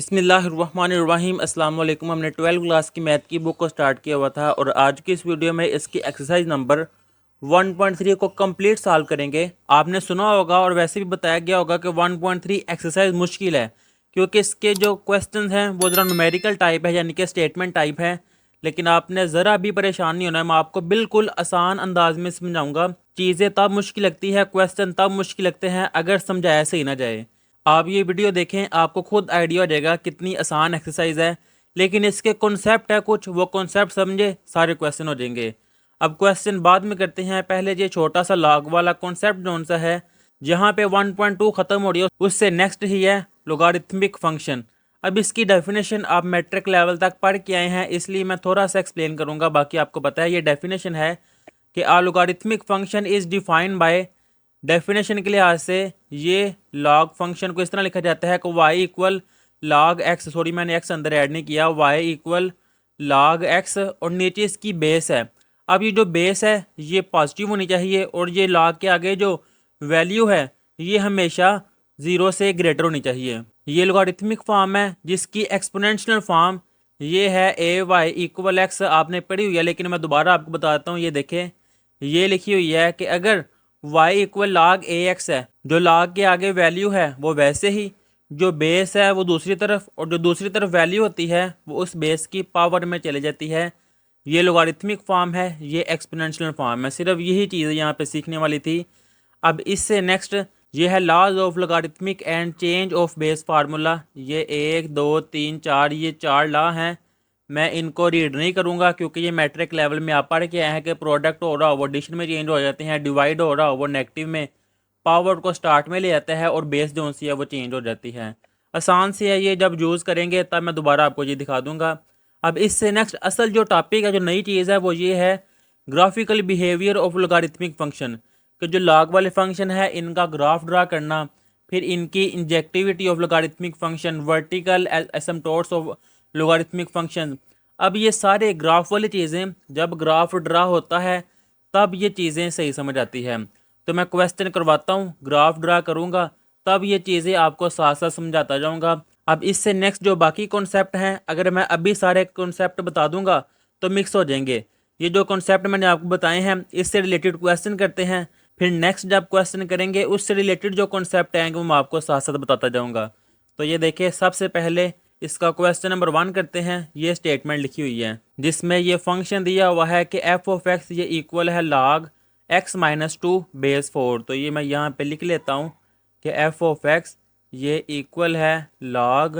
बिस्मिल्लाहिर्रहमानिर्रहीम अस्सलाम वालेकुम। हमने 12वीं क्लास की मैथ की बुक को स्टार्ट किया हुआ था और आज की इस वीडियो में इसकी एक्सरसाइज नंबर 1.3 को कंप्लीट सॉल्व करेंगे। आपने सुना होगा और वैसे भी बताया गया होगा कि 1.3 एक्सरसाइज मुश्किल है क्योंकि इसके जो क्वेश्चन हैं वो ज़रा न्यूमेरिकल टाइप है, यानी कि स्टेटमेंट टाइप है। लेकिन आपने ज़रा भी परेशान नहीं होना है, मैं आपको बिल्कुल आसान अंदाज में समझाऊंगा। चीज़ें तब मुश्किल लगती है, क्वेश्चन तब मुश्किल लगते हैं अगर समझाया सही ना जाए। आप ये वीडियो देखें, आपको खुद आइडिया हो जाएगा कितनी आसान एक्सरसाइज है। लेकिन इसके कॉन्सेप्ट है कुछ, वो कॉन्सेप्ट समझे सारे क्वेश्चन हो जाएंगे। अब क्वेश्चन बाद में करते हैं, पहले ये छोटा सा लॉग वाला कॉन्सेप्ट कौन सा है जहाँ पे 1.2 ख़त्म हो रही है उससे नेक्स्ट ही है लोगारिथमिक फंक्शन। अब इसकी डेफिनेशन आप मैट्रिक लेवल तक पढ़ के आए हैं, इसलिए मैं थोड़ा सा एक्सप्लेन करूँगा, बाकी आपको पता है। ये डेफिनेशन है कि a logarithmic function is defined by, definition के लिहाज से ये लॉग फंक्शन को इस तरह लिखा जाता है कि Y equal log X, sorry मैंने एक्स अंदर ऐड नहीं किया, वाई इक्वल लॉग एक्स और नीचे इसकी बेस है। अब ये जो बेस है ये पॉजिटिव होनी चाहिए और ये लॉग के आगे जो वैल्यू है ये हमेशा 0 से ग्रेटर होनी चाहिए। ये लोगारिथमिक फॉर्म है जिसकी एक्सपोनेंशियल फॉर्म ये है ए वाई इक्वल एक्स, आपने पढ़ी हुई है लेकिन मैं दोबारा आपको बताता हूँ। ये देखें, ये लिखी हुई है कि अगर y इक्वल log ए एक्स है, जो log के आगे वैल्यू है वो वैसे ही जो बेस है वो दूसरी तरफ, और जो दूसरी तरफ वैल्यू होती है वो उस बेस की पावर में चली जाती है। ये लोगारिथमिक फॉर्म है, ये एक्सपोनेंशियल फॉर्म है। सिर्फ यही चीज़ यहाँ पे सीखने वाली थी। अब इससे नेक्स्ट ये है laws of logarithmic and change of base formula. ये 1 2 3 4 ये 4 लॉ हैं। मैं इनको रीड नहीं करूँगा क्योंकि ये मैट्रिक लेवल में आप पढ़ के आए हैं कि प्रोडक्ट हो रहा हो वो एडिशन में चेंज हो जाते हैं, डिवाइड हो रहा हो वो नेगेटिव में, पावर को स्टार्ट में ले आता है और बेस जो सी है वो चेंज हो जाती है। आसान से है ये, जब यूज़ करेंगे तब मैं दोबारा आपको ये दिखा दूंगा। अब इससे नेक्स्ट असल जो टॉपिक है, जो नई चीज़ है वो ये है graphical behaviour of logarithmic function, कि जो लॉग वाले फंक्शन है इनका ग्राफ ड्रा करना, फिर इनकी injectivity of logarithmic function, vertical asymptotes of logarithmic function. अब ये सारे ग्राफ वाली चीज़ें जब ग्राफ ड्रा होता है तब ये चीज़ें सही समझ आती है। तो मैं क्वेश्चन करवाता हूँ, ग्राफ ड्रा करूँगा, तब ये चीज़ें आपको साथ साथ समझाता जाऊँगा। अब इससे नेक्स्ट जो बाकी कॉन्सेप्ट हैं, अगर मैं अभी सारे कॉन्सेप्ट बता दूँगा तो मिक्स हो जाएंगे। ये जो कॉन्सेप्ट मैंने आपको बताए हैं इससे रिलेटेड क्वेश्चन करते हैं, फिर नेक्स्ट जब क्वेश्चन करेंगे उससे रिलेटेड जो कॉन्सेप्ट आएंगे वो मैं आपको साथ साथ बताता जाऊँगा। तो ये देखिए, सबसे पहले इसका क्वेश्चन नंबर 1 करते हैं। ये स्टेटमेंट लिखी हुई है जिसमें ये फंक्शन दिया हुआ है कि एफ ऑफ एक्स ये इक्वल है लॉग एक्स माइनस 2 बेस 4। तो ये मैं यहाँ पे लिख लेता हूँ कि एफ ऑफ एक्स ये इक्वल है लॉग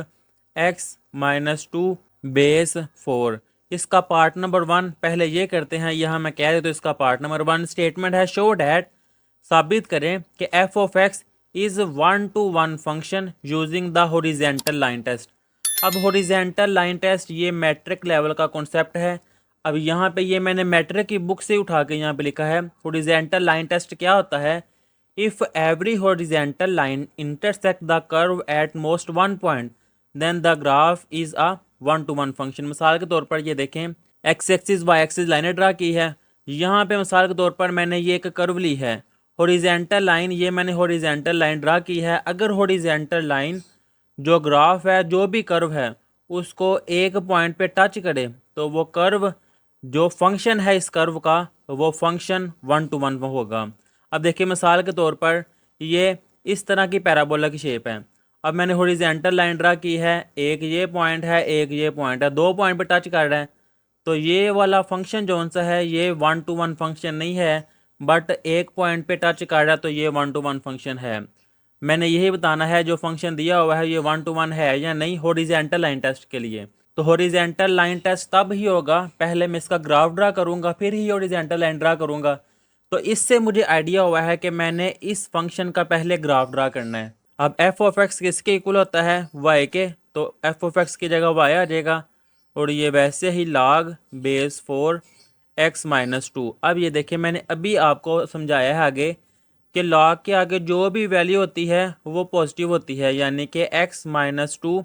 एक्स माइनस 2 बेस 4। इसका पार्ट नंबर 1 पहले ये करते हैं, यहाँ मैं कह देता हूँ इसका पार्ट नंबर 1 स्टेटमेंट है शो डैट, साबित करें कि F of X is 1-to-1 function using the horizontal line test. अब हॉरिजेंटल लाइन टेस्ट ये मैट्रिक लेवल का कॉन्सेप्ट है। अब यहाँ पे ये मैंने मैट्रिक की बुक से उठा के यहाँ पे लिखा है। हॉरिजेंटल लाइन टेस्ट क्या होता है? If every horizontal line intersect the curve at most 1 point then the graph is a 1-to-1 function. मिसाल के तौर पर ये देखें, एक्स एक्सिस वाई एक्सिस लाइनें ड्रा की है। यहाँ पे मिसाल के तौर पर मैंने ये एक कर्व ली है, हॉरिजेंटल लाइन, ये मैंने हॉरिजेंटल लाइन ड्रा की है। अगर हॉरिजेंटल लाइन जो ग्राफ है, जो भी कर्व है, उसको एक पॉइंट पे टच करे तो वो कर्व, जो फंक्शन है इस कर्व का, वो फंक्शन 1-to-1 होगा। अब देखिए मिसाल के तौर पर ये इस तरह की पैराबोला की शेप है। अब मैंने हॉरिजेंटल लाइन ड्रा की है, एक ये पॉइंट है एक ये पॉइंट है, 2 पॉइंट पे टच कर रहा है। तो ये वाला फंक्शन जो सा है ये 1-to-1 फंक्शन नहीं है, बट एक पॉइंट पे टच कर रहा है तो ये 1-to-1 फंक्शन है। मैंने यही बताना है जो फंक्शन दिया हुआ है ये 1-to-1 है या नहीं हॉरिजेंटल लाइन टेस्ट के लिए। तो हॉरिजेंटल लाइन टेस्ट तब ही होगा, पहले मैं इसका ग्राफ ड्रा करूंगा फिर ही हॉरिजेंटल लाइन ड्रा करूंगा। तो इससे मुझे आइडिया हुआ है कि मैंने इस फंक्शन का पहले ग्राफ ड्रा करना है। अब एफ ऑफ एक्स किसके इक्वल होता है? वाई के, तो एफ ऑफ एक्स की जगह वाई आ जाएगा और ये वैसे ही लॉग बेस 4 एक्स माइनस 2। अब ये देखिए मैंने अभी आपको समझाया है आगे कि लॉग के आगे जो भी वैल्यू होती है वो पॉजिटिव होती है, यानी कि x माइनस 2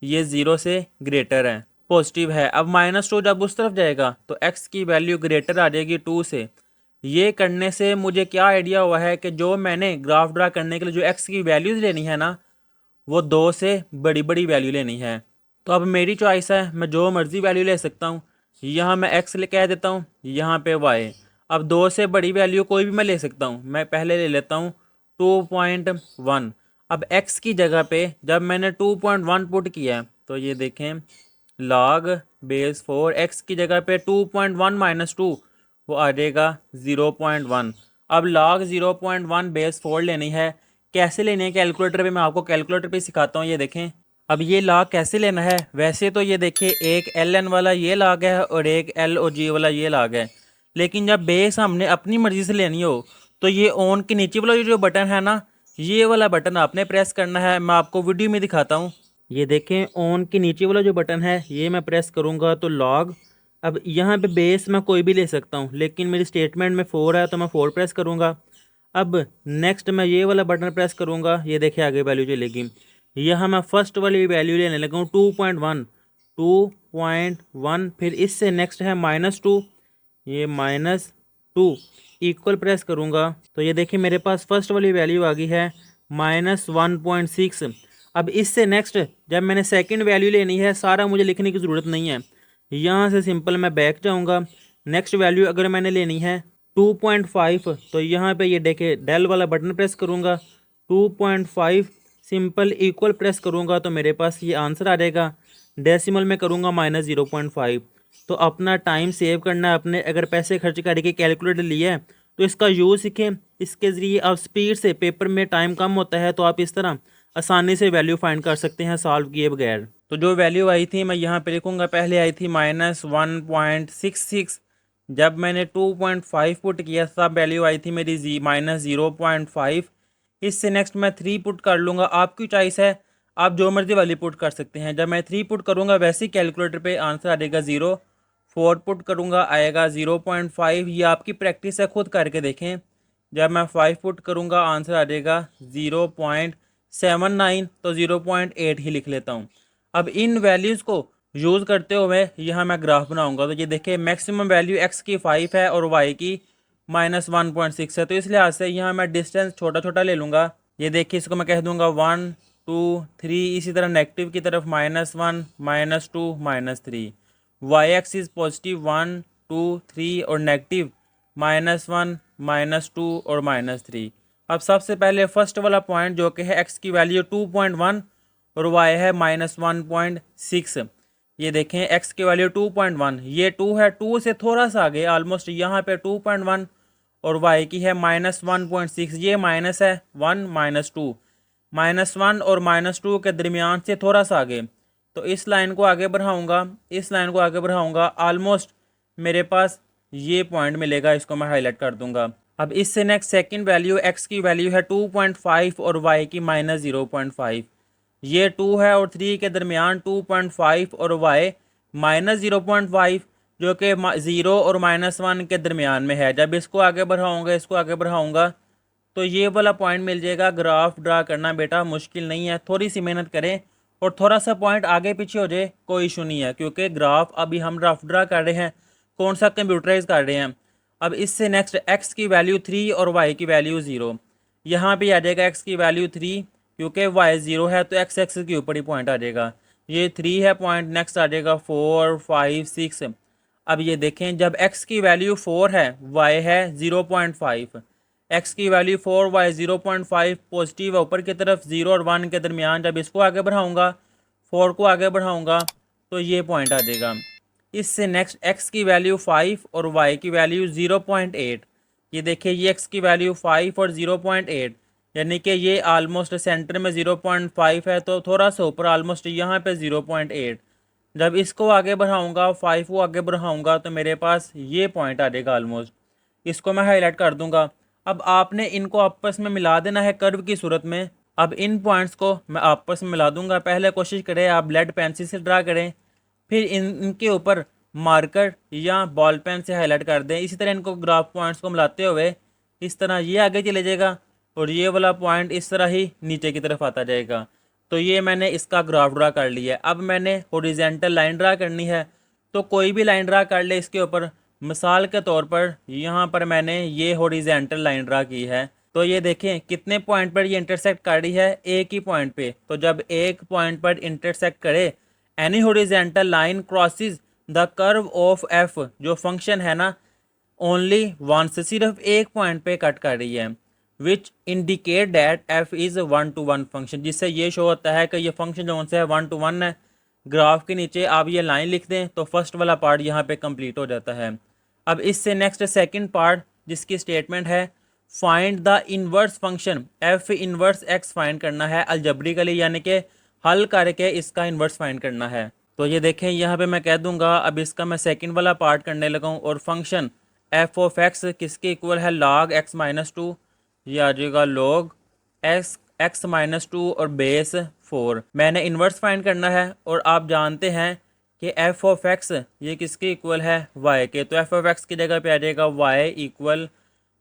ये 0 से ग्रेटर है, पॉजिटिव है। अब -2 जब उस तरफ जाएगा तो x की वैल्यू ग्रेटर आ जाएगी 2 से। ये करने से मुझे क्या आइडिया हुआ है कि जो मैंने ग्राफ ड्रा करने के लिए जो x की वैल्यूज़ लेनी है ना, वो 2 से बड़ी बड़ी वैल्यू लेनी है। तो अब मेरी चॉइस है, मैं जो मर्ज़ी वैल्यू ले सकता हूँ। यहाँ मैं एक्स ले कह देता हूँ, यहाँ पे वाई। अब 2 से बड़ी वैल्यू कोई भी मैं ले सकता हूँ। मैं पहले ले लेता हूँ 2.1। अब एक्स की जगह पे जब मैंने 2.1 पुट किया तो ये देखें log बेस 4 एक्स की जगह पे 2.1 माइनस 2 वो आ जाएगा 0.1। अब log 0.1 बेस 4 लेनी है। कैसे लेनी है कैलकुलेटर पे, मैं आपको कैलकुलेटर पे सिखाता हूँ। ये देखें अब ये log कैसे लेना है। वैसे तो ये देखिए एक एल एन वाला ये log है और एक एल ओ जी वाला ये log है, लेकिन जब बेस हमने अपनी मर्ज़ी से लेनी हो तो ये ऑन के नीचे वाला जो बटन है ना, ये वाला बटन आपने प्रेस करना है। मैं आपको वीडियो में दिखाता हूँ। ये देखें ऑन के नीचे वाला जो बटन है ये मैं प्रेस करूँगा तो लॉग। अब यहाँ पे बेस मैं कोई भी ले सकता हूँ, लेकिन मेरी स्टेटमेंट में 4 है तो मैं 4 प्रेस करूँगा। अब नेक्स्ट मैं ये वाला बटन प्रेस करूँगा, ये देखिए आगे वैल्यू चलेगी। यहाँ मैं फर्स्ट वाली वैल्यू लेने लगा हूँ 2.1। फिर इससे नेक्स्ट है -2, ये -2 इक्वल प्रेस करूँगा तो ये देखिए मेरे पास फर्स्ट वाली वैल्यू आ गई है -1.6। अब इससे नेक्स्ट जब मैंने सेकंड वैल्यू लेनी है, सारा मुझे लिखने की ज़रूरत नहीं है, यहाँ से सिंपल मैं बैक जाऊँगा। नेक्स्ट वैल्यू अगर मैंने लेनी है 2.5 तो यहाँ पे ये देखे डेल वाला बटन प्रेस करूँगा, 2.5 सिंपल इक्वल प्रेस करूँगा तो मेरे पास ये आंसर आ जाएगा। डेसिमल में करूँगा -0.5। तो अपना टाइम सेव करना है अपने। अगर पैसे खर्च करके कैलकुलेटर लिया है तो इसका यूज़ सीखें। इसके ज़रिए आप स्पीड से, पेपर में टाइम कम होता है तो आप इस तरह आसानी से वैल्यू फाइंड कर सकते हैं सॉल्व किए बगैर। तो जो वैल्यू आई थी मैं यहाँ पे लिखूँगा। पहले आई थी -1.66। जब मैंने 2.5 पुट किया तब वैल्यू आई थी मेरी -0.5। इससे नेक्स्ट मैं 3 पुट कर लूँगा। आपकी चॉइस है, आप जो मर्जी वाली पुट कर सकते हैं। जब मैं 3 पुट करूँगा वैसे ही कैलकुलेटर पे आंसर आ जाएगा 0। 4 पुट करूँगा आएगा 0.5। ये आपकी प्रैक्टिस है, खुद करके देखें। जब मैं 5 पुट करूँगा आंसर आ जाएगा 0.79। तो 0.8 ही लिख लेता हूँ। अब इन वैल्यूज़ को यूज़ करते हुए यहाँ मैं ग्राफ बनाऊँगा। तो ये देखिए मैक्सिमम वैल्यू एक्स की 5 है और वाई की -1.6 है। तो इस लिहाज से यहाँ मैं डिस्टेंस छोटा छोटा ले लूँगा। ये देखिए इसको मैं कह दूँगा 1 2 3। इसी तरह नेगेटिव की तरफ -1 -2 -3। वाई एक्सिस पॉजिटिव 1 2 3 और नेगेटिव -1 -2 और -3। अब सबसे पहले फर्स्ट वाला पॉइंट जो कि है एक्स की वैल्यू 2.1 और वाई है -1.6। ये देखें एक्स की वैल्यू 2.1, ये 2 है, 2 से थोड़ा सा आगे ऑलमोस्ट यहाँ पे 2.1 और वाई की है -1.6। ये माइनस है 1 -2, -1 और -2 के दरमियान से थोड़ा सा आगे। तो इस लाइन को आगे बढ़ाऊँगा, इस लाइन को आगे बढ़ाऊँगा, ऑलमोस्ट मेरे पास ये पॉइंट मिलेगा। इसको मैं हाईलाइट कर दूंगा। अब इससे नेक्स्ट सेकंड वैल्यू एक्स की वैल्यू है 2.5 और वाई की -0.5। ये 2 है और 3 के दरमियान 2.5 और वाई -0.5 जो कि 0 और -1 के दरमियान में है। जब इसको आगे बढ़ाऊँगा, इसको आगे बढ़ाऊँगा तो ये वाला पॉइंट मिल जाएगा। ग्राफ ड्रा करना बेटा मुश्किल नहीं है, थोड़ी सी मेहनत करें और थोड़ा सा पॉइंट आगे पीछे हो जाए कोई इशू नहीं है, क्योंकि ग्राफ अभी हम रफ ड्रा कर रहे हैं, कौन सा कंप्यूटराइज कर रहे हैं। अब इससे नेक्स्ट एक्स की वैल्यू 3 और वाई की वैल्यू 0। यहाँ पे आ जाएगा एक्स की वैल्यू 3, क्योंकि वाई 0 है तो एक्स एक्स के ऊपर ही पॉइंट आ जाएगा। ये 3 है पॉइंट, नेक्स्ट आ जाएगा 4 5 6। अब ये देखें जब एक्स की वैल्यू 4 है, वाई है 0.5। एक्स की वैल्यू 4 वाई 0.5 पॉजिटिव है ऊपर की तरफ, 0 और 1 के दरमियान। जब इसको आगे बढ़ाऊँगा, 4 को आगे बढ़ाऊँगा तो ये पॉइंट आ जाएगा। इससे नेक्स्ट एक्स की वैल्यू 5 और वाई की वैल्यू 0.8। ये देखिए ये एक्स की वैल्यू 5 और 0.8, यानी कि ये आलमोस्ट सेंटर में 0.5 है तो थोड़ा सा ऊपर ऑलमोस्ट यहाँ पे 0.8। जब इसको आगे बढ़ाऊँगा, 5 को आगे बढ़ाऊँगा तो मेरे पास ये पॉइंट आ जाएगा ऑलमोस्ट। इसको मैं हाईलाइट कर दूँगा। अब आपने इनको आपस में मिला देना है कर्व की सूरत में। अब इन पॉइंट्स को मैं आपस में मिला दूंगा। पहले कोशिश करें आप ब्लेड पेंसिल से ड्रा करें, फिर इनके ऊपर मार्कर या बॉल पेन से हाईलाइट कर दें। इसी तरह इनको ग्राफ पॉइंट्स को मिलाते हुए इस तरह ये आगे चले जाएगा और ये वाला पॉइंट इस तरह ही नीचे की तरफ आता जाएगा। तो ये मैंने इसका ग्राफ ड्रा कर लिया है। अब मैंने हॉरिजॉन्टल लाइन ड्रा करनी है, तो कोई भी लाइन ड्रा कर ले इसके ऊपर। मिसाल के तौर पर यहाँ पर मैंने ये हॉरिजॉन्टल लाइन ड्रा की है, तो ये देखें कितने पॉइंट पर ये इंटरसेक्ट कर रही है, एक ही पॉइंट पे। तो जब एक पॉइंट पर इंटरसेक्ट करे, any horizontal line crosses the curve of F, जो फंक्शन है ना ओनली वन से, सिर्फ एक पॉइंट पे कट कर रही है, which indicate that F is one two one function, जिससे ये शो होता है कि ये फंक्शन जो उनसे है वन टू वन है। ग्राफ के नीचे आप ये लाइन लिख दें तो फर्स्ट वाला पार्ट यहाँ पे कंप्लीट हो जाता है। अब इससे नेक्स्ट सेकंड पार्ट जिसकी स्टेटमेंट है find the inverse function F inverse x find करना है अलजब्रिकली, यानी कि हल करके इसका इनवर्स फाइंड करना है। तो ये देखें यहाँ पे मैं कह दूंगा, अब इसका मैं सेकंड वाला पार्ट करने लगा हूँ, और फंक्शन एफ ऑफ एक्स किसके इक्वल है, लॉग एक्स माइनस टू, ये आ जाएगा लॉग एक्स माइनस टू और बेस 4। मैंने इन्वर्स फाइंड करना है, और आप जानते हैं कि एफ ऑफ एक्स ये किसके इक्वल है, वाई के। तो एफ ऑफ एक्स की जगह पे आ जाएगा Y equal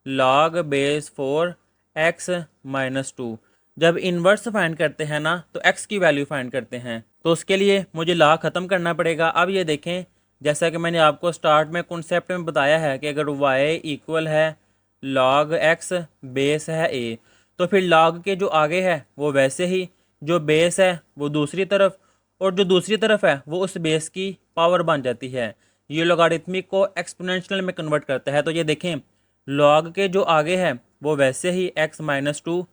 log base 4 X minus two. जब इन्वर्स फाइंड करते हैं ना तो एक्स की वैल्यू फाइंड करते हैं, तो उसके लिए मुझे लॉ ख़त्म करना पड़ेगा। अब ये देखें, जैसा कि मैंने आपको स्टार्ट में कॉन्सेप्ट में बताया है कि अगर वाई इक्वल है लॉग एक्स बेस है ए, तो फिर लॉग के जो आगे है वो वैसे ही, जो बेस है वो दूसरी तरफ, और जो दूसरी तरफ है वो उस बेस की पावर बन जाती है। ये लॉगरिथमिक को एक्सपोनेंशियल में कन्वर्ट करता है। तो ये देखें, लॉग के जो आगे है वो वैसे ही एक्स माइनस टू,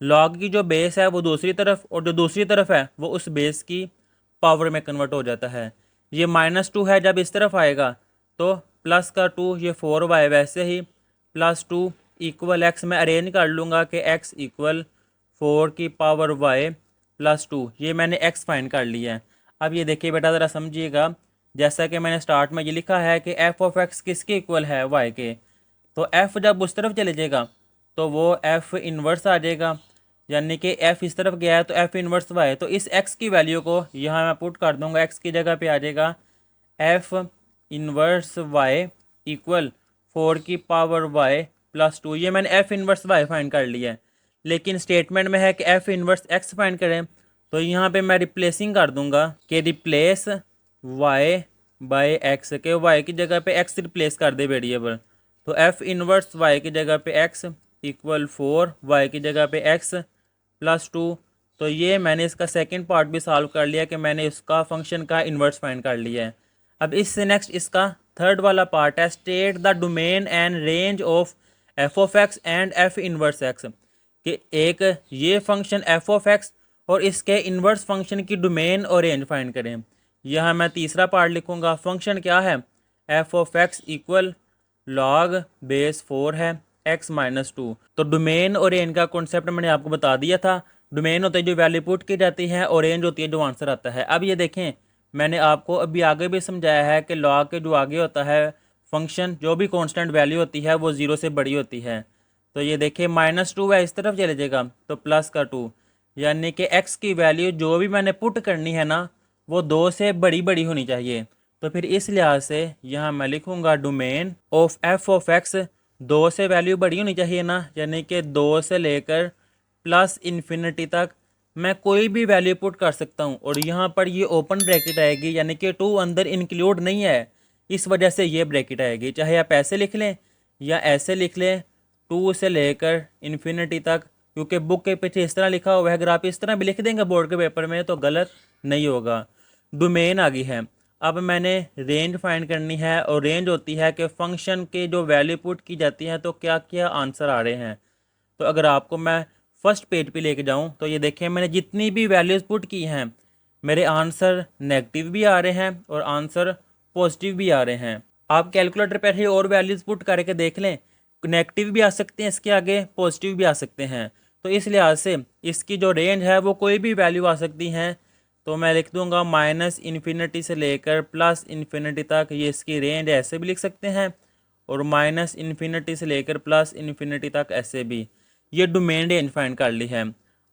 लॉग की जो बेस है वो दूसरी तरफ, और जो दूसरी तरफ है वो उस बेस की पावर में कन्वर्ट हो जाता है। ये माइनस टू है, जब इस तरफ आएगा तो प्लस का टू, ये 4y वैसे ही प्लस टू इक्वल एक्स, मैं अरेंज कर लूँगा कि x इक्वल 4 की पावर y प्लस टू। ये मैंने x फाइंड कर लिया है। अब ये देखिए बेटा ज़रा समझिएगा, जैसा कि मैंने स्टार्ट में ये लिखा है कि f ऑफ x किसके इक्वल है, y के। तो f जब उस तरफ चले जाएगा तो वो f इन्वर्स आ जाएगा, यानी कि f इस तरफ गया है तो f इन्वर्स y। तो इस x की वैल्यू को यहाँ मैं पुट कर दूँगा, x की जगह पे आ जाएगा f इन्वर्स y इक्वल 4 की पावर y प्लस टू। ये मैंने f इन्वर्स y फाइंड कर लिया है, लेकिन स्टेटमेंट में है कि f इन्वर्स x फाइंड करें। तो यहाँ पे मैं रिप्लेसिंग कर दूँगा कि रिप्लेस y बाय x, के y की जगह पे x रिप्लेस कर दे वेरिएबल। तो f इन्वर्स y की जगह पे x इक्वल 4, y की जगह पे x प्लस टू। तो ये मैंने इसका सेकंड पार्ट भी सॉल्व कर लिया कि मैंने उसका फंक्शन का इन्वर्स फाइंड कर लिया है। अब इससे नेक्स्ट इसका थर्ड वाला पार्ट है state the domain and range of F of X and F inverse x, कि एक ये फंक्शन एफ ऑफ एक्स और इसके इन्वर्स फंक्शन की डोमेन और रेंज फाइंड करें। यहाँ मैं तीसरा पार्ट लिखूँगा, फंक्शन क्या है, F of x equal log base 4 है एक्स माइनस टू। तो डोमेन और रेंज का कॉन्सेप्ट मैंने आपको बता दिया था। डोमेन होता है जो वैल्यू पुट की जाती है, और रेंज होती है जो आंसर आता है। अब ये देखें, मैंने आपको अभी आगे भी समझाया है कि लॉग के जो आगे होता है फंक्शन, जो भी कांस्टेंट वैल्यू होती है वो 0 से बड़ी होती है। तो ये देखिए माइनस टू है, इस तरफ चले जाएगा तो प्लस का 2, यानी कि x की वैल्यू जो भी मैंने पुट करनी है ना वो 2 से बड़ी बड़ी होनी चाहिए। तो फिर इस लिहाज से यहाँ मैं लिखूँगा domain of F of x 2 से वैल्यू बड़ी होनी चाहिए ना, यानी कि 2 से लेकर प्लस इन्फिनिटी तक मैं कोई भी वैल्यू पुट कर सकता हूँ। और यहाँ पर ये ओपन ब्रैकेट आएगी, यानी कि 2 अंदर इंक्लूड नहीं है, इस वजह से ये ब्रैकेट आएगी। चाहे आप ऐसे लिख लें या ऐसे लिख लें, 2 से लेकर इन्फिनिटी तक, क्योंकि बुक के पीछे इस तरह लिखा हुआ है। अगर आप इस तरह भी लिख देंगे बोर्ड के पेपर में तो गलत नहीं होगा। डोमेन आ गई है। अब मैंने रेंज फाइंड करनी है, और रेंज होती है कि फंक्शन के जो वैल्यू पुट की जाती है तो क्या क्या आंसर आ रहे हैं। तो अगर आपको मैं फर्स्ट पेज पे लेके जाऊं तो ये देखें, मैंने जितनी भी वैल्यूज़ पुट की हैं मेरे आंसर नेगेटिव भी आ रहे हैं और आंसर पॉजिटिव भी आ रहे हैं। आप कैलकुलेटर पर ही और वैल्यूज़ पुट करके देख लें, नेगेटिव भी आ सकते हैं इसके आगे, पॉजिटिव भी आ सकते हैं। तो इस लिहाज से इसकी जो रेंज है वो कोई भी वैल्यू आ सकती हैं। तो मैं लिख दूंगा माइनस इन्फिनिटी से लेकर प्लस इन्फिनिटी तक, ये इसकी रेंज ऐसे भी लिख सकते हैं, और माइनस इन्फिनिटी से लेकर प्लस इन्फिनिटी तक ऐसे भी। ये डोमेन रेंज फाइंड कर ली है।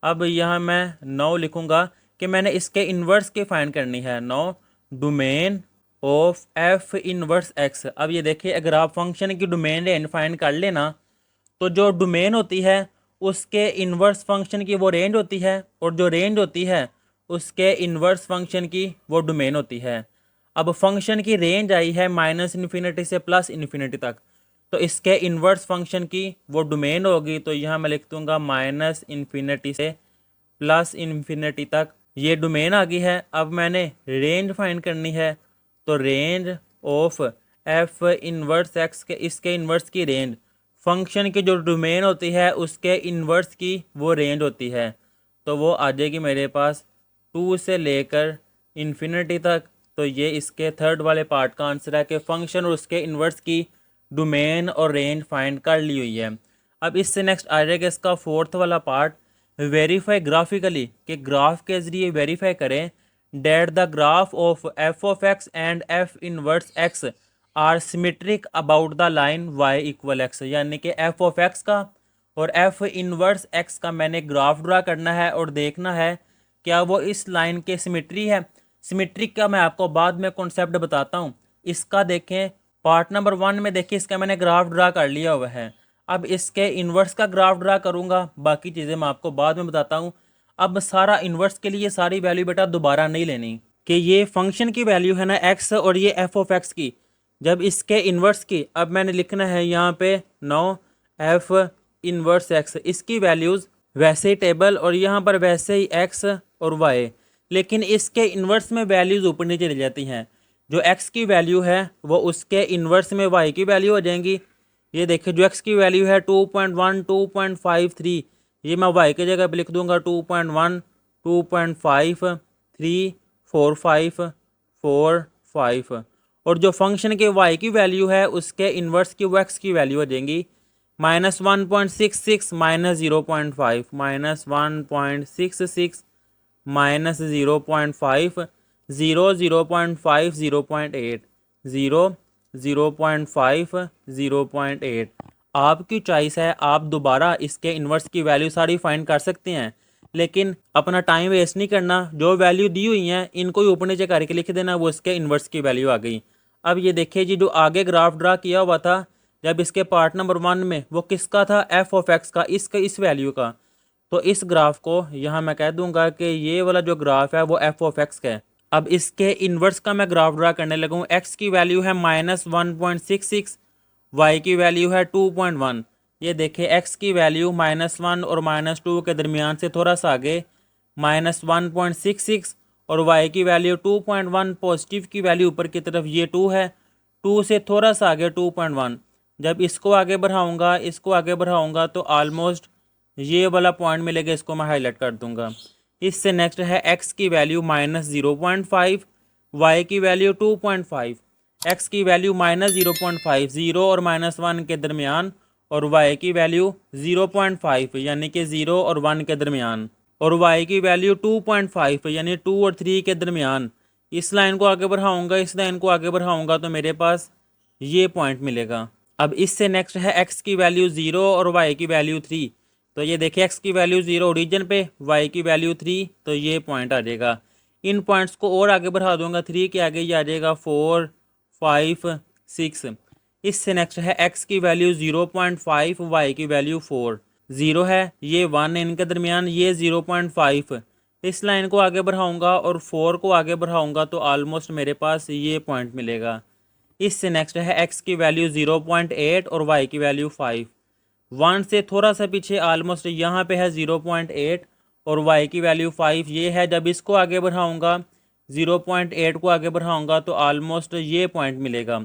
अब यहाँ मैं 9 लिखूँगा कि मैंने इसके इन्वर्स की फाइंड करनी है। 9 domain of F inverse x. अब ये देखिए, अगर आप फंक्शन की डोमेन रेंज फाइंड कर लेना तो जो डोमेन होती है उसके इन्वर्स फंक्शन की वो रेंज होती है, और जो रेंज होती है उसके इन्वर्स फंक्शन की वो डोमेन होती है। अब फंक्शन की रेंज आई है माइनस इन्फिनिटी से प्लस इन्फिनिटी तक, तो इसके इन्वर्स फंक्शन की वो डोमेन होगी। तो यहाँ मैं लिख दूंगा माइनस इन्फिनिटी से प्लस इन्फिनिटी तक ये डोमेन आ गई है। अब मैंने रेंज फाइंड करनी है, तो range of F inverse x के इसके इन्वर्स की रेंज, फंक्शन की जो डोमेन होती है उसके इन्वर्स की वो रेंज होती है। तो वो आ जाएगी मेरे पास 2 से लेकर इन्फिनिटी तक। तो ये इसके थर्ड वाले पार्ट का आंसर है कि फंक्शन और उसके इन्वर्स की डोमेन और रेंज फाइंड कर ली हुई है। अब इससे नेक्स्ट आ जाएगा इसका फोर्थ वाला पार्ट, वेरीफाई ग्राफिकली, कि ग्राफ के ज़रिए वेरीफाई करें that the graph of F of X and F inverse X are symmetric about the line Y equal X. यानी कि एफ ऑफ एक्स का और एफ इनवर्स एक्स का मैंने ग्राफ ड्रा करना है और देखना है क्या वो इस लाइन के सिमेट्री है। सिमेट्रिक का मैं आपको बाद में कॉन्सेप्ट बताता हूँ। इसका देखें पार्ट नंबर 1 में देखिए इसका मैंने ग्राफ ड्रा कर लिया हुआ है। अब इसके इन्वर्स का ग्राफ ड्रा करूँगा, बाकी चीज़ें मैं आपको बाद में बताता हूँ। अब सारा इन्वर्स के लिए सारी वैल्यू बेटा दोबारा नहीं लेनी, कि ये फंक्शन की वैल्यू है ना एक्स और ये एफ ऑफ एक्स की, जब इसके इन्वर्स की अब मैंने लिखना है यहाँ पे 9 एफ इन्वर्स एक्स, इसकी वैल्यूज़ वैसे ही टेबल और यहाँ पर वैसे ही एक्स और वाई, लेकिन इसके इन्वर्स में वैल्यूज़ ऊपर नीचे चली जाती हैं। जो एक्स की वैल्यू है वो उसके इन्वर्स में वाई की वैल्यू हो जाएंगी। ये देखिए जो एक्स की वैल्यू है 2.1 2.53, ये मैं वाई की जगह पे लिख दूंगा 2.1 2.5 3 4 5 4 5। और जो फंक्शन के वाई की वैल्यू है उसके इन्वर्स की वो एक्स की वैल्यू हो जाएंगी -1.66 -0.5 -1.66 -0.5 0 0.5 0.8 0 0.5 0.8। आपकी चॉइस है, आप दोबारा इसके इन्वर्स की वैल्यू सारी फाइंड कर सकते हैं, लेकिन अपना टाइम वेस्ट नहीं करना। जो वैल्यू दी हुई हैं इनको ही ऊपर नीचे करके लिख देना, वो इसके इन्वर्स की वैल्यू आ गई। अब ये देखिए जी जो आगे ग्राफ ड्रा किया हुआ था जब इसके पार्ट नंबर 1 में, वो किसका था, एफ ऑफ एक्स का, इसका इस वैल्यू का। तो इस ग्राफ को यहाँ मैं कह दूंगा कि ये वाला जो ग्राफ है वो एफ ऑफ एक्स का है। अब इसके इन्वर्स का मैं ग्राफ ड्रा करने लगा हूँ। एक्स की वैल्यू है -1.66, वाई की वैल्यू है 2.1। ये देखिए एक्स की वैल्यू -1 और -2 के दरमियान से थोड़ा सा आगे -1.66 और वाई की वैल्यू 2.1, पॉजिटिव की वैल्यू ऊपर की तरफ ये 2 है, 2 से थोड़ा सा आगे 2.1। जब इसको आगे बढ़ाऊँगा तो ऑलमोस्ट ये वाला पॉइंट मिलेगा, इसको मैं हाईलाइट कर दूंगा। इससे नेक्स्ट है एक्स की वैल्यू -0.5, वाई की वैल्यू 2.5। एक्स की वैल्यू -0.5, 0 और -1 के दरमियान, और वाई की वैल्यू 0.5 यानी कि 0 और 1 के दरमियान, और वाई की वैल्यू 2.5 यानी 2 और 3 के दरमियान। इस लाइन को आगे बढ़ाऊंगा, इस लाइन को आगे बढ़ाऊंगा तो मेरे पास ये पॉइंट मिलेगा। अब इससे नेक्स्ट है एक्स की वैल्यू 0 और वाई की वैल्यू 3। तो ये देखिए एक्स की वैल्यू 0 ओरिजिन पे, वाई की वैल्यू 3, तो ये पॉइंट आ जाएगा। इन पॉइंट्स को और आगे बढ़ा दूंगा, 3 के आगे ये आ जाएगा 4 5 6। इससे नेक्स्ट है एक्स की वैल्यू 0.5, वाई की वैल्यू 4, 0 है, ये 1 है इनके दरमियान, ये 0.5। इस लाइन को आगे बढ़ाऊंगा और 4 को आगे बढ़ाऊंगा तो ऑलमोस्ट मेरे पास ये पॉइंट मिलेगा। इससे नेक्स्ट है एक्स की वैल्यू 0.8 और वाई की वैल्यू 5, 1 से थोड़ा सा पीछे ऑलमोस्ट यहाँ पे है 0.8 और वाई की वैल्यू 5 ये है। जब इसको आगे बढ़ाऊँगा 0.8 को आगे बढ़ाऊँगा तो ऑलमोस्ट ये पॉइंट मिलेगा।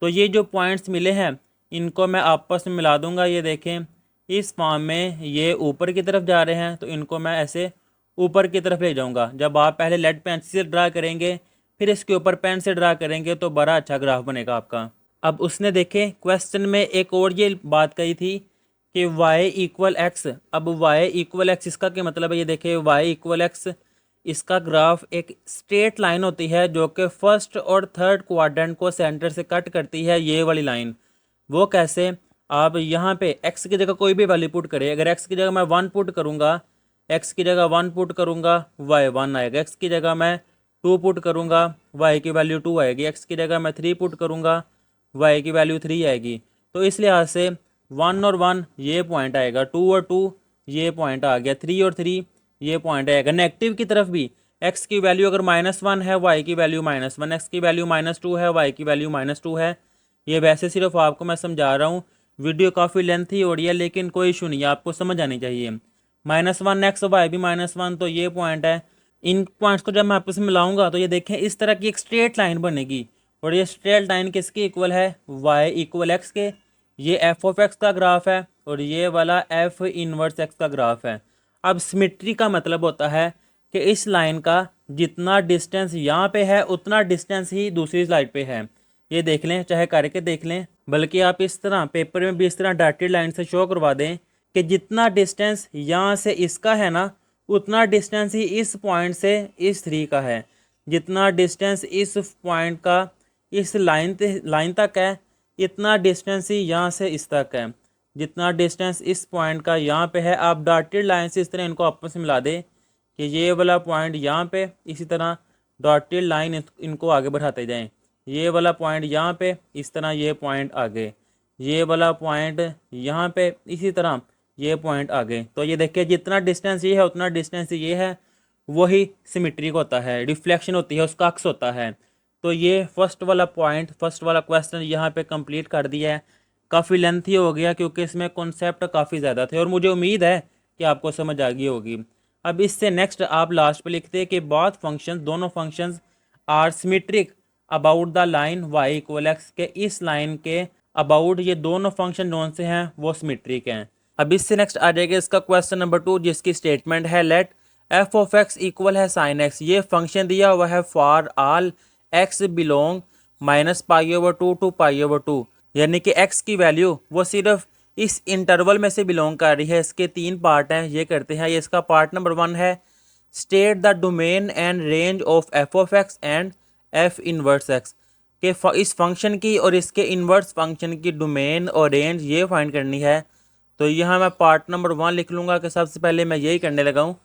तो ये जो पॉइंट्स मिले हैं इनको मैं आपस में मिला दूँगा। ये देखें इस फॉर्म में ये ऊपर की तरफ जा रहे हैं, तो इनको मैं ऐसे ऊपर की तरफ ले जाऊँगा। जब आप पहले लेड पेंसिल से ड्रा करेंगे फिर इसके ऊपर पेन से ड्रा करेंगे तो बड़ा अच्छा ग्राफ बनेगा आपका। अब उसने देखे क्वेश्चन में एक और ये बात कही थी कि y इक्वल एक्स। अब y इक्वल एक्स इसका क्या मतलब है, ये देखिए y इक्वल एक्स, इसका ग्राफ एक स्ट्रेट लाइन होती है जो कि फर्स्ट और थर्ड क्वाड्रेंट को सेंटर से कट करती है। ये वाली लाइन वो कैसे, आप यहाँ पे x की जगह कोई भी वैल्यू पुट करें। अगर x की जगह मैं 1 पुट करूँगा, x की जगह 1 पुट करूँगा y 1 आएगा। x की जगह मैं 2 पुट करूँगा y की वैल्यू 2 आएगी। x की जगह मैं 3 पुट करूँगा y की वैल्यू 3 आएगी। तो इस लिहाज से 1 और 1 ये पॉइंट आएगा, 2 और 2 ये पॉइंट आ गया, 3 और 3 ये पॉइंट आएगा। नेगेटिव की तरफ भी x की वैल्यू अगर -1 है, y की वैल्यू -1, x की वैल्यू -2 है, y की वैल्यू -2 है, ये वैसे सिर्फ आपको मैं समझा रहा हूँ, वीडियो काफ़ी लेंथी हो रही है लेकिन कोई इशू नहीं है, आपको समझ आनी चाहिए। -1 x भी -1, तो ये पॉइंट है। इन पॉइंट्स को जब मैं आपस में मिलाऊंगा तो ये देखें इस तरह की एक स्ट्रेट लाइन बनेगी, और ये स्ट्रेट लाइन किसके इक्वल है, y = x के। ये f(x) का ग्राफ है और ये वाला f इनवर्स x का ग्राफ है। अब सिमेट्री का मतलब होता है कि इस लाइन का जितना डिस्टेंस यहाँ पे है उतना डिस्टेंस ही दूसरी साइड पे है। ये देख लें, चाहे करके देख लें, बल्कि आप इस तरह पेपर में भी इस तरह डॉटेड लाइन से शो करवा दें कि जितना डिस्टेंस यहाँ से इसका है ना, उतना डिस्टेंस ही इस पॉइंट से इस 3 का है। जितना डिस्टेंस इस पॉइंट का इस लाइन तक है, इतना डिस्टेंस ही यहाँ से इस तक है। जितना डिस्टेंस इस पॉइंट का यहाँ पे है, आप डॉटेड लाइन से इस तरह इनको आपस में मिला दें कि ये वाला पॉइंट यहाँ पे, इसी तरह डॉटेड लाइन इनको आगे बढ़ाते जाएं। ये वाला पॉइंट यहाँ पे, इस तरह ये पॉइंट आगे, ये वाला पॉइंट यहाँ पे, इसी तरह ये पॉइंट आगे। तो ये देखिए जितना डिस्टेंस ये है उतना डिस्टेंस ये है, वही सिमेट्रिक होता है, रिफ्लेक्शन होती है, उसका अक्स होता है। तो ये फर्स्ट वाला पॉइंट, फर्स्ट वाला क्वेश्चन यहाँ पे कंप्लीट कर दिया है। काफ़ी लेंथी हो गया क्योंकि इसमें कॉन्सेप्ट काफ़ी ज़्यादा थे, और मुझे उम्मीद है कि आपको समझ आ गई होगी। अब इससे नेक्स्ट आप लास्ट पे लिखते हैं कि बोथ फंक्शंस, दोनों functions are symmetric about the line y = x, के इस लाइन के अबाउट ये दोनों फंक्शन कौन से हैं, वो सिमेट्रिक हैं। अब इससे नेक्स्ट आ जाएगा इसका क्वेश्चन नंबर 2, जिसकी स्टेटमेंट है लेट f(x) इक्वल है sin x। ये फंक्शन दिया हुआ है for all x belong -π/2 to π/2, यानी कि x की वैल्यू वो सिर्फ इस इंटरवल में से बिलोंग कर रही है। इसके 3 पार्ट हैं, ये करते हैं। ये इसका पार्ट नंबर 1 है, state the domain and range of f(x) and f inverse x, के इस फंक्शन की और इसके इनवर्स फंक्शन की डोमेन और रेंज ये फाइंड करनी है। तो यहाँ मैं पार्ट नंबर 1 लिख लूँगा कि सबसे पहले मैं यही करने लगा हूँ,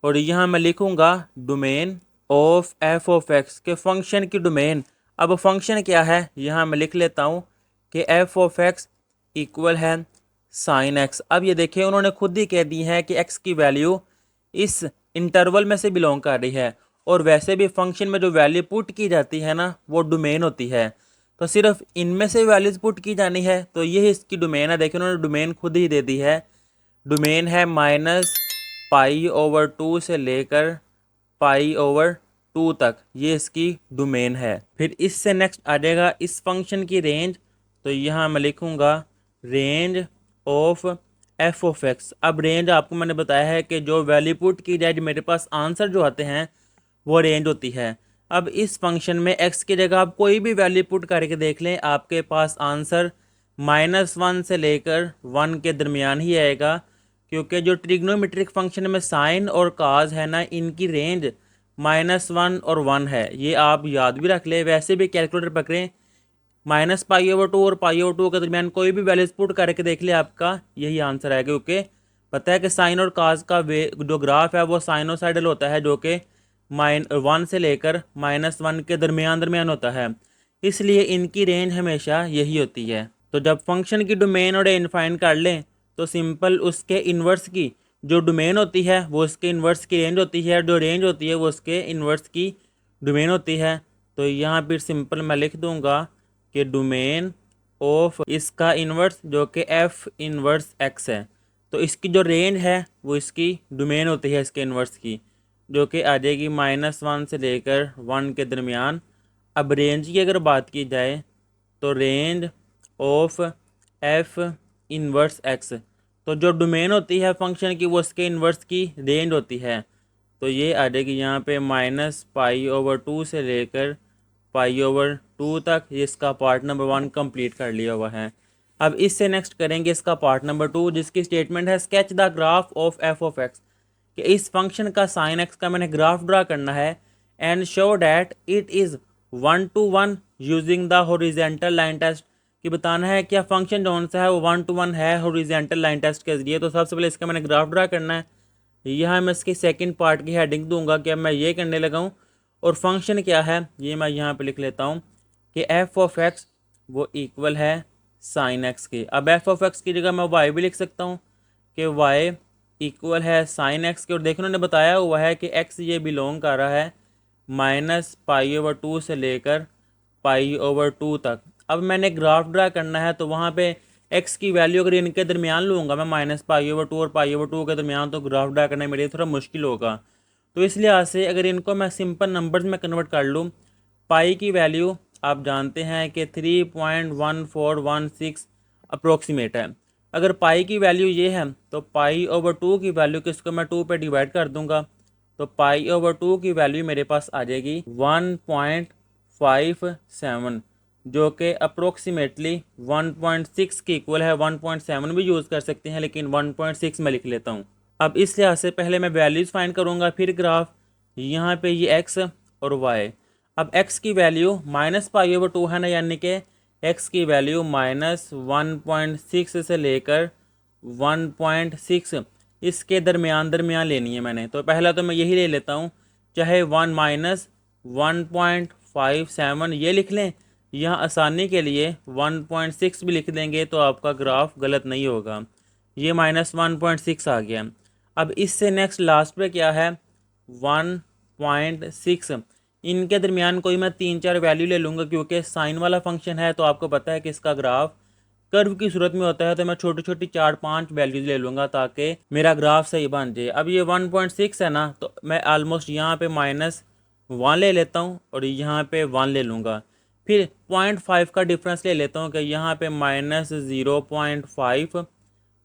और यहाँ मैं लिखूँगा डोमेन ऑफ f(x) के फंक्शन की डोमेन। अब फंक्शन क्या है, यहाँ मैं लिख लेता हूँ कि f(x) इक्वल है sin x। अब ये देखिए उन्होंने खुद ही कह दी है कि x की वैल्यू इस इंटरवल में से बिलोंग कर रही है, और वैसे भी फंक्शन में जो वैल्यू पुट की जाती है ना, वो डोमेन होती है। तो सिर्फ इनमें से वैल्यूज पुट की जानी है, तो ये इसकी डोमेन है। देखिए उन्होंने डोमेन खुद ही दे दी है, डोमेन है -π/2 से लेकर π/2 तक, ये इसकी डोमेन है। फिर इससे नेक्स्ट आ जाएगा इस फंक्शन की रेंज। तो यहाँ मैं लिखूँगा रेंज ऑफ f(x). अब रेंज आपको मैंने बताया है कि जो वैल्यू पुट की जाए, जो मेरे पास आंसर जो आते हैं वो रेंज होती है। अब इस फंक्शन में x की जगह आप कोई भी वैल्यू पुट करके देख लें, आपके पास आंसर -1 से लेकर 1 के दरमियान ही आएगा, क्योंकि जो ट्रिग्नोमेट्रिक फंक्शन में साइन और काज है ना, इनकी रेंज -1 और 1 है। ये आप याद भी रख ले, वैसे भी कैलकुलेटर पकड़ें, -π/2 और π/2 के दरमियान कोई भी वैल्यूज पुट करके देख ले, आपका यही आंसर है। क्योंकि पता है कि साइन और काज का जो ग्राफ है वो साइनोसाइडल होता है, जो कि -1 से लेकर -1 के दरमियान होता है, इसलिए इनकी रेंज हमेशा यही होती है। तो जब फंक्शन की डोमेन और रेंज फाइंड कर लें तो सिंपल उसके इन्वर्स की जो डोमेन होती है वो उसके इन्वर्स की रेंज होती है, जो रेंज होती है वो उसके इन्वर्स की डोमेन होती है। तो यहाँ पर सिंपल मैं लिख दूँगा कि डोमेन ऑफ इसका इन्वर्स जो कि f इनवर्स x है, तो इसकी जो रेंज है वो इसकी डोमेन होती है इसके इन्वर्स की, जो कि आ जाएगी -1 से लेकर 1 के दरमियान। अब रेंज की अगर बात की जाए तो range of f inverse x, तो जो डोमेन होती है फंक्शन की वो उसके इन्वर्स की रेंज होती है। तो ये आ जाएगी यहाँ पे -π/2 से लेकर π/2 तक। ये इसका पार्ट नंबर 1 कंप्लीट कर लिया हुआ है। अब इससे नेक्स्ट करेंगे इसका पार्ट नंबर 2, जिसकी स्टेटमेंट है sketch the graph of f(x), कि इस फंक्शन का sin x का मैंने ग्राफ ड्रा करना है, and show that it is 1:1 using the horizontal line test, कि बताना है क्या फंक्शन कौन सा है वो 1:1 है हॉरिजॉन्टल लाइन टेस्ट के जरिए। तो सबसे पहले इसका मैंने ग्राफ ड्रा करना है। यहाँ मैं इसकी सेकंड पार्ट की हेडिंग दूंगा कि अब मैं ये करने लगा हूँ, और फंक्शन क्या है ये मैं यहाँ पे लिख लेता हूँ कि f(x) वो इक्वल है sin x के। अब f(x) की जगह मैं y भी लिख सकता हूँ कि y इक्वल है sin x के, और देखो उन्होंने बताया हुआ है कि x ये बिलोंग कर रहा है -π/2 से लेकर π/2 तक। अब मैंने ग्राफ ड्रा करना है तो वहाँ पे एक्स की वैल्यू अगर इनके दरमियान लूँगा मैं -π/2 और π/2 के दरमियान, तो ग्राफ ड्रा करना मेरे लिए थोड़ा मुश्किल होगा। तो इस लिहाज से अगर इनको मैं सिंपल नंबर्स में कन्वर्ट कर लूँ, पाई की वैल्यू आप जानते हैं कि 3.1416 अप्रोक्सीमेट है। अगर पाई की वैल्यू ये है तो π/2 की वैल्यू किसको मैं 2 पे डिवाइड कर दूंगा, तो π/2 की वैल्यू मेरे पास आ जाएगी 1.57, जो कि अप्रोक्सीमेटली 1.6 के इक्वल है। 1.7 भी यूज़ कर सकते हैं लेकिन 1.6 मैं लिख लेता हूँ। अब इस लिहाज से पहले मैं वैल्यूज़ फाइंड करूँगा, फिर ग्राफ, यहाँ पे ये एक्स और वाई। अब एक्स की वैल्यू -π/2 है ना, यानी कि एक्स की वैल्यू -1.6 से लेकर 1.6 इसके दरमियान लेनी है मैंने। तो पहला तो मैं यही ले लेता हूँ, चाहे 1-1.57 ये लिख लें, यहाँ आसानी के लिए 1.6 भी लिख देंगे तो आपका ग्राफ गलत नहीं होगा। ये -1.6 आ गया। अब इससे नेक्स्ट लास्ट पे क्या है 1.6, इनके दरमियान कोई मैं 3-4 वैल्यू ले लूँगा, क्योंकि साइन वाला फंक्शन है तो आपको पता है कि इसका ग्राफ कर्व की सूरत में होता है, तो मैं छोटी छोटी 4-5 वैल्यूज ले लूँगा ताकि मेरा ग्राफ सही बन जाए। अब ये 1.6 है ना, तो मैं ऑलमोस्ट यहाँ पे -1 ले लेता हूँ और यहाँ पे 1 ले लूँगा। फिर 0.5 का डिफरेंस ले लेता हूँ कि यहाँ पे -0.5,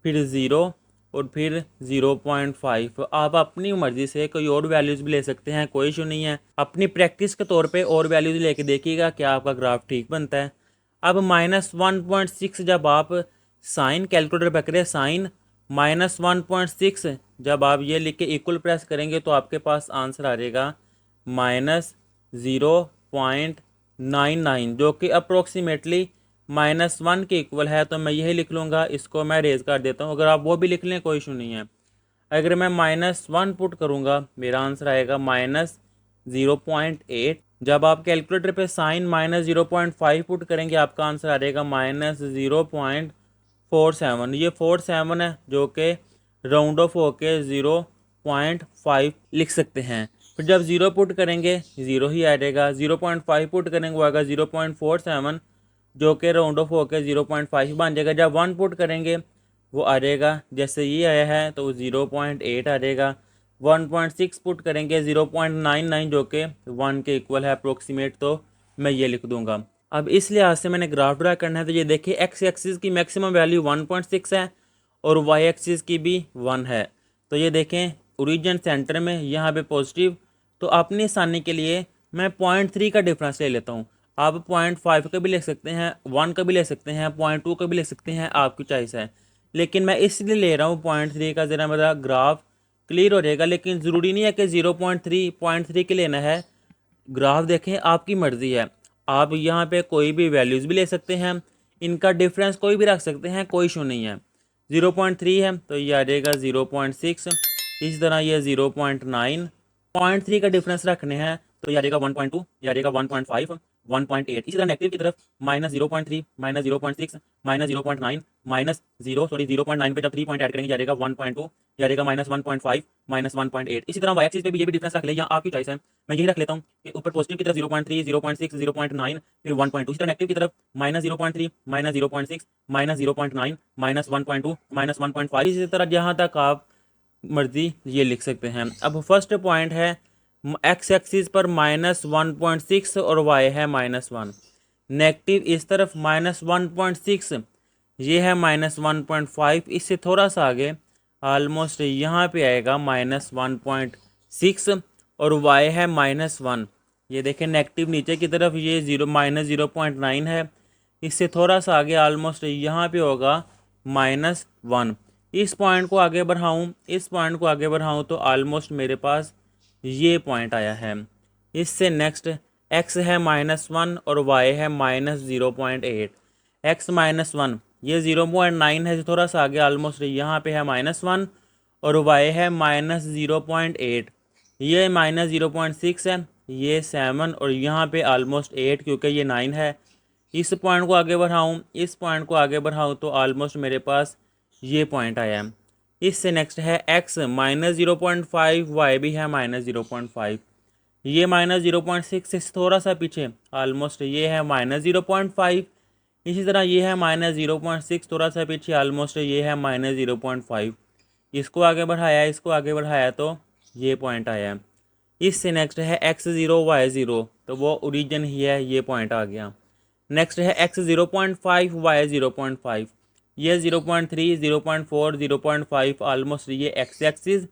फिर 0 और फिर 0.5। आप अपनी मर्ज़ी से कोई और वैल्यूज़ भी ले सकते हैं, कोई इशू नहीं है। अपनी प्रैक्टिस के तौर पे और वैल्यूज़ लेके देखिएगा क्या आपका ग्राफ ठीक बनता है। अब -1.6 जब आप साइन कैलकुलेटर पर करें, साइन -1.6 जब आप ये लिख के इक्वल प्रेस करेंगे तो आपके पास आंसर आ जाएगा -0.99, जो कि अप्रोक्सीमेटली -1 के इक्वल है। तो मैं यही लिख लूँगा, इसको मैं रेज कर देता हूँ। अगर आप वो भी लिख लें कोई इशू नहीं है। अगर मैं -1 पुट करूँगा मेरा आंसर आएगा -0.8। जब आप कैलकुलेटर पे साइन -0.5 पुट करेंगे आपका आंसर आ जाएगा -0.47। ये 47 है जो कि राउंड ऑफ होके 0.5 लिख सकते हैं। फिर जब 0 पुट करेंगे 0 ही आ जाएगा, 0.5 पुट करेंगे वो आएगा 0.47, जो कि राउंड ऑफ होकर 0.5 बन जाएगा। जब 1 पुट करेंगे वो आ जाएगा, जैसे ये आया है तो 0.8 आ जाएगा। 1.6 पुट करेंगे 0.99, जो कि 1 के इक्वल है अप्रोक्सीमेट, तो मैं ये लिख दूंगा। अब इस लिहाज से मैंने ग्राफ ड्रा करना है, तो ये देखिए एक्स एक्सिस की मैक्सिमम वैल्यू 1.6 है और वाई एक्सिस की भी 1 है। तो ये देखें ओरिजिन सेंटर में यहाँ पे पॉजिटिव, तो अपनी आसानी के लिए मैं 0.3 का डिफरेंस ले लेता हूँ। आप 0.5 का भी ले सकते हैं, 1 का भी ले सकते हैं, 0.2 का भी ले सकते हैं, आपकी चॉइस है। लेकिन मैं इसलिए ले रहा हूँ 0.3 का, ज़रा मेरा ग्राफ क्लियर हो जाएगा। लेकिन ज़रूरी नहीं है कि 0.3 के लेना है। ग्राफ देखें आपकी मर्ज़ी है, आप यहाँ पे कोई भी वैल्यूज़ भी ले सकते हैं, इनका डिफरेंस कोई भी रख सकते हैं, कोई इशू नहीं है। 0.3 है तो ये आ जाएगा 0.6, इसी तरह ये 0.9, 0.3 का डिफरेंस रखने हैं तो ये आ जाएगा 1.2, ये आ जाएगा 1.5, 1.8। इसी तरह नेगेटिव की तरफ -0.3, -0.6, -0.9, -0.9 पे जब 3 पॉइंट ऐड करेंगे आ जाएगा 1.2, ये आ जाएगा -1.5, -1.8। इसी तरह वाई एक्सिस पे भी ये भी डिफरेंस रख ले, या आपकी चॉइस है। मैं यही रख लेता हूँ कि ऊपर पॉजिटिव की तरफ 0.3, 0.6, 0.9, फिर 1.2। इसी तरह नेगेटिव की तरफ -0.3, -0.6, -0.9, -1.2, -1.5। इसी तरह जहाँ तक आप मर्जी ये लिख सकते हैं। अब फर्स्ट पॉइंट है एक्स एक्सिस पर -1.6 और वाई है -1। नेगेटिव इस तरफ -1.6, ये है -1.5, इससे थोड़ा सा आगे ऑलमोस्ट यहाँ पे आएगा -1.6 और वाई है -1। ये देखें नेगेटिव नीचे की तरफ ये -0.9 है, इससे थोड़ा सा आगे ऑलमोस्ट यहाँ पे होगा -1। इस पॉइंट को आगे बढ़ाऊँ, इस पॉइंट को आगे बढ़ाऊँ तो ऑलमोस्ट मेरे पास ये पॉइंट आया है। इससे नेक्स्ट एक्स है -1 और वाई है -0.8। एक्स -1 ये 0.9 है, थोड़ा सा आगे ऑलमोस्ट यहाँ पे है -1 और वाई है -0.8। ये -0.6 है, ये 7 और यहाँ पे ऑलमोस्ट 8, क्योंकि ये 9 है। इस पॉइंट को आगे बढ़ाऊँ, इस पॉइंट को आगे बढ़ाऊँ तो ऑलमोस्ट मेरे पास ये पॉइंट आया है। इससे नेक्स्ट है एक्स -0.5, वाई भी है -0.5। ये -0.6 से थोड़ा सा पीछे ऑलमोस्ट ये है -0.5, इसी तरह ये है -0.6, थोड़ा सा पीछे ऑलमोस्ट ये है -0.5। इसको आगे बढ़ाया, इसको आगे बढ़ाया तो ये पॉइंट आया। इससे नेक्स्ट है x0 y0, तो वो ओरिजिन ही है, ये पॉइंट आ गया। नेक्स्ट है x0.5 y0.5, ये 0.3 0.4 0.5 ऑलमोस्ट ये x एक्सिस,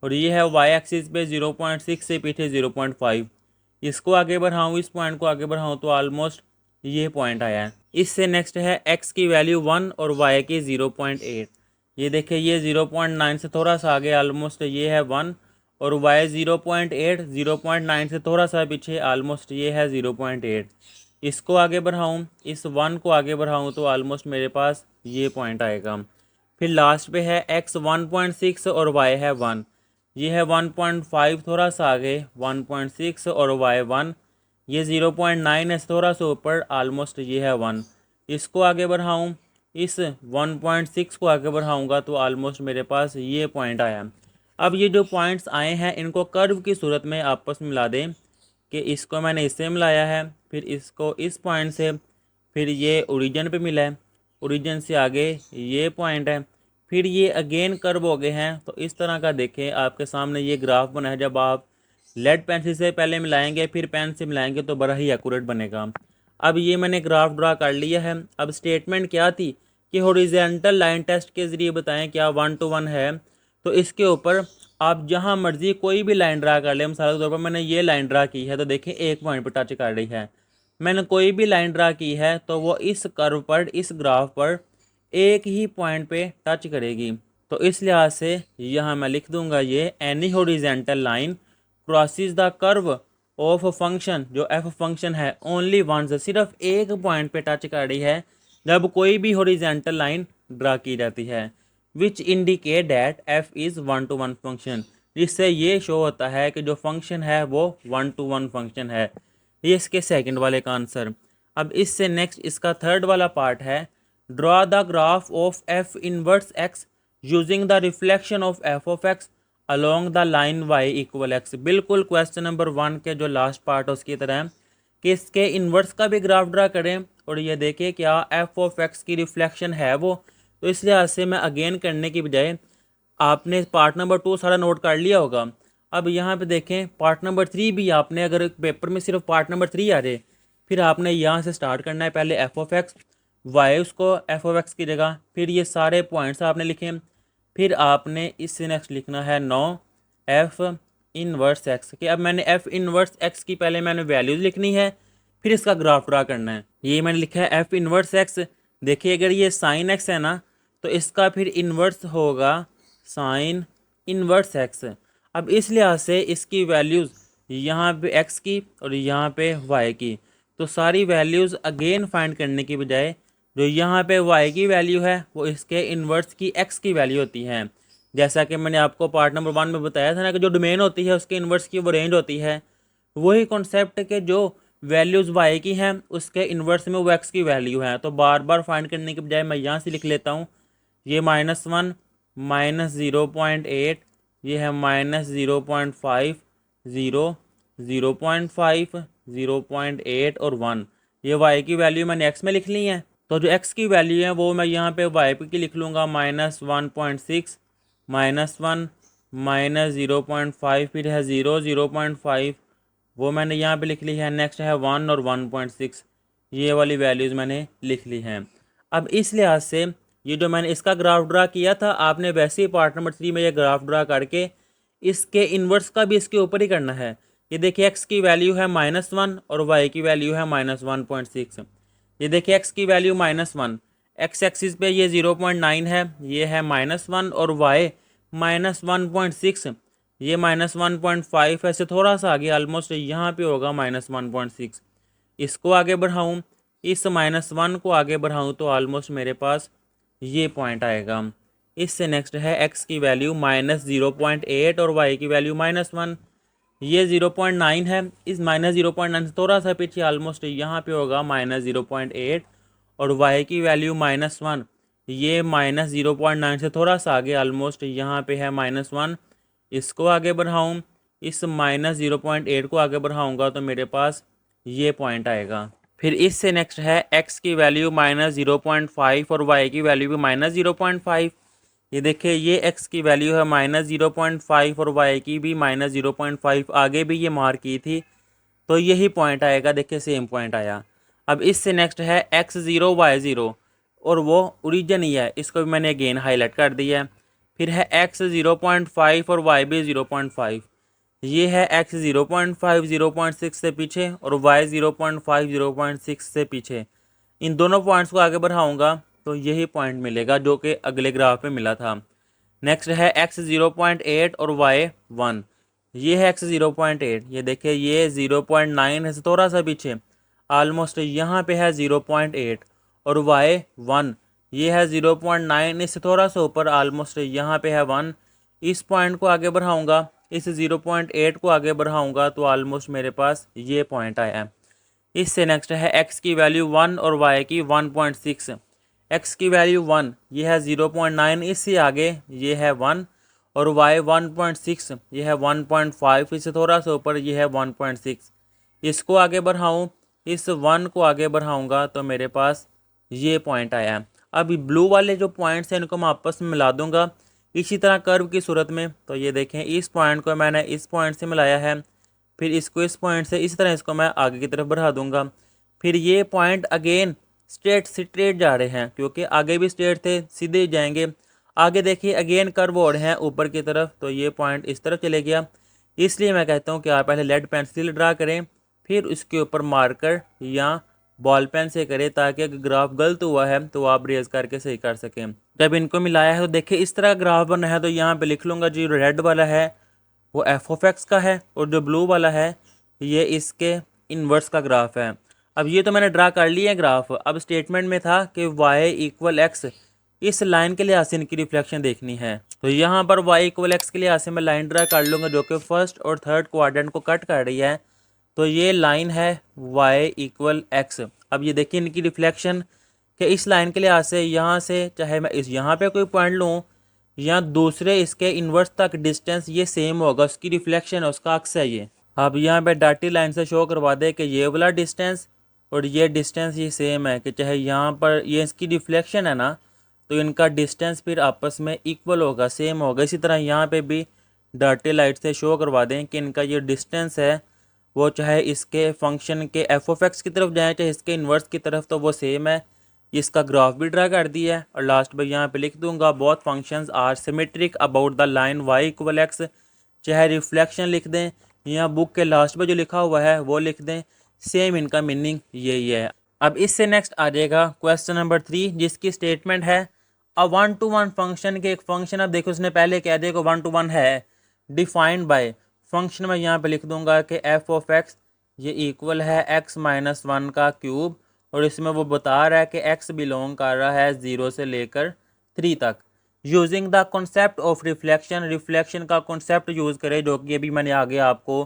और ये है y एक्सिस पे 0.6 से पीछे 0.5। इसको आगे बढ़ाऊँ, इस पॉइंट को आगे बढ़ाऊँ तो ऑलमोस्ट ये पॉइंट आया है। इससे नेक्स्ट है x की वैल्यू 1 और y की 0.8। ये देखिए ये 0.9 से थोड़ा सा आगे ऑलमोस्ट ये है 1, और y 0.8 0.9 से थोड़ा सा पीछे ऑलमोस्ट ये है 0.8। इसको आगे बढ़ाऊँ, इस 1 को आगे बढ़ाऊँ तो ऑलमोस्ट मेरे पास ये पॉइंट आएगा। फिर लास्ट पे है x 1.6 और y है 1। ये है 1.5 थोड़ा सा आगे 1.6 और y 1। ये 0.9 है थोड़ा सा ऊपर ऑलमोस्ट ये है 1। इसको आगे बढ़ाऊँ, इस 1.6 को आगे बढ़ाऊँगा तो ऑलमोस्ट मेरे पास ये पॉइंट आया। अब ये जो पॉइंट्स आए हैं इनको कर्व की सूरत में आपस में मिला दें, कि इसको मैंने इससे मिलाया है, फिर इसको इस पॉइंट से, फिर ये ओरिजिन पे मिला है, ओरिजिन से आगे ये पॉइंट है, फिर ये अगेन कर्व हो गए हैं। तो इस तरह का देखें आपके सामने ये ग्राफ बना है। जब आप लेड पेंसिल से पहले मिलाएंगे फिर पेन से मिलाएंगे तो बड़ा ही एक्यूरेट बनेगा। अब ये मैंने ग्राफ ड्रा कर लिया है। अब स्टेटमेंट क्या थी कि हॉरिजॉन्टल लाइन टेस्ट के ज़रिए बताएं क्या 1 to 1 है। तो इसके ऊपर आप जहां मर्जी कोई भी लाइन ड्रा कर ले। मिसाल के तौर पर मैंने ये लाइन ड्रा की है तो देखिए एक पॉइंट पर टच कर रही है। मैंने कोई भी लाइन ड्रा की है तो वो इस कर्व पर, इस ग्राफ पर एक ही पॉइंट पे टच करेगी। तो इस लिहाज से यहाँ मैं लिख दूंगा ये any horizontal line crosses the curve of function, जो एफ फंक्शन है, ओनली वंस, सिर्फ एक पॉइंट पे टच कर रही है जब कोई भी हॉरिजॉन्टल लाइन ड्रा की जाती है, which indicate that F is 1 to 1 function, जिससे ये शो होता है कि जो फंक्शन है वो 1 to 1 फंक्शन है। ये इसके सेकंड वाले का आंसर। अब इससे नेक्स्ट इसका थर्ड वाला पार्ट है, draw the graph of F inverse x using the reflection of F of x along the line y equal x. बिल्कुल क्वेश्चन नंबर 1 के जो लास्ट पार्ट है उसकी तरह कि इसके इन्वर्स का भी ग्राफ ड्रा करें, और ये देखिए क्या एफ ऑफ एक्स की रिफ्लेक्शन है वो। तो इस लिहाज से मैं अगेन करने की बजाय, आपने पार्ट नंबर 2 सारा नोट कर लिया होगा। अब यहाँ पे देखें पार्ट नंबर 3 भी आपने, अगर पेपर में सिर्फ पार्ट नंबर 3 आ जाए, फिर आपने यहाँ से स्टार्ट करना है। पहले एफ ऑफ एक्स वाई, उसको एफ ऑफ एक्स की जगह, फिर ये सारे पॉइंट्स आपने लिखे, फिर आपने इससे नेक्स्ट लिखना है 9 एफ इनवर्स एक्स कि अब मैंने एफ इनवर्स एक्स की पहले मैंने वैल्यूज़ लिखनी है, फिर इसका ग्राफ ड्रा करना है। ये मैंने लिखा है एफ इनवर्स एक्स। देखिए अगर ये साइन एक्स है ना तो इसका फिर इन्वर्स होगा साइन इन्वर्स एक्स। अब इस लिहाज से इसकी वैल्यूज़ यहाँ पे एक्स की और यहाँ पे वाई की, तो सारी वैल्यूज़ अगेन फाइंड करने की बजाय जो यहाँ पे y की वैल्यू है वो इसके इन्वर्स की x की वैल्यू होती है। जैसा कि मैंने आपको पार्ट नंबर 1 में बताया था ना कि जो डोमेन होती है उसके इन्वर्स की वो रेंज होती है। वही कॉन्सेप्ट के जो वैल्यूज़ y की हैं उसके इन्वर्स में वो x की वैल्यू है। तो बार बार फाइंड करने के बजाय मैं यहाँ से लिख लेता हूँ, ये -1 -0.8, ये है -0.5 0 0.5 0.8 और 1। ये y की वैल्यू मैंने x में लिख ली है। तो जो x की वैल्यू है वो मैं यहाँ पे y की लिख लूँगा -1.6 -1 -0.5, फिर है 0 0.5, वो मैंने यहाँ पे लिख ली है। नेक्स्ट है 1 और 1.6, ये वाली वैल्यूज़ मैंने लिख ली हैं। अब इस लिहाज से ये जो मैंने इसका ग्राफ ड्रा किया था, आपने वैसे ही पार्ट नंबर 3 में ये ग्राफ ड्रा करके इसके इन्वर्स का भी इसके ऊपर ही करना है। ये देखिए x की वैल्यू है -1 और y की वैल्यू है -1.6। ये देखिए x की वैल्यू -1, x एक्सिस पे ये 0.9 है, ये है -1, और y -1.6, ये -1.5 ऐसे थोड़ा सा आगे ऑलमोस्ट यहाँ पे होगा -1.6। इसको आगे बढ़ाऊँ, इस -1 को आगे बढ़ाऊँ तो ऑलमोस्ट मेरे पास ये पॉइंट आएगा। इससे नेक्स्ट है x की वैल्यू -0.8 और y की वैल्यू -1, ये 0.9 है, इस -0.9 से थोड़ा सा पीछे ऑलमोस्ट यहाँ पे होगा -0.8, और y की वैल्यू -1, ये -0.9 से थोड़ा सा आगे ऑलमोस्ट यहाँ पे है -1। इसको आगे बढ़ाऊँ, इस -0.8 को आगे बढ़ाऊँगा तो मेरे पास ये पॉइंट आएगा। फिर इससे नेक्स्ट है x की वैल्यू -0.5 और y की वैल्यू भी -0.5। ये देखिए ये x की वैल्यू है -0.5 और y की भी -0.5, आगे भी ये मार्क की थी, तो यही पॉइंट आएगा। देखिए सेम पॉइंट आया। अब इससे नेक्स्ट है x0 y0 और वो ओरिजिन ही है, इसको भी मैंने अगेन हाईलाइट कर दिया है। फिर है x 0.5 और y भी 0.5। ये है x 0.5 0.6 से पीछे और y 0.5 0.6 से पीछे। इन दोनों पॉइंट्स को आगे बढ़ाऊंगा तो यही पॉइंट मिलेगा जो कि अगले ग्राफ में मिला था। नेक्स्ट है x 0.8 और y 1। ये है x 0.8, ये देखिए ये 0.9 है थोड़ा सा पीछे, ऑलमोस्ट यहाँ पे है 0.8 और y 1 ये है 0.9 इससे थोड़ा सा ऊपर, ऑलमोस्ट यहाँ पे है 1। इस पॉइंट को आगे बढ़ाऊंगा, इस 0.8 को आगे बढ़ाऊंगा तो ऑलमोस्ट मेरे पास ये पॉइंट आया है। इससे नेक्स्ट है x की वैल्यू 1 और y की 1.6। x की वैल्यू 1 ये है 0.9, इससे आगे ये है 1 और y 1.6 ये है 1.5, इससे थोड़ा सा ऊपर ये है 1.6। इसको आगे बढ़ाऊँ, इस 1 को आगे बढ़ाऊँगा तो मेरे पास ये पॉइंट आया है। अब ब्लू वाले जो पॉइंट्स हैं इनको मैं आपस में मिला दूंगा इसी तरह कर्व की सूरत में। तो ये देखें इस पॉइंट को मैंने इस पॉइंट से मिलाया है, फिर इसको इस पॉइंट से, इस तरह इसको मैं आगे की तरफ बढ़ा दूंगा। फिर ये पॉइंट अगेन स्ट्रेट जा रहे हैं क्योंकि आगे भी स्ट्रेट थे, सीधे जाएंगे। आगे देखिए अगेन कर्व और हैं ऊपर की तरफ, तो ये पॉइंट इस तरफ चले गया। इसलिए मैं कहता हूँ कि आप पहले लेड पेंसिल ड्रा करें, फिर उसके ऊपर मार्कर या बॉल पेन से करें, ताकि अगर ग्राफ गलत हुआ है तो आप रेज करके सही कर सकें। जब इनको मिलाया है तो देखिए इस तरह ग्राफ बना है, तो यहाँ पे लिख लूँगा जो रेड वाला है वो f(x) का है और जो ब्लू वाला है ये इसके इन्वर्स का ग्राफ है। अब ये तो मैंने ड्रा कर लिया है ग्राफ। अब स्टेटमेंट में था कि y = x, इस लाइन के लिहाज से इनकी रिफ्लेक्शन देखनी है, तो यहाँ पर y = x के लिहाज से मैं लाइन ड्रा कर लूँगा जो कि फर्स्ट और थर्ड क्वाड्रेंट को कट कर रही है। तो ये लाइन है y = x। अब ये देखिए इनकी रिफ्लेक्शन कि इस लाइन के लिहाज से यहाँ से चाहे मैं इस यहाँ पे कोई पॉइंट लूँ या दूसरे इसके इन्वर्स तक डिस्टेंस ये सेम होगा, उसकी रिफ्लेक्शन है, उसका अक्स है ये। अब यहाँ पे डाटी लाइन से शो करवा दे कि ये वाला डिस्टेंस और ये डिस्टेंस ये सेम है, कि चाहे यहाँ पर ये इसकी रिफ्लेक्शन है ना, तो इनका डिस्टेंस फिर आपस में इक्वल होगा, सेम होगा। इसी तरह यहाँ पे भी डाटी लाइट से शो करवा दें कि इनका ये डिस्टेंस है वो चाहे इसके फंक्शन के f(x) की तरफ जाए चाहे इसके इन्वर्स की तरफ, तो वो सेम है। इसका ग्राफ भी ड्रा कर दिया है और लास्ट में यहाँ पे लिख दूंगा both functions are symmetric about the line y = x। चाहे रिफ्लेक्शन लिख दें या बुक के लास्ट में जो लिखा हुआ है वो लिख दें, सेम इनका मीनिंग यही है। अब इससे नेक्स्ट आ जाएगा क्वेश्चन नंबर 3, जिसकी स्टेटमेंट है अ 1-to-1 फंक्शन के एक फंक्शन। अब देखो उसने पहले कह दिया कि 1-to-1 है, डिफाइंड बाय फंक्शन में यहाँ पे लिख दूंगा कि f(x) ये इक्वल है x-1 का क्यूब, और इसमें वो बता रहा है कि x बिलोंग कर रहा है 0 से लेकर 3 तक। Using the concept of reflection, reflection का कॉन्सेप्ट यूज़ करें जो कि अभी मैंने आगे आपको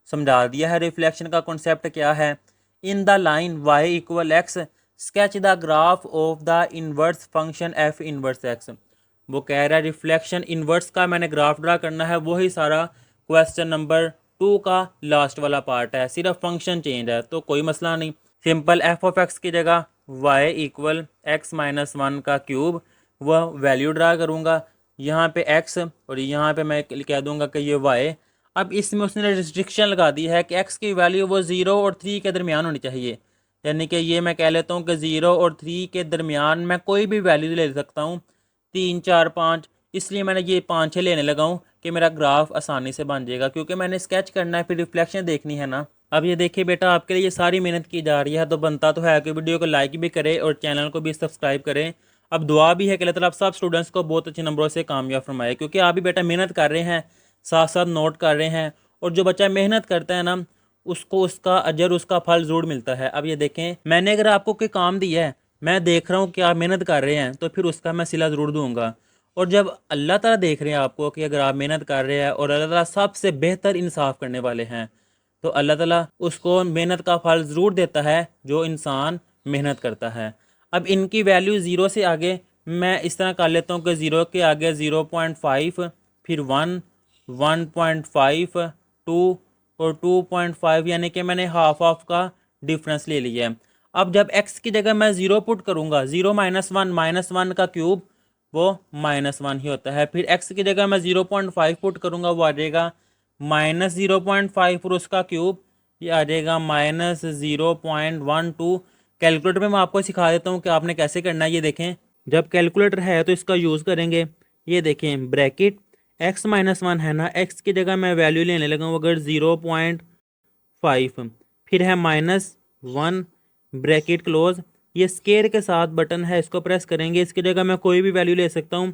समझा दिया है। रिफ्लेक्शन का कॉन्सेप्ट क्या है? In the line y = x sketch the graph of the inverse function f(x)। वो कह रहा है रिफ्लेक्शन इन्वर्स का मैंने ग्राफ ड्रा करना है, वही सारा क्वेश्चन नंबर 2 का लास्ट वाला पार्ट है, सिर्फ फंक्शन चेंज है तो कोई मसला नहीं। सिंपल f(x) की जगह y = x-1 का क्यूब वह वैल्यू ड्रा करूँगा, यहाँ पे x और यहाँ पे मैं कह दूँगा कि ये y। अब इसमें उसने रिस्ट्रिक्शन लगा दी है कि x की वैल्यू वो 0 और 3 के दरमियान होनी चाहिए, यानी कि ये मैं कह लेता हूँ कि 0 और 3 के दरमियान मैं कोई भी वैल्यू ले सकता हूँ, 3, 4, 5। इसलिए मैंने ये 5-6 लेने लगा हूँ कि मेरा ग्राफ आसानी से बन जाएगा, क्योंकि मैंने स्केच करना है फिर रिफ्लेक्शन देखनी है ना। अब ये देखिए बेटा आपके लिए ये सारी मेहनत की जा रही है, तो बनता तो है कि वीडियो को लाइक भी करें और चैनल को भी सब्सक्राइब करें। अब दुआ भी है कि अल्लाह ताला आप सब स्टूडेंट्स को बहुत अच्छे नंबरों से कामयाब फरमाए, क्योंकि आप भी बेटा मेहनत कर रहे हैं, साथ साथ नोट कर रहे हैं, और जो बच्चा मेहनत करता है ना उसको उसका अजर उसका फल ज़रूर मिलता है। अब ये देखें मैंने अगर आपको कोई काम दिया है, मैं देख रहा हूँ कि आप मेहनत कर रहे हैं, तो फिर उसका मैं सिला ज़रूर दूंगा। और जब अल्लाह ताला देख रहे हैं आपको कि अगर आप मेहनत कर रहे हैं और अल्लाह ताला सबसे बेहतर इंसाफ करने वाले हैं, तो अल्लाह ताला उसको मेहनत का फल ज़रूर देता है जो इंसान मेहनत करता है। अब इनकी वैल्यू 0 से आगे मैं इस तरह कर लेता हूँ कि 0 के आगे 0.5, फिर 1, 1.5, 2 और 2.5, यानी कि मैंने हाफ ऑफ का डिफरेंस ले लिया है। अब जब x की जगह मैं 0 पुट करूँगा, 0 माइनस वन का क्यूब वो -1 ही होता है। फिर x की जगह मैं 0.5 पुट करूँगा, वो आ जाएगा -0.5 और उसका क्यूब ये आ जाएगा -0.12। कैलकुलेटर में मैं आपको सिखा देता हूँ कि आपने कैसे करना है। ये देखें, जब कैलकुलेटर है तो इसका यूज़ करेंगे। ये देखें ब्रैकेट x-1 है ना, x की जगह मैं वैल्यू लेने लगा हूँ अगर 0.5, फिर है -1 ब्रैकेट क्लोज। ये स्केयर के साथ बटन है, इसको प्रेस करेंगे। इसकी जगह मैं कोई भी वैल्यू ले सकता हूँ।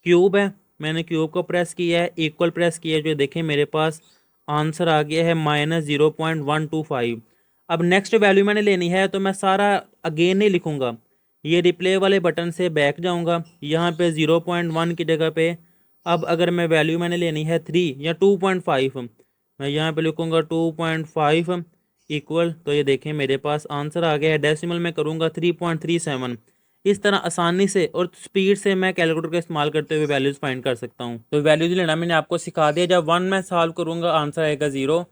क्यूब है, मैंने क्यूब को प्रेस किया है, इक्वल प्रेस किया है, जो देखें मेरे पास आंसर आ गया है -0.125। अब नेक्स्ट वैल्यू मैंने लेनी है तो मैं सारा अगेन नहीं लिखूँगा, ये रिप्ले वाले बटन से बैक जाऊँगा, यहाँ पे 0.1 की जगह पे अब अगर मैं वैल्यू मैंने लेनी है 3 या 2.5, मैं यहाँ पे लिखूँगा 2.5 इक्वल, तो ये देखें मेरे पास आंसर आ गया है। डेसिमल में करूँगा 3.37। इस तरह आसानी से और स्पीड से मैं कैलकुलेटर का इस्तेमाल करते हुए वैल्यूज़ फाइंड कर सकता हूँ। तो वैल्यूज लेना मैंने आपको सिखा दिया। जब 1 मैं सॉल्व करूँगा आंसर आएगा 0,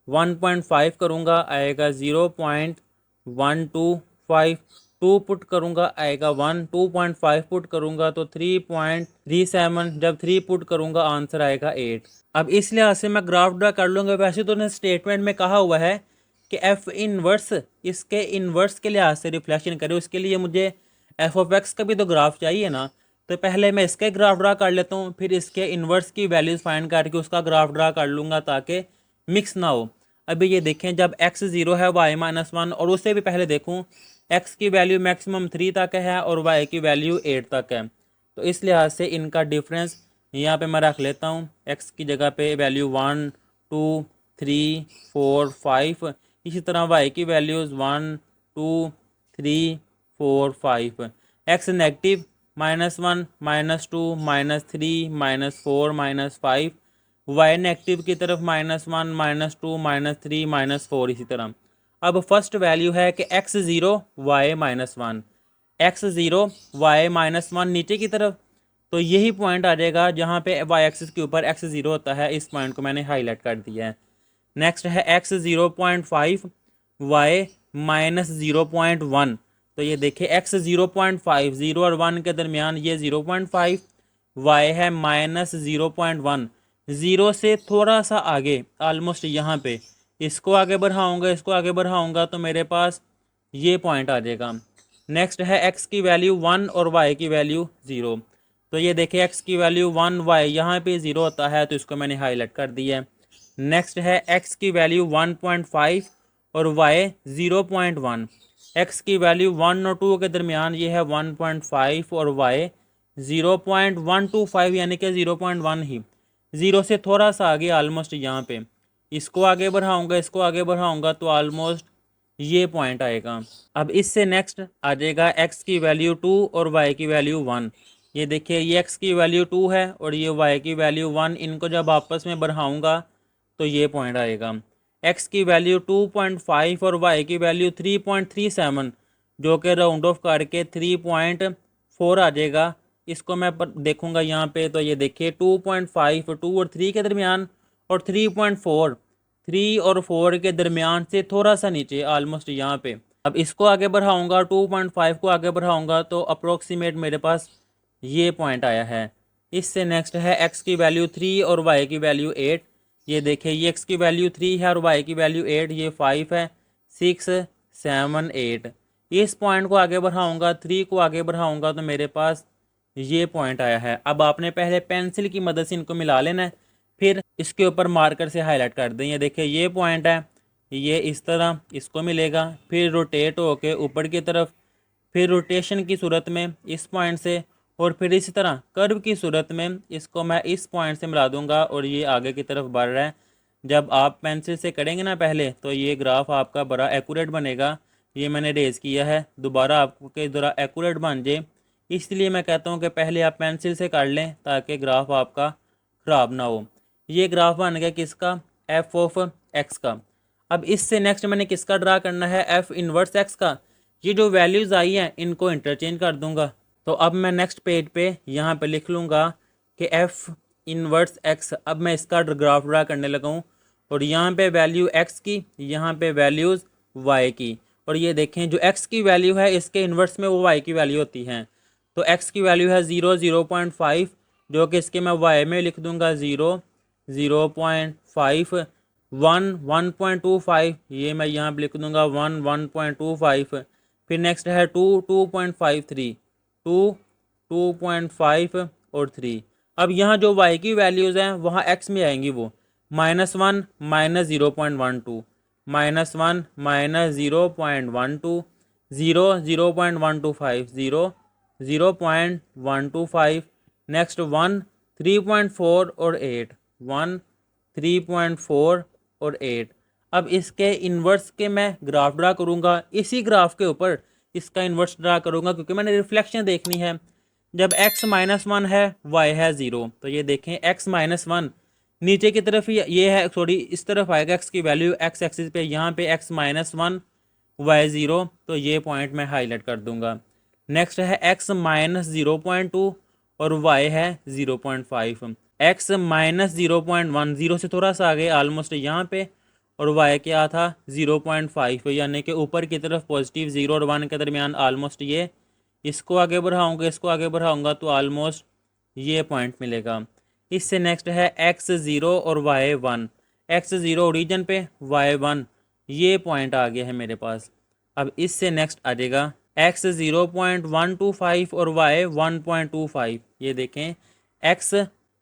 1.5 करूँगा आएगा 0.125, 2 पुट करूँगा आएगा 1, 2.5 पुट करूँगा तो 3.37, जब 3 पुट करूँगा आंसर आएगा 8। अब इस लिहाज से मैं ग्राफ ड्रा कर लूँगा। वैसे तो उन्होंने स्टेटमेंट में कहा हुआ है कि एफ इनवर्स इसके इन्वर्स के लिहाज से रिफ्लेक्शन करे, उसके लिए मुझे एफ ऑफ एक्स का भी तो ग्राफ चाहिए ना। तो पहले मैं इसका ग्राफ ड्रा कर लेता हूँ, फिर इसके इन्वर्स की वैल्यूज़ फाइंड करके उसका ग्राफ ड्रा कर लूँगा ताकि मिक्स ना हो। अभी ये देखें, जब x 0 है y-1, और उससे भी पहले देखूँ x की वैल्यू मैक्सिमम 3 तक है और y की वैल्यू 8 तक है, तो इस लिहाज से इनका डिफरेंस यहाँ पे मैं रख लेता हूँ। x की जगह पे वैल्यू 1, 2, 3, 4, 5, इसी तरह y की values 1, 2, 3, 4, 5। x negative -1, -2, -3, -4, -5, y negative की तरफ -1, -2, -3, -4 इसी तरह। अब फर्स्ट वैल्यू है कि x 0 y-1, x 0 y-1 नीचे की तरफ, तो यही पॉइंट आ जाएगा जहाँ पे y एक्सिस के ऊपर x 0 होता है। इस पॉइंट को मैंने हाईलाइट कर दिया है। नेक्स्ट है x 0.5 y -0.1, तो ये देखिए x 0.5, 0 और 1 के दरमियान ये 0.5, y है -0.1, 0 से थोड़ा सा आगे ऑलमोस्ट यहाँ पे, इसको आगे बढ़ाऊँगा, इसको आगे बढ़ाऊँगा तो मेरे पास ये पॉइंट आ जाएगा। नेक्स्ट है x की वैल्यू 1 और y की वैल्यू 0, तो ये देखिए x की वैल्यू 1, y यहाँ पे 0 होता है तो इसको मैंने हाईलाइट कर दिया है। नेक्स्ट है x की वैल्यू 1.5 और y 0.1, x की वैल्यू 1 और 2 के दरमियान ये है 1.5 और y 0.125 यानी कि 0.1 ही, 0 से थोड़ा सा आगे ऑलमोस्ट यहाँ पे, इसको आगे बढ़ाऊँगा, इसको आगे बढ़ाऊँगा तो ऑलमोस्ट ये पॉइंट आएगा। अब इससे नेक्स्ट आ जाएगा x की वैल्यू 2 और y की वैल्यू 1। ये देखिए ये x की वैल्यू 2 है और ये y की वैल्यू 1, इनको जब आपस में बढ़ाऊँगा तो ये पॉइंट आएगा। x की वैल्यू 2.5 और y की वैल्यू 3.37, जो कि राउंड ऑफ करके 3.4 आ जाएगा। इसको मैं देखूंगा यहाँ पे, तो ये देखिए 2.5 2 और 3 के दरमियान और 3.4 3 और 4 के दरमियान से थोड़ा सा नीचे ऑलमोस्ट यहाँ पे। अब इसको आगे बढ़ाऊंगा, 2.5 को आगे बढ़ाऊंगा तो अप्रोक्सीमेट मेरे पास ये पॉइंट आया है। इससे नेक्स्ट है x की वैल्यू 3 और y की वैल्यू 8। ये देखिए ये x की वैल्यू 3 है और y की वैल्यू 8, ये 5 है, 6, 7, 8। इस पॉइंट को आगे बढ़ाऊंगा, 3 को आगे बढ़ाऊंगा तो मेरे पास ये पॉइंट आया है। अब आपने पहले पेंसिल की मदद से इनको मिला लेना है, फिर इसके ऊपर मार्कर से हाईलाइट कर दें। ये देखिए ये पॉइंट है, ये इस तरह इसको मिलेगा, फिर रोटेट होके ऊपर की तरफ, फिर रोटेशन की सूरत में इस पॉइंट से, और फिर इसी तरह कर्व की सूरत में इसको मैं इस पॉइंट से मिला दूंगा और ये आगे की तरफ बढ़ रहा है। जब आप पेंसिल से करेंगे ना पहले, तो ये ग्राफ आपका बड़ा एक्यूरेट बनेगा। ये मैंने रेज किया है दोबारा आपको कि ज़रा एक्यूरेट बन जाए, इसलिए मैं कहता हूँ कि पहले आप पेंसिल से कर लें ताकि ग्राफ आपका ख़राब ना हो। ये ग्राफ बन गया किसका, एफ ऑफ एक्स का। अब इससे नेक्स्ट मैंने किसका ड्रा करना है, एफ इनवर्स एक्स का। ये जो वैल्यूज़ आई हैं इनको इंटरचेंज कर दूंगा। तो अब मैं नेक्स्ट पेज पे यहाँ पे लिख लूँगा कि एफ इनवर्स एक्स। अब मैं इसका ग्राफ ड्रा करने लगा हूँ और यहाँ पे वैल्यू एक्स की, यहाँ पे वैल्यूज़ वाई की, और ये देखें जो x की वैल्यू है इसके इन्वर्स में वो y की वैल्यू होती है। तो x की वैल्यू है 0, 0.5, जो कि इसके मैं y में लिख दूंगा 0, 0.5, 1, 1.25, ये मैं यहाँ पर लिख दूंगा 1, 1.25। फिर नेक्स्ट है 2, 2.53, 2, 2.5 और 3। अब यहाँ जो y की वैल्यूज़ हैं वहाँ x में आएंगी वो -1, -0.12, -1, -0.12, 0, 0.125, 0, 0.125, नेक्स्ट 1, 3.4 और 8, 1, 3.4 और 8। अब इसके इन्वर्स के मैं ग्राफ ड्रा करूँगा, इसी ग्राफ के ऊपर इसका इन्वर्स ड्रा करूँगा क्योंकि मैंने रिफ्लेक्शन देखनी है। जब x -1 है y है 0, तो ये देखें x -1 नीचे की तरफ ये है, सॉरी इस तरफ आएगा x की वैल्यू x एक्सिस पे, यहाँ पे x -1 y 0, तो ये पॉइंट मैं हाईलाइट कर दूंगा। नेक्स्ट है x -0.2 और y है 0.5, x -0.1 0 से थोड़ा सा आगे ऑलमोस्ट यहाँ पे, और y क्या था 0.5, यानी कि ऊपर की तरफ पॉजिटिव 0 और 1 के दरमियान ऑलमोस्ट ये, इसको आगे बढ़ाऊंगा इसको आगे बढ़ाऊंगा तो ऑलमोस्ट ये पॉइंट मिलेगा। इससे नेक्स्ट है x0 और y1, x0 ओरिजिन पे y1, ये पॉइंट आ गया है मेरे पास। अब इससे नेक्स्ट आ जाएगा x 0.125 और y 1.25, ये देखें x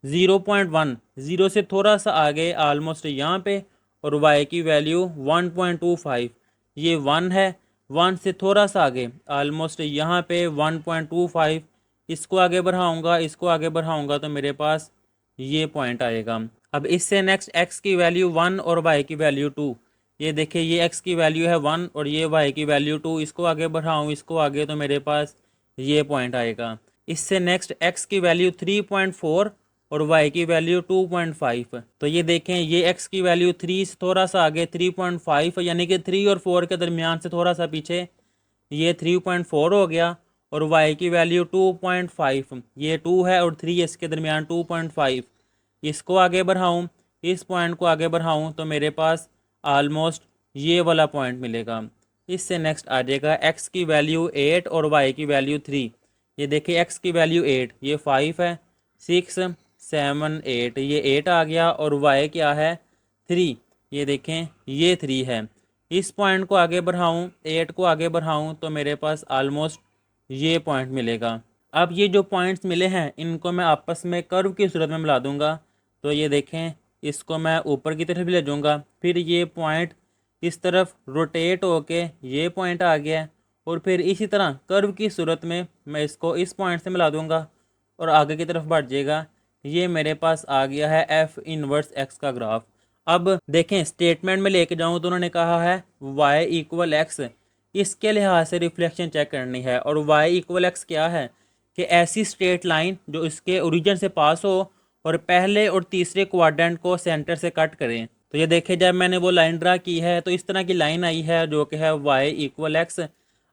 0.1 0 से थोड़ा सा आगे ऑलमोस्ट यहाँ पे, और y की वैल्यू 1.25, ये 1 है, 1 से थोड़ा सा आगे ऑलमोस्ट यहाँ पे 1.25, इसको आगे बढ़ाऊँगा इसको आगे बढ़ाऊँगा तो मेरे पास ये पॉइंट आएगा। अब इससे नेक्स्ट x की वैल्यू 1 और y की वैल्यू 2, ये देखिए ये x की वैल्यू है 1 और ये y की वैल्यू 2, इसको आगे बढ़ाऊँ इसको आगे तो मेरे पास ये पॉइंट आएगा। इससे नेक्स्ट x की वैल्यू 3.4 और y की वैल्यू 2.5, तो ये देखें ये x की वैल्यू 3 से थोड़ा सा आगे 3.5, यानी कि 3 और 4 के दरमियान से थोड़ा सा पीछे ये 3.4 हो गया, और y की वैल्यू 2.5, ये 2 है और 3 इसके दरमियान 2.5, इसको आगे बढ़ाऊँ इस पॉइंट को आगे बढ़ाऊँ तो मेरे पास ऑलमोस्ट ये वाला पॉइंट मिलेगा। इससे नेक्स्ट आ जाएगा x की वैल्यू 8 और y की वैल्यू 3, ये देखिए x की वैल्यू 8, ये 5 है, 6, 7, 8, ये 8 आ गया, और y क्या है 3, ये देखें ये 3 है। इस पॉइंट को आगे बढ़ाऊँ 8 को आगे बढ़ाऊँ तो मेरे पास ऑलमोस्ट ये पॉइंट मिलेगा। अब ये जो पॉइंट्स मिले हैं इनको मैं आपस में कर्व की सूरत में मिला दूंगा, तो ये देखें इसको मैं ऊपर की तरफ ले जाऊंगा, फिर ये पॉइंट इस तरफ रोटेट होके ये पॉइंट आ गया, और फिर इसी तरह कर्व की सूरत में मैं इसको इस पॉइंट से मिला दूंगा और आगे की तरफ बढ़ जाएगा। ये मेरे पास आ गया है f इनवर्स x का ग्राफ। अब देखें स्टेटमेंट में लेके जाऊँ तो उन्होंने कहा है y = x, इसके लिहाज से रिफ्लेक्शन चेक करनी है, और y = x क्या है कि ऐसी स्ट्रेट लाइन जो इसके ओरिजिन से पास हो और पहले और तीसरे क्वाड्रेंट को सेंटर से कट करें। तो ये देखें जब मैंने वो लाइन ड्रा की है तो इस तरह की लाइन आई है जो कि है y = x।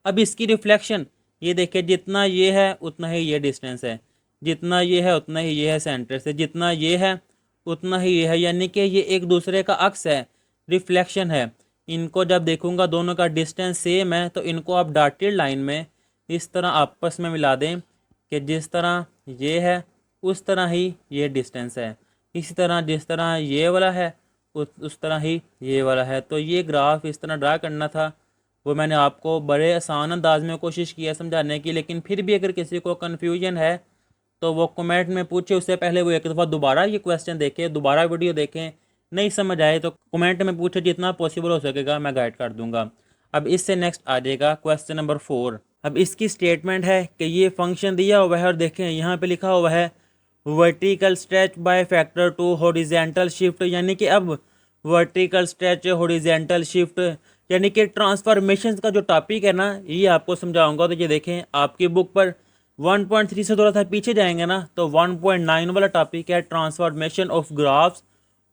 अब इसकी रिफ्लेक्शन ये देखें जितना ये है उतना ही ये डिस्टेंस है, जितना ये है उतना ही ये है सेंटर से, जितना ये है उतना ही ये है, यानी कि ये एक दूसरे का अक्स है, रिफ्लेक्शन है। इनको जब देखूंगा दोनों का डिस्टेंस सेम है तो इनको आप डॉटेड लाइन में इस तरह आपस में मिला दें कि जिस तरह ये है उस तरह ही ये डिस्टेंस है, इसी तरह जिस तरह ये वाला है उस तरह ही ये वाला है। तो ये ग्राफ इस तरह ड्रा करना था, वो मैंने आपको बड़े आसान अंदाज में कोशिश किया समझाने की, लेकिन फिर भी अगर किसी को कन्फ्यूजन है तो वो कमेंट में पूछे, उससे पहले वो एक दफ़ा दोबारा ये क्वेश्चन देखें, दोबारा वीडियो देखें, नहीं समझ आए तो कमेंट में पूछे, जितना पॉसिबल हो सकेगा मैं गाइड कर दूंगा। अब इससे नेक्स्ट आ जाएगा क्वेश्चन नंबर 4। अब इसकी स्टेटमेंट है कि ये फंक्शन दिया हुआ है और देखें यहाँ पे लिखा हुआ है vertical stretch by factor two horizontal shift, यानी कि अब वर्टिकल स्ट्रेच हॉरिजेंटल शिफ्ट यानी कि ट्रांसफॉर्मेशन का जो टॉपिक है ना ये आपको समझाऊंगा। तो ये देखें आपकी बुक पर 1.3 से थोड़ा सा पीछे जाएंगे ना तो 1.9 वाला टॉपिक है transformation of graphs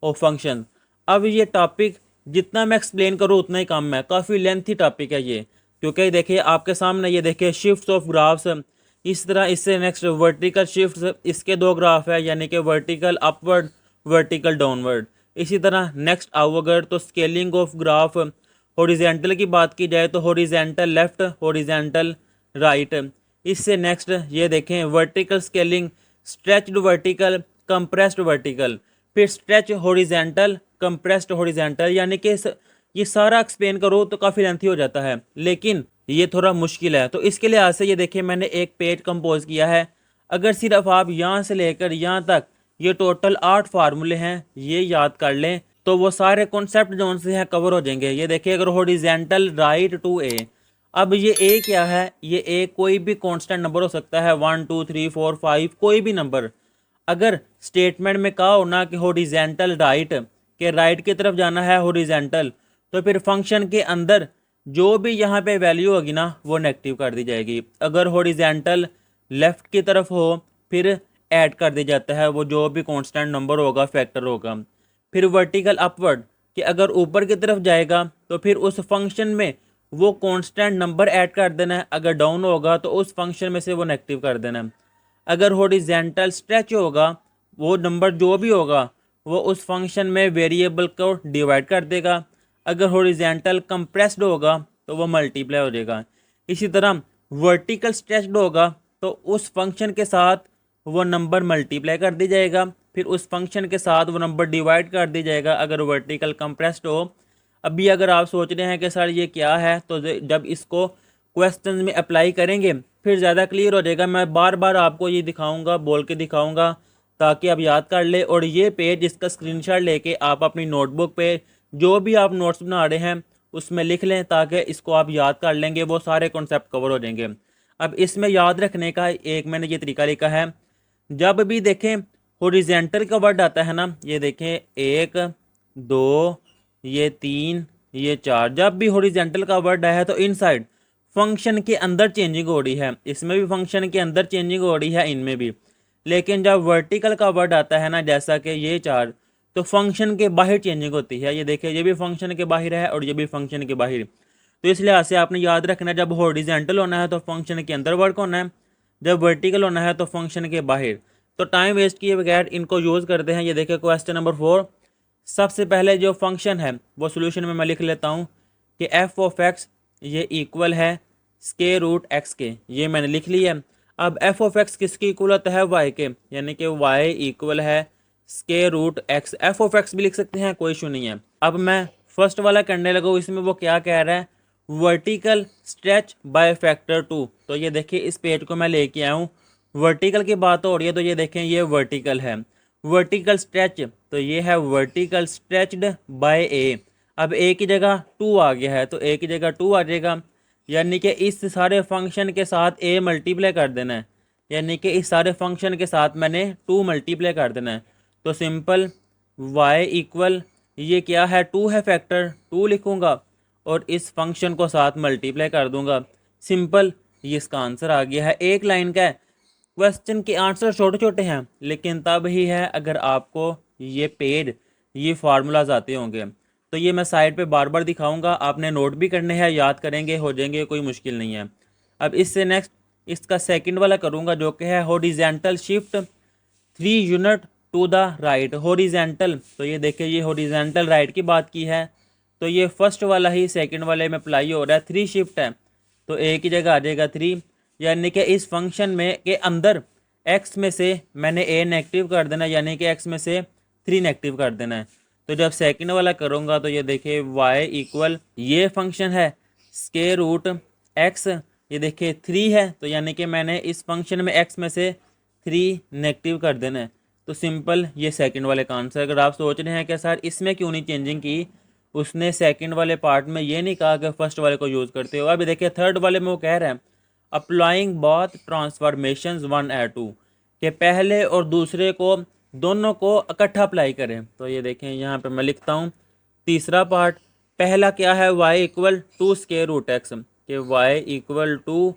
of function. अब ये टॉपिक जितना मैं एक्सप्लेन करूँ उतना ही कम है, काफ़ी लेंथी टॉपिक है ये, क्योंकि देखिए आपके सामने ये देखिए शिफ्ट्स ऑफ ग्राफ्स, इस तरह इससे नेक्स्ट वर्टिकल शिफ्ट्स, इसके दो ग्राफ है यानी कि वर्टिकल अपवर्ड वर्टिकल डाउनवर्ड। इसी तरह नेक्स्ट आओ अगर तो स्केलिंग ऑफ ग्राफ हॉरिजेंटल की बात की जाए तो हॉरिजेंटल लेफ्ट, हॉरिजेंटल राइट। इससे नेक्स्ट ये देखें vertical scaling, stretched vertical, compressed vertical, फिर स्ट्रेच हॉरिजेंटल, कंप्रेस्ड हॉरिजेंटल, यानी कि ये सारा एक्सप्लेन करो तो काफ़ी लेंथी हो जाता है, लेकिन ये थोड़ा मुश्किल है। तो इसके लिहाज से ये देखिए मैंने एक पेज कंपोज किया है। अगर सिर्फ आप यहाँ से लेकर यहाँ तक ये टोटल 8 फार्मूले हैं, ये याद कर लें तो वो सारे कॉन्सेप्ट जो से हैं कवर हो जाएंगे। ये देखिए अगर हॉरिजेंटल राइट टू ए, अब ये ए क्या है, ये ए कोई भी कांस्टेंट नंबर हो सकता है, 1 2 3 4 5 कोई भी नंबर। अगर स्टेटमेंट में कहा हो ना कि हॉरिजेंटल राइट, के राइट की तरफ जाना है हॉरिजेंटल, तो फिर फंक्शन के अंदर जो भी यहाँ पे वैल्यू होगी ना वो नेगेटिव कर दी जाएगी। अगर हॉरिजेंटल लेफ्ट की तरफ हो फिर ऐड कर दिया जाता है वो जो भी कांस्टेंट नंबर होगा, फैक्टर होगा। फिर वर्टिकल अपवर्ड, कि अगर ऊपर की तरफ जाएगा तो फिर उस फंक्शन में वो कांस्टेंट नंबर ऐड कर देना है, अगर डाउन होगा तो उस फंक्शन में से वो नेगेटिव कर देना है। अगर हॉरिजेंटल स्ट्रेच होगा, वो नंबर जो भी होगा वो उस फंक्शन में वेरिएबल को डिवाइड कर देगा। अगर हॉरिजेंटल कंप्रेस्ड होगा तो वो मल्टीप्लाई हो जाएगा। इसी तरह वर्टिकल स्ट्रेच्ड होगा तो उस फंक्शन के साथ वो नंबर मल्टीप्लाई कर दी जाएगा, फिर उस फंक्शन के साथ वो नंबर डिवाइड कर दी जाएगा अगर वर्टिकल कंप्रेस्ड हो। अभी अगर आप सोच रहे हैं कि सर ये क्या है, तो जब इसको क्वेश्चन में अप्लाई करेंगे फिर ज़्यादा क्लियर हो जाएगा। मैं बार बार आपको ये दिखाऊंगा, बोल के दिखाऊंगा ताकि आप याद कर ले। और ये पेज इसका स्क्रीनशॉट लेके आप अपनी नोटबुक पे जो भी आप नोट्स बना रहे हैं उसमें लिख लें ताकि इसको आप याद कर लेंगे, वो सारे कॉन्सेप्ट कवर हो जाएंगे। अब इसमें याद रखने का एक मैंने ये तरीका लिखा है, जब भी देखें हॉरिजेंटल का वर्ड आता है ना, ये देखें 1 2 ये 3 ये 4, जब भी हॉरिजेंटल का वर्ड आया है तो इनसाइड फंक्शन के अंदर चेंजिंग हो रही है, इसमें भी फंक्शन के अंदर चेंजिंग हो रही है, इनमें भी। लेकिन जब वर्टिकल का वर्ड आता है ना, जैसा कि ये 4, तो फंक्शन के बाहर चेंजिंग होती है। ये देखिए ये भी फंक्शन के बाहर है और ये भी फंक्शन के बाहर। तो इस लिहाज से आपने याद रखना है, जब हॉरिजेंटल होना है तो फंक्शन के अंदर वर्क होना है, जब वर्टिकल होना है तो फंक्शन के बाहर। तो टाइम वेस्ट किए बगैर इनको यूज़ करते हैं। ये देखिए क्वेश्चन नंबर 4, सबसे पहले जो फंक्शन है वो सोल्यूशन में मैं लिख लेता हूँ कि एफ ऑफ एक्स ये इक्वल है स्क्वायर रूट एक्स के, ये मैंने लिख लिया। अब एफ ऑफ एक्स किसकी इक्वल होता है, वाई के, यानी कि वाई इक्वल है square root X. F of X भी लिख सकते हैं, कोई इशू नहीं है। अब मैं फर्स्ट वाला करने लगा, इसमें वो क्या कह रहा है, वर्टिकल स्ट्रेच बाय फैक्टर 2। तो ये देखिए इस पेज को मैं लेके आया हूँ, वर्टिकल की बात हो रही है तो ये देखें ये वर्टिकल है। वर्टिकल स्ट्रेच तो ये है वर्टिकल स्ट्रेच्ड बाय ए। अब ए की जगह 2 आ गया है तो ए की जगह 2 आ जाएगा, यानी कि इस सारे फंक्शन के साथ ए मल्टीप्लाई कर देना है, यानी कि इस सारे फंक्शन के साथ मैंने 2 मल्टीप्लाई कर देना है। तो सिंपल y इक्वल ये क्या है 2 है, फैक्टर 2 लिखूँगा और इस फंक्शन को साथ मल्टीप्लाई कर दूंगा। सिंपल, ये इसका आंसर आ गया है। एक लाइन का है। क्वेश्चन के आंसर छोटे छोटे हैं लेकिन तब ही है अगर आपको ये पेज ये फार्मूलाज आते होंगे। तो ये मैं साइड पे बार बार दिखाऊंगा, आपने नोट भी करने हैं, याद करेंगे, हो जाएंगे, कोई मुश्किल नहीं है। अब इससे नेक्स्ट इसका सेकंड वाला करूंगा जो कि है horizontal shift 3 unit to the right. Horizontal तो ये देखिए ये हॉरिजेंटल राइट की बात की है, तो ये फर्स्ट वाला ही सेकंड वाले में अप्लाई हो रहा है। 3 शिफ्ट है तो ए की जगह आ जाएगा 3, यानी कि इस फंक्शन में के अंदर एक्स में से मैंने ए नेगेटिव कर देना, यानी कि एक्स में से 3 नेगेटिव कर देना है। तो जब सेकंड वाला करूँगा तो ये देखिए वाई इक्वल ये फंक्शन है स्क्वायर रूट एक्स, ये देखिए 3 है तो यानी कि मैंने इस फंक्शन में एक्स में से 3 नेगेटिव कर देना है। तो सिंपल ये सेकंड वाले का आंसर। अगर आप सोच रहे हैं कि सर इसमें क्यों नहीं चेंजिंग की, उसने सेकंड वाले पार्ट में ये नहीं कहा कि फर्स्ट वाले को यूज़ करते हो। अभी देखिए थर्ड वाले में वो कह रहे हैं अप्लाइंग बोथ ट्रांसफॉर्मेशंस 1 और 2, कि पहले और दूसरे को दोनों को इकट्ठा अप्लाई करें। तो ये देखें यहाँ पे मैं लिखता हूँ तीसरा पार्ट, पहला क्या है y equal to square root X, कि y equal to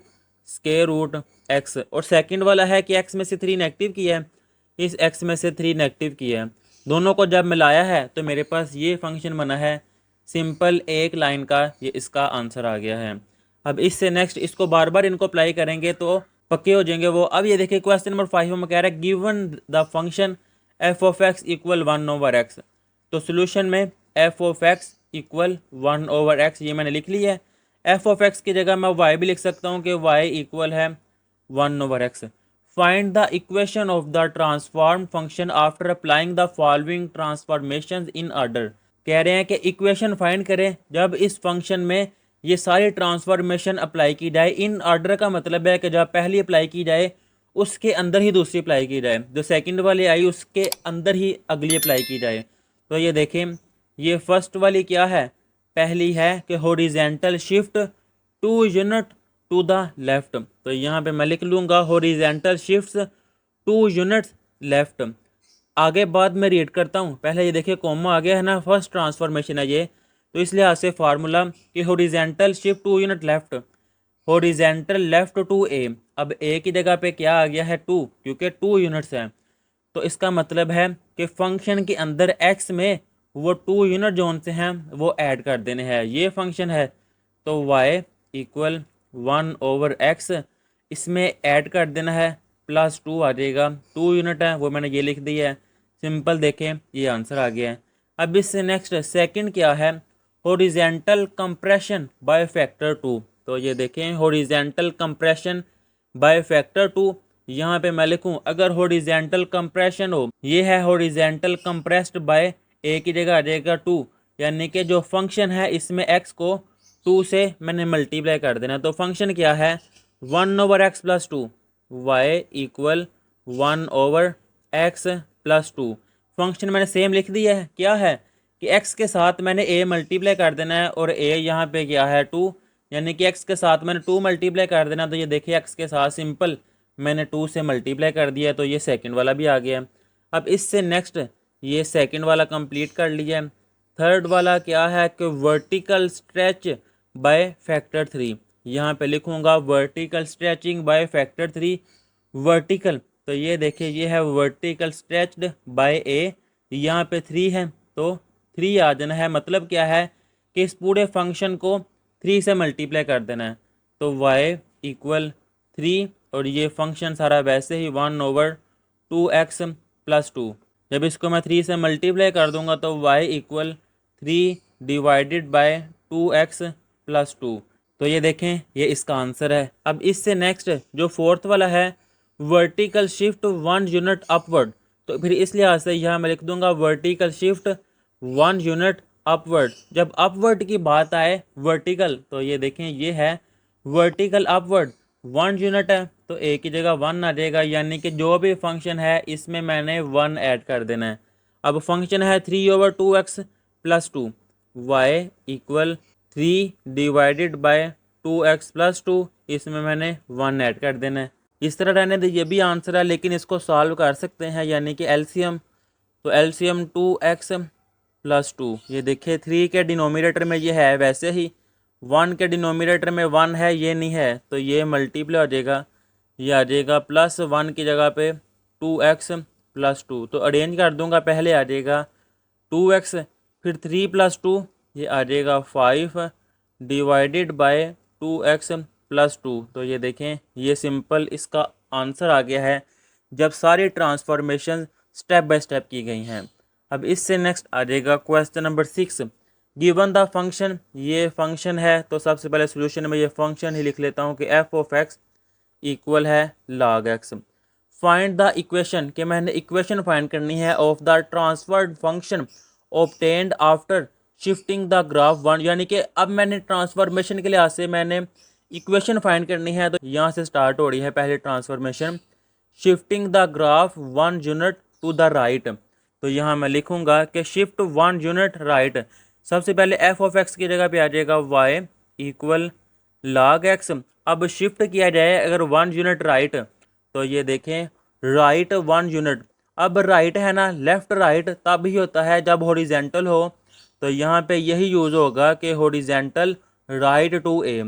square root X, और सेकंड वाला है कि x में से 3 नेगेटिव किया है, इस x में से 3 नेगेटिव किया है। दोनों को जब मिलाया है तो मेरे पास ये फंक्शन बना है। सिंपल एक लाइन का ये इसका आंसर आ गया है। अब इससे नेक्स्ट इसको बार बार इनको अप्लाई करेंगे तो पक्के हो जाएंगे वो। अब ये देखिए क्वेश्चन नंबर 5 में कह रहा है given the function F of x equal 1 over x. तो सोल्यूशन में F of x equal 1/x, ये मैंने लिख लिया है। एफ ऑफ एक्स की जगह मैं y भी लिख सकता हूँ कि y इक्वल है 1/x। Find the equation of the transform function after applying the following transformation in order. कह रहे हैं कि इक्वेशन फाइंड करें जब इस फंक्शन में ये सारी ट्रांसफॉर्मेशन अप्लाई की जाए। इन ऑर्डर का मतलब है कि जब पहली अप्लाई की जाए उसके अंदर ही दूसरी अप्लाई की जाए, जो सेकंड वाली आई उसके अंदर ही अगली अप्लाई की जाए। तो ये देखें, ये फर्स्ट वाली क्या है, पहली है कि horizontal shift 2 unit to the left. तो यहाँ पे मैं लिख लूँगा हॉरिजेंटल शिफ्ट 2 यूनिट्स लेफ्ट। आगे बाद में रीड करता हूँ, पहले ये देखिए कॉमा आ गया है ना, फर्स्ट ट्रांसफॉर्मेशन है ये, तो इस लिहाज से फार्मूला कि horizontal shift 2 unit left, horizontal left to a. अब ए की जगह पे क्या आ गया है 2, क्योंकि 2 यूनिट्स हैं। तो इसका मतलब है कि फंक्शन के अंदर एक्स में वो 2 यूनिट जोन से हैं वो ऐड कर देने हैं। ये फंक्शन है तो y इक्वल 1/x, इसमें ऐड कर देना है, +2 आ जाएगा। 2 यूनिट है वो मैंने ये लिख दिया है। सिंपल देखें, ये आंसर आ गया है। अब इससे नेक्स्ट सेकंड क्या है, हॉरिजेंटल कंप्रेशन बाय फैक्टर 2। तो ये देखें हॉरिजेंटल कंप्रेशन बाय फैक्टर 2, यहाँ पे मैं लिखूँ अगर हॉरिजेंटल कंप्रेशन हो, ये है हॉरिजेंटल कंप्रेस्ड बाय, ए की जगह आ जाएगा 2, यानी कि जो फंक्शन है इसमें एक्स को 2 से मैंने मल्टीप्लाई कर देना। तो फंक्शन क्या है 1/x + 2, y equal 1/x + 2। Function मैंने सेम लिख दिया है, क्या है कि x के साथ मैंने a मल्टीप्लाई कर देना है और a यहाँ पे क्या है 2, यानी कि x के साथ मैंने 2 मल्टीप्लाई कर देना। तो ये देखिए x के साथ सिंपल मैंने 2 से मल्टीप्लाई कर दिया, तो ये सेकंड वाला भी आ गया। अब इससे नेक्स्ट ये सेकंड वाला कंप्लीट कर लिया। थर्ड वाला क्या है कि वर्टिकल स्ट्रेच बाय फैक्टर 3, यहाँ पे लिखूँगा vertical stretching by factor 3। Vertical तो ये देखिए ये है वर्टिकल स्ट्रेच्ड बाय ए, यहाँ पे 3 है तो 3 आ जाना है। मतलब क्या है कि इस पूरे फंक्शन को 3 से मल्टीप्लाई कर देना है। तो y इक्वल 3 और ये फंक्शन सारा वैसे ही 1/2x + 2। जब इसको मैं 3 से मल्टीप्लाई कर दूंगा तो y equal 3 divided bye 2x + 2। तो ये देखें ये इसका आंसर है। अब इससे नेक्स्ट जो फोर्थ वाला है वर्टिकल शिफ्ट 1 यूनिट अपवर्ड, तो फिर इस लिहाज से यहाँ मैं लिख दूंगा वर्टिकल शिफ्ट 1 यूनिट अपवर्ड। जब अपवर्ड की बात आए वर्टिकल, तो ये देखें ये है वर्टिकल अपवर्ड 1 यूनिट है तो ए की जगह 1 आ जाएगा, यानी कि जो भी फंक्शन है इसमें मैंने 1 ऐड कर देना है। अब फंक्शन है 3/2x + 2, y equal 3 divided bye 2x + 2, इसमें मैंने 1 ऐड कर देना है। इस तरह रहने दे, ये भी आंसर है लेकिन इसको सॉल्व कर सकते हैं, यानी कि एलसीएम। तो एलसीएम 2x + 2, ये देखिए 3 के डिनोमिनेटर में ये है वैसे ही, 1 के डिनोमिनेटर में 1 है ये नहीं है, तो ये मल्टीप्लाई हो जाएगा, ये आ जाएगा +1 की जगह पे 2x + 2। तो अरेंज कर दूंगा, पहले आ जाएगा 2x, फिर 3 + 2 ये आ जाएगा 5 डिवाइडेड बाय 2x + 2। तो ये देखें ये सिंपल इसका आंसर आ गया है जब सारी ट्रांसफॉर्मेशन स्टेप बाय स्टेप की गई हैं। अब इससे नेक्स्ट आ जाएगा question number 6, given the function. ये फंक्शन है तो सबसे पहले सोल्यूशन में ये फंक्शन ही लिख लेता हूँ कि f ऑफ x इक्वल है log x। Find the equation, कि मैंने इक्वेशन फाइंड करनी है of the transferred function obtained after shifting the graph 1, यानी कि अब मैंने ट्रांसफॉर्मेशन के लिहाज से मैंने इक्वेशन फाइंड करनी है। तो यहाँ से स्टार्ट हो रही है पहले transformation, shifting the graph 1 unit to the right. तो यहाँ मैं लिखूँगा कि शिफ्ट 1 यूनिट राइट। सबसे पहले f ऑफ x की जगह पे आ जाएगा y इक्वल log x। अब शिफ्ट किया जाए अगर 1 यूनिट राइट, तो ये देखें राइट 1 यूनिट। अब राइट है ना, लेफ्ट राइट तब ही होता है जब हॉरिजेंटल हो, तो यहाँ पे यही यूज़ होगा कि हॉरिजेंटल राइट टू ए।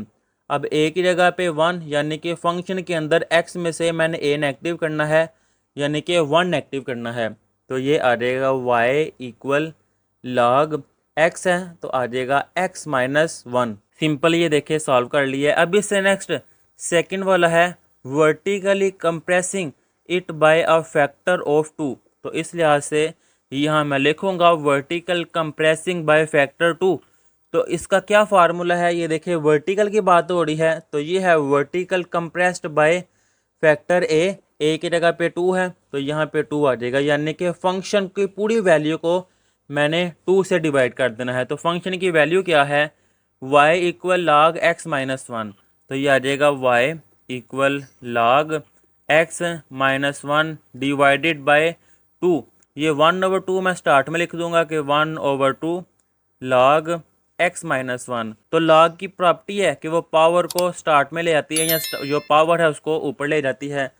अब ए की जगह पे 1, यानी कि फंक्शन के अंदर x में से मैंने a नेगेटिव करना है, यानी कि 1 नेगेटिव करना है। तो ये आ जाएगा y इक्वल log x है तो आ जाएगा x - 1। सिंपल ये देखे सॉल्व कर लिया है। अब इससे नेक्स्ट सेकंड वाला है vertically compressing it by a factor of 2। तो इस लिहाज से यहाँ मैं लिखूँगा वर्टिकल कंप्रेसिंग बाय फैक्टर 2, तो इसका क्या फार्मूला है, ये देखिए वर्टिकल की बात हो रही है तो ये है वर्टिकल कंप्रेस्ड बाय फैक्टर ए की जगह पे 2 है तो यहाँ पे 2 आ जाएगा, यानी कि फंक्शन की पूरी वैल्यू को मैंने 2 से डिवाइड कर देना है। तो फंक्शन की वैल्यू क्या है, y equal log x minus one, तो ये आ जाएगा y equal log x minus one divided by 2। ये 1/2 मैं स्टार्ट में लिख दूंगा कि 1/2 लॉग x माइनस वन। तो लॉग की प्रॉपर्टी है कि वो पावर को स्टार्ट में ले आती है या जो पावर है उसको ऊपर ले जाती है।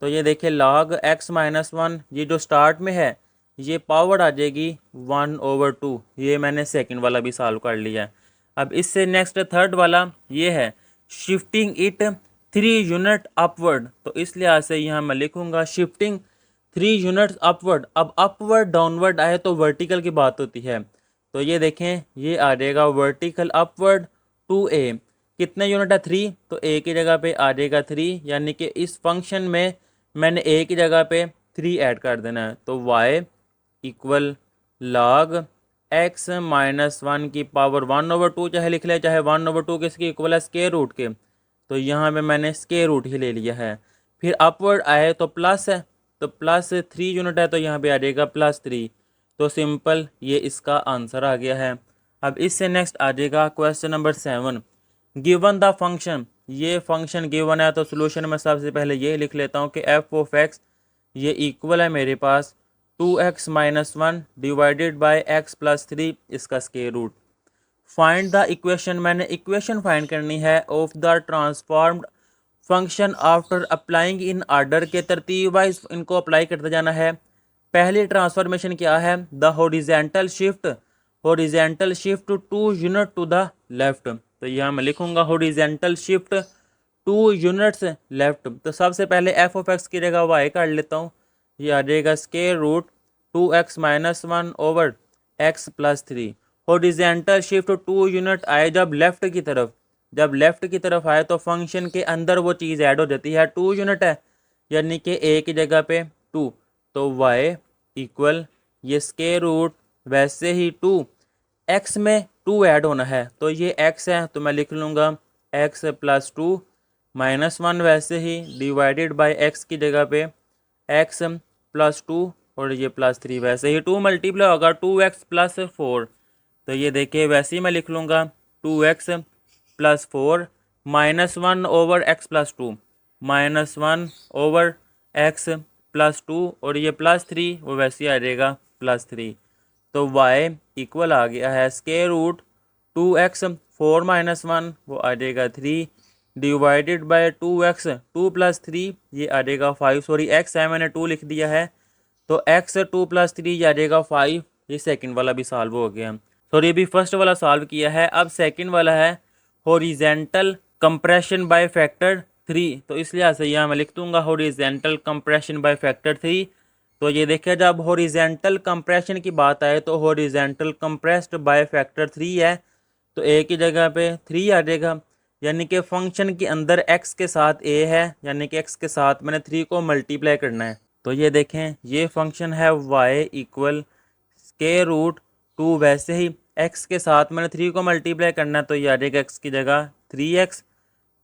तो ये देखिए लॉग x माइनस वन, ये जो स्टार्ट में है ये पावर आ जाएगी 1/2। ये मैंने सेकंड वाला भी सॉल्व कर लिया है। अब इससे नेक्स्ट थर्ड वाला ये है शिफ्टिंग इट 3 यूनिट अपवर्ड, तो इस लिहाज से यहाँ मैं लिखूंगा शिफ्टिंग 3 यूनिट्स अपवर्ड। अब अपवर्ड डाउनवर्ड आए तो वर्टिकल की बात होती है, तो ये देखें ये आ जाएगा वर्टिकल अपवर्ड 2a, कितने यूनिट है 3, तो a की जगह पे आ जाएगा 3, यानी कि इस फंक्शन में मैंने a की जगह पे 3 ऐड कर देना है। तो y equal log x minus one की पावर 1/2 चाहे लिख ले, चाहे 1/2 किसके इक्वल है स्क्वायर रूट के, तो यहाँ पे मैंने स्क्वायर रूट ही ले लिया है। फिर अपवर्ड आए तो प्लस है, तो प्लस 3 यूनिट है तो यहाँ पे आ जाएगा +3। तो सिंपल ये इसका आंसर आ गया है। अब इससे नेक्स्ट आ जाएगा question number 7, given the function. ये फंक्शन गिवन है तो सोल्यूशन में सबसे पहले ये लिख लेता हूँ कि एफ ऑफ एक्स ये इक्वल है मेरे पास 2x minus one divided by x plus 3 इसका square root. Find the equation, मैंने इक्वेशन फाइंड करनी है of the transformed function after applying in order के तरतीब वाइज इनको अप्लाई करते जाना है। पहली ट्रांसफॉर्मेशन क्या है, the horizontal shift 2 unit to the left, तो यहाँ मैं लिखूंगा हॉरिजेंटल शिफ्ट 2 यूनिट्स लेफ्ट। तो सबसे पहले एफ ऑफ एक्स की जगह वाई कर लेता हूँ, ये आ जाएगा square root 2x minus one over x plus 3। Horizontal shift 2 unit आए जब लेफ्ट की तरफ, जब लेफ्ट की तरफ आए तो फंक्शन के अंदर वो चीज़ ऐड हो जाती है, 2 यूनिट है यानी कि a की जगह पे 2, तो y इक्वल ये स्क्वायर रूट वैसे ही 2 x में 2 ऐड होना है तो ये x है तो मैं लिख लूँगा x प्लस 2 माइनस वन वैसे ही डिवाइडेड बाय x की जगह पे x प्लस 2 और ये +3 वैसे ही 2 मल्टीप्लाई होगा 2x प्लस 4, तो ये देखिए वैसे ही मैं लिख लूँगा 2x plus 4 minus one over x plus 2 minus one over x plus 2 और ये +3 वो वैसे ही आ जाएगा +3। तो y इक्वल आ गया है square root 2x 4 minus one वो आ जाएगा 3 डिवाइडेड बाय 2x 2 प्लस 3 ये आ जाएगा 5, सॉरी x है मैंने 2 लिख दिया है, तो x 2 प्लस 3 ये आ जाएगा 5। ये सेकंड वाला भी सॉल्व हो गया, सॉरी अभी फर्स्ट वाला सॉल्व किया है। अब सेकंड वाला है हॉरिजेंटल कंप्रेशन बाय फैक्टर 3, तो इस लिहाज से यहाँ मैं लिख दूंगा हॉरिजेंटल कंप्रेशन बाय फैक्टर 3। तो ये देखिए जब हॉरिजेंटल कंप्रेशन की बात आए तो हॉरिजेंटल कंप्रेस्ड बाय फैक्टर 3 है तो a की जगह पे 3 आ जाएगा, यानी कि फंक्शन के अंदर x के साथ a है, यानी कि x के साथ मैंने 3 को मल्टीप्लाई करना है। तो ये देखें ये फंक्शन है y इक्वल स्क्वायर रूट 2, वैसे ही x के साथ मैंने 3 को मल्टीप्लाई करना है तो ये आ जाएगा x की जगह 3x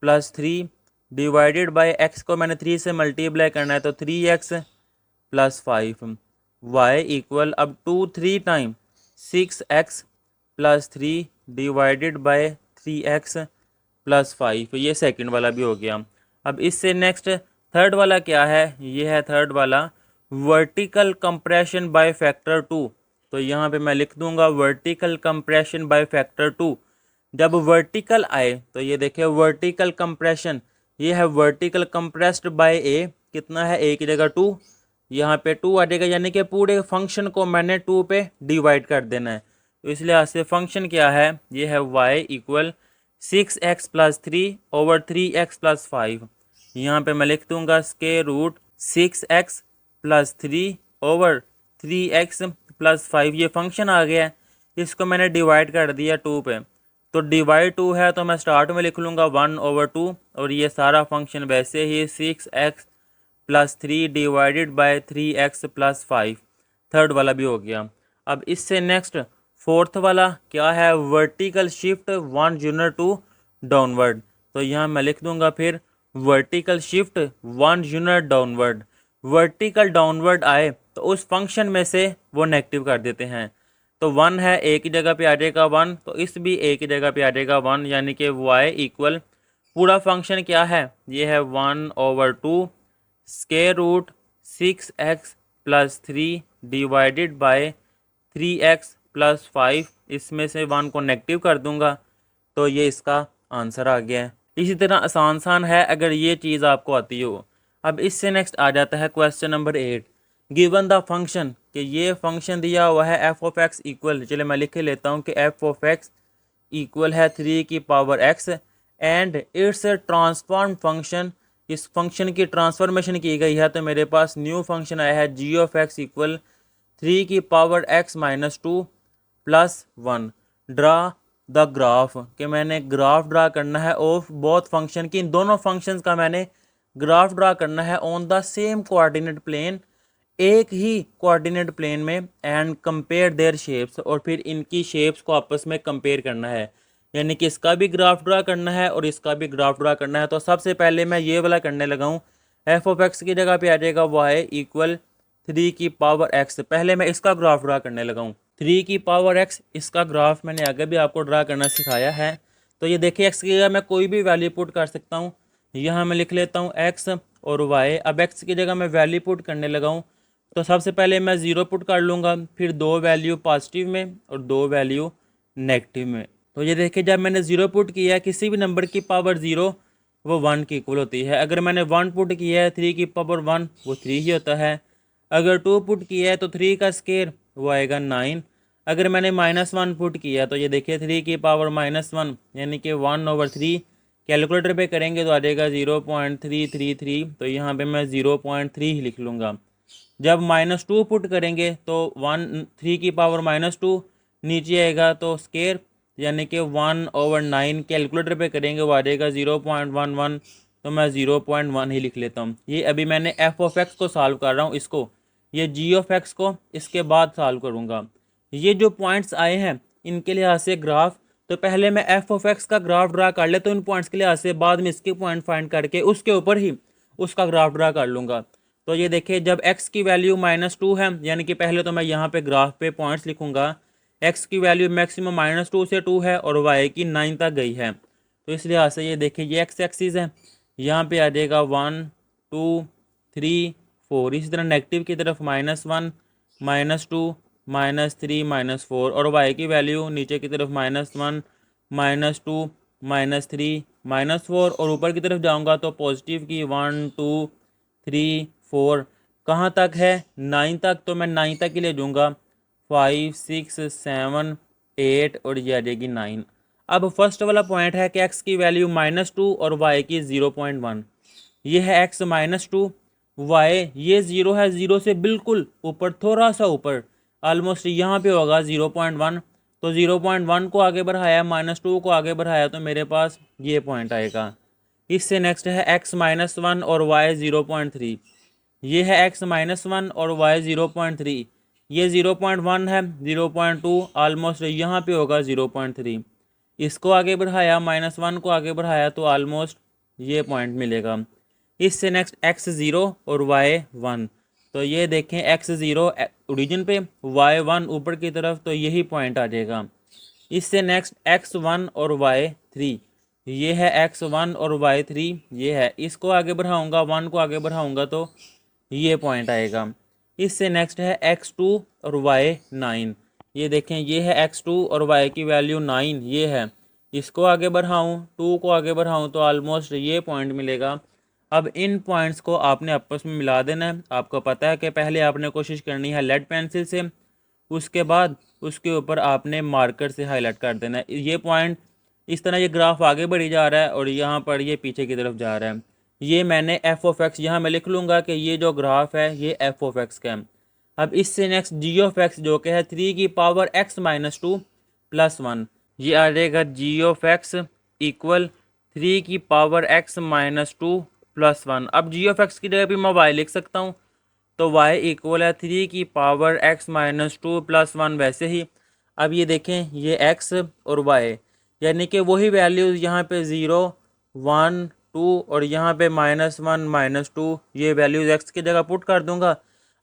plus 3 divided bye x को मैंने 3 से मल्टीप्लाई करना है तो 3x प्लस 5। y इक्वल अब 2 3 time 6x plus 3 divided by 3x plus 5, ये सेकंड वाला भी हो गया। अब इससे नेक्स्ट थर्ड वाला क्या है, ये है थर्ड वाला वर्टिकल कंप्रेशन बाय फैक्टर 2, तो यहाँ पे मैं लिख दूंगा वर्टिकल कंप्रेशन बाय फैक्टर 2। जब वर्टिकल आए तो ये देखिए वर्टिकल कंप्रेशन ये है वर्टिकल कंप्रेस्ड बाय ए, कितना है a की जगह 2, यहाँ पे 2 आ जाएगा, यानी कि पूरे फंक्शन को मैंने 2 पे डिवाइड कर देना है। तो इसलिए आज से फंक्शन क्या है, ये है y equal 6x plus 3 over 3x plus 5। यहाँ पे मैं लिख दूंगा square root 6x plus 3 over 3x plus 5, ये फंक्शन आ गया है। इसको मैंने डिवाइड कर दिया 2 पे, तो डिवाइड 2 है तो मैं स्टार्ट में लिख लूँगा 1/2 और ये सारा फंक्शन वैसे ही 6x plus 3 divided by 3x plus 5, third वाला भी हो गया। अब इससे नेक्स्ट फोर्थ वाला क्या है, vertical shift 1 unit to downward. तो यहाँ मैं लिख दूंगा फिर vertical shift 1 unit downward. Vertical downward आए तो उस फंक्शन में से वो नेगेटिव कर देते हैं। तो 1 है, एक ही जगह पे आ जाएगा 1, तो इस भी एक ही जगह पे आ जाएगा 1, यानी कि y इक्वल पूरा फंक्शन क्या है, ये है 1/2 square root 6x plus 3 divided by 3x plus 5। इसमें से 1 को नेगेटिव कर दूंगा तो ये इसका आंसर आ गया है। इसी तरह आसान है अगर ये चीज़ आपको आती हो। अब इससे नेक्स्ट आ जाता है question number 8। Given the function, कि ये फंक्शन दिया हुआ है एफ ऑफ एक्स इक्वल, चलिए मैं लिख के लेता हूँ कि एफ ऑफ एक्स इक्वल है 3 की power x and it's transform function. इस फंक्शन की ट्रांसफॉर्मेशन की गई है तो मेरे पास न्यू फंक्शन आया है जी ऑफ एक्स इक्वल 3 की power x minus 2 plus 1। Draw the graph, कि मैंने ग्राफ ड्रा करना है ऑफ बोथ फंक्शन की, इन दोनों फंक्शंस का मैंने ग्राफ ड्रा करना है on the same coordinate plane, एक ही कोऑर्डिनेट प्लेन में, एंड कंपेयर देयर शेप्स, और फिर इनकी शेप्स को आपस में कंपेयर करना है। यानी कि इसका भी ग्राफ ड्रा करना है और इसका भी ग्राफ ड्रा करना है। तो सबसे पहले मैं ये वाला करने लगा हूँ। एफ ऑफ एक्स की जगह पे आ जाएगा वाई इक्वल 3 की पावर एक्स। पहले मैं इसका ग्राफ ड्रा करने लगा हूँ 3 की पावर एक्स। इसका ग्राफ मैंने आगे भी आपको ड्रा करना सिखाया है। तो ये देखिए एक्स की जगह मैं कोई भी वैल्यू पुट कर सकता हूँ। यहाँ मैं लिख लेता हूँ एक्स और वाई। अब एक्स की जगह मैं वैल्यू पुट करने लगा हूँ तो सबसे पहले मैं 0 पुट कर लूँगा, फिर 2 वैल्यू पॉजिटिव में और 2 वैल्यू नेगेटिव में। तो ये देखिए जब मैंने 0 पुट किया है, किसी भी नंबर की पावर 0 वो 1 की इक्वल होती है। अगर मैंने 1 पुट किया है 3 की पावर 1 वो 3 ही होता है। अगर 2 पुट किया है तो 3 का स्केयर वो आएगा 9। अगर मैंने -1 पुट किया तो ये देखिए 3 की पावर -1 यानी कि 1/3। कैलकुलेटर पे करेंगे तो आ जाएगा 0.333। तो यहाँ पे मैं 0.3 ही लिख लूँगा। जब -2 पुट करेंगे तो 3 की पावर -2 नीचे आएगा तो स्केयर यानी कि 1/9। कैलकुलेटर पे करेंगे वो आ जाएगा 0.11। तो मैं 0.1 ही लिख लेता हूँ। ये अभी मैंने एफ ऑफ एक्स को सॉल्व कर रहा हूँ, इसको ये जी ऑफ एक्स को इसके बाद सॉल्व करूँगा। ये जो पॉइंट्स आए हैं इनके लिहाज से ग्राफ, तो पहले मैं एफ ऑफ एक्स का ग्राफ ड्रा कर लेता हूँ इन पॉइंट्स के लिहाज से, बाद में इसके पॉइंट फाइंड करके उसके ऊपर ही उसका ग्राफ ड्रा कर लूँगा। तो ये देखिए जब x की वैल्यू -2 है, यानी कि पहले तो मैं यहाँ पे ग्राफ पे पॉइंट्स लिखूंगा। x की वैल्यू मैक्सिमम -2 से 2 है और y की 9 तक गई है। तो इस लिहाज से ये देखिए ये x एक्सिस है, यहाँ पे आ जाएगा 1 2 3 4। इसी तरह नेगेटिव की तरफ -1 -2 -3 -4, और y की वैल्यू नीचे की तरफ -1 -2 -3 -4, और ऊपर की तरफ जाऊँगा तो पॉजिटिव की 1 2 3 4। कहाँ तक है 9 तक, तो मैं 9 तक ही ले जाऊँगा 5 6 7 8 और ये आ जाएगी 9। अब फर्स्ट वाला पॉइंट है कि x की वैल्यू -2 और y की 0.1। ये है x -2, y ये 0 है, 0 से बिल्कुल ऊपर थोड़ा सा ऊपर ऑलमोस्ट यहाँ पे होगा 0.1। तो 0.1 को आगे बढ़ाया, -2 को आगे बढ़ाया तो मेरे पास ये पॉइंट आएगा। इससे नेक्स्ट है x -1 और y 0.3। ये है x -1 और y 0.3। ये 0.1 है, 0.2 ऑलमोस्ट यहाँ पे होगा 0.3। इसको आगे बढ़ाया, -1 को आगे बढ़ाया तो ऑलमोस्ट ये पॉइंट मिलेगा। इससे नेक्स्ट x 0 और y 1। तो ये देखें x 0 ओरिजिन पे, y 1 ऊपर की तरफ, तो यही पॉइंट आ जाएगा। इससे नेक्स्ट x 1 और y 3। ये है x1 और y3, ये है। इसको आगे बढ़ाऊंगा, 1 को आगे बढ़ाऊंगा तो ये पॉइंट आएगा। इससे नेक्स्ट है x2 और y9। ये देखें ये है x2 और y की वैल्यू 9, ये है। इसको आगे बढ़ाऊँ, 2 को आगे बढ़ाऊँ तो ऑलमोस्ट ये पॉइंट मिलेगा। अब इन पॉइंट्स को आपने आपस में मिला देना है। आपको पता है कि पहले आपने कोशिश करनी है लेड पेंसिल से, उसके बाद उसके ऊपर आपने मार्कर से हाईलाइट कर देना है ये पॉइंट। इस तरह ये ग्राफ आगे बढ़ी जा रहा है और यहाँ पर ये पीछे की तरफ जा रहा है। ये मैंने एफ ऑफ एक्स यहाँ मैं लिख लूँगा कि ये जो ग्राफ है ये एफ ऑफ एक्स का है। अब इससे नेक्स्ट जी ऑफ एक्स जो कि है 3 की पावर x -2 प्लस 1। ये आ जाएगा जी ऑफ एक्स इक्वल 3 की पावर x -2 प्लस 1। अब जी ऑफ एक्स की जगह भी मैं y लिख सकता हूँ, तो y इक्वल है 3 की पावर x -2 प्लस 1 वैसे ही। अब ये देखें ये एक्स और वाई, यानी कि वही वैल्यूज़ यहाँ पे 0 1 2 और यहाँ पे -1 -2 ये वैल्यूज़ एक्स की जगह पुट कर दूंगा।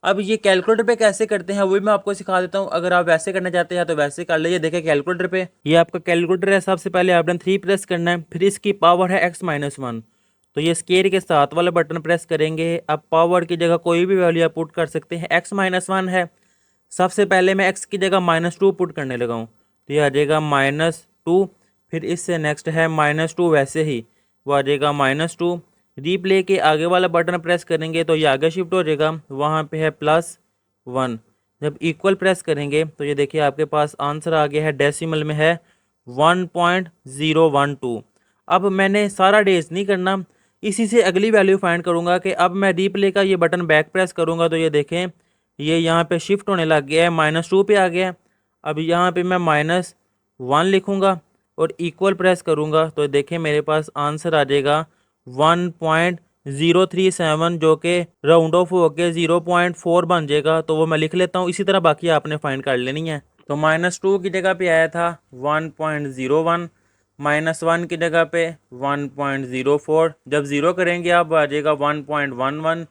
अब ये कैलकुलेटर पे कैसे करते हैं वो भी मैं आपको सिखा देता हूँ। अगर आप वैसे करना चाहते हैं तो वैसे कर लीजिए। देखिए कैलकुलेटर पे ये आपका कैलकुलेटर है। सबसे पहले आपने 3 प्रेस करना है, फिर इसकी पावर है x-1, तो ये स्केयर के साथ वाला बटन प्रेस करेंगे। अब पावर की जगह कोई भी वैल्यू आप पुट कर सकते हैं। x-1 है, सबसे पहले मैं x की जगह -2 पुट करने लगा हूँ, तो ये आ जाएगा -2। फिर इससे नेक्स्ट है -2, वैसे ही वो आ जाएगा -2। रीप्ले के आगे वाला बटन प्रेस करेंगे तो ये आगे शिफ्ट हो जाएगा, वहाँ पे है +1। जब इक्वल प्रेस करेंगे तो ये देखिए आपके पास आंसर आ गया है, डेसिमल में है 1.012। अब मैंने सारा डेज नहीं करना, इसी से अगली वैल्यू फाइंड करूँगा कि अब मैं रीप्ले का ये बटन बैक प्रेस करूँगा तो ये देखें ये यहाँ पे शिफ्ट होने लग गया है, -2 पे आ गया है। अब यहाँ पे मैं -1 लिखूँगा और इक्वल प्रेस करूँगा तो देखें मेरे पास आंसर आ जाएगा 1.037, जो कि राउंड ऑफ होके 0.4 बन जाएगा। तो वो मैं लिख लेता हूँ, इसी तरह बाकी आपने फाइंड कर लेनी है। तो -2 की जगह पे आया था 1.01, -1 की जगह पे 1.04, जब 0 करेंगे आप आ जाएगा 1.11,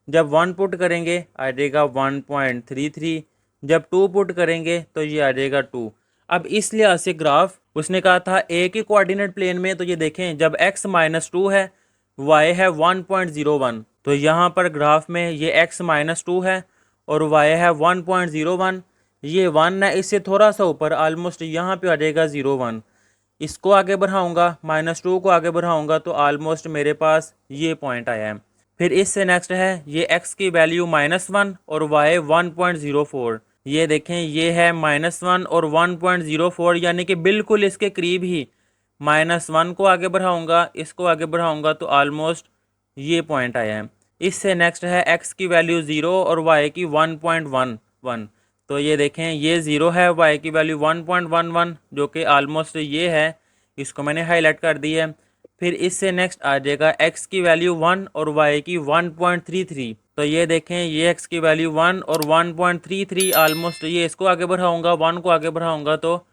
जब 1 पुट करेंगे आ जाएगा 1.33, जब 2 पुट करेंगे तो ये आ जाएगा 2। अब इस लिहाज से ग्राफ उसने कहा था एक ही कोऑर्डिनेट प्लेन में, तो ये देखें जब x -2 है, y है 1.01, तो यहाँ पर ग्राफ में ये x -2 है और y है 1.01। ये 1 है, इससे थोड़ा सा ऊपर ऑलमोस्ट यहाँ पे आ जाएगा 0.1। इसको आगे बढ़ाऊँगा, -2 को आगे बढ़ाऊँगा तो ऑलमोस्ट मेरे पास ये पॉइंट आया है। फिर इससे नेक्स्ट है ये x की वैल्यू -1 और y 1.04। ये देखें ये है -1 और 1.04, यानी कि बिल्कुल इसके करीब ही। -1 को आगे बढ़ाऊँगा, इसको आगे बढ़ाऊँगा तो ऑलमोस्ट ये पॉइंट आया है। इससे नेक्स्ट है x की वैल्यू 0 और y की 1.11। तो ये देखें ये 0 है, y की वैल्यू 1.11 जो कि ऑलमोस्ट ये है, इसको मैंने हाईलाइट कर दी है। फिर इससे नेक्स्ट आ जाएगा x की वैल्यू 1 और y की 1.33। तो ये देखें ये x की वैल्यू 1 और 1.33 ऑलमोस्ट ये, इसको आगे बढ़ाऊँगा 1 को आगे बढ़ाऊँगा तो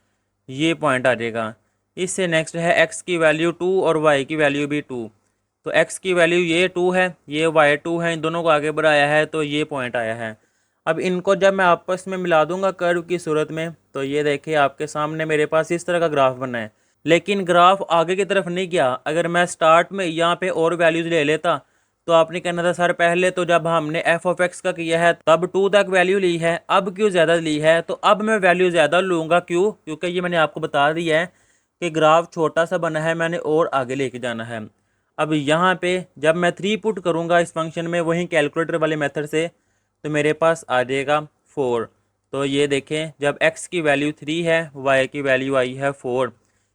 ये पॉइंट आ जाएगा। इससे नेक्स्ट है x की वैल्यू 2 और y की वैल्यू भी 2। तो x की वैल्यू ये 2 है, ये y 2 है, इन दोनों को आगे बढ़ाया है तो ये पॉइंट आया है। अब इनको जब मैं आपस में मिला दूंगा कर्व की सूरत में तो ये देखिए आपके सामने मेरे पास इस तरह का ग्राफ बना है। लेकिन ग्राफ आगे की तरफ नहीं गया। अगर मैं स्टार्ट में यहाँ पे और वैल्यूज़ ले लेता तो आपने कहना था सर पहले तो जब हमने f(x) का किया है तब 2 तक वैल्यू ली है, अब क्यों ज़्यादा ली है? तो अब मैं वैल्यू ज़्यादा लूँगा, क्यों? क्योंकि ये मैंने आपको बता दिया है कि ग्राफ छोटा सा बना है, मैंने और आगे लेके जाना है। अब यहाँ पे जब मैं 3 पुट करूँगा इस फंक्शन में वहीं कैलकुलेटर वाले मेथड से तो मेरे पास आ जाएगा 4। तो ये देखें जब x की वैल्यू 3 है, y की वैल्यू आई है 4,